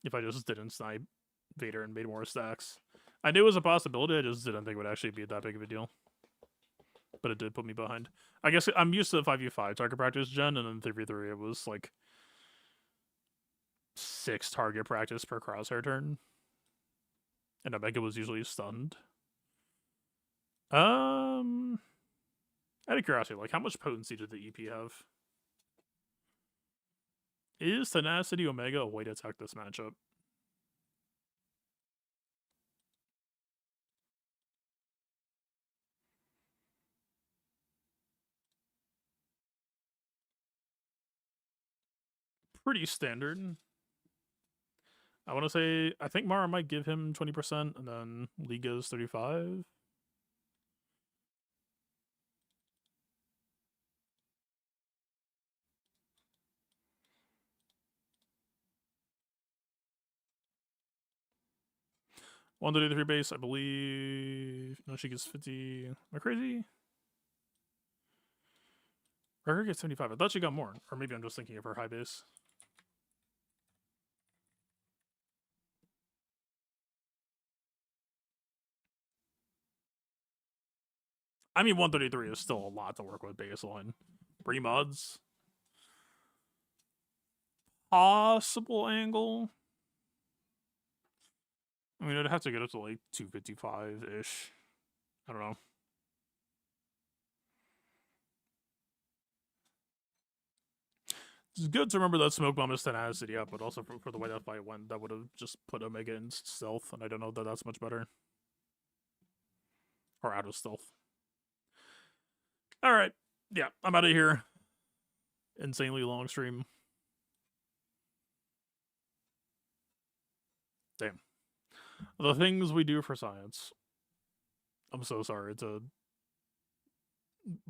if I just didn't snipe Vader and made more stacks. I knew it was a possibility, I just didn't think it would actually be that big of a deal. But it did put me behind. I guess I'm used to 5v5 target practice gen, and then 3v3 it was like 6 target practice per crosshair turn. And Omega was usually stunned. Out of curiosity, like, how much potency did the EP have? Is Tenacity Omega a way to attack this matchup? Pretty standard. I want to say, I think Mara might give him 20%, and then Liga's 35. One to 3 base, I believe. No, she gets 50. Am I crazy? Wrecker gets 75. I thought she got more. Or maybe I'm just thinking of her high base. I mean, 133 is still a lot to work with baseline. Remods. Possible angle. I mean, I'd have to get up to like 255-ish. I don't know. It's good to remember that Smoke Bomb is tenacity up, but also for the way that fight went, that would have just put Omega in stealth, and I don't know that that's much better. Or out of stealth. Alright. Yeah, I'm out of here. Insanely long stream. Damn. The things we do for science. I'm so sorry to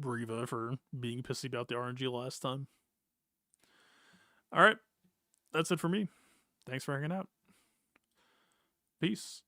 Riva for being pissy about the RNG last time. Alright. That's it for me. Thanks for hanging out. Peace.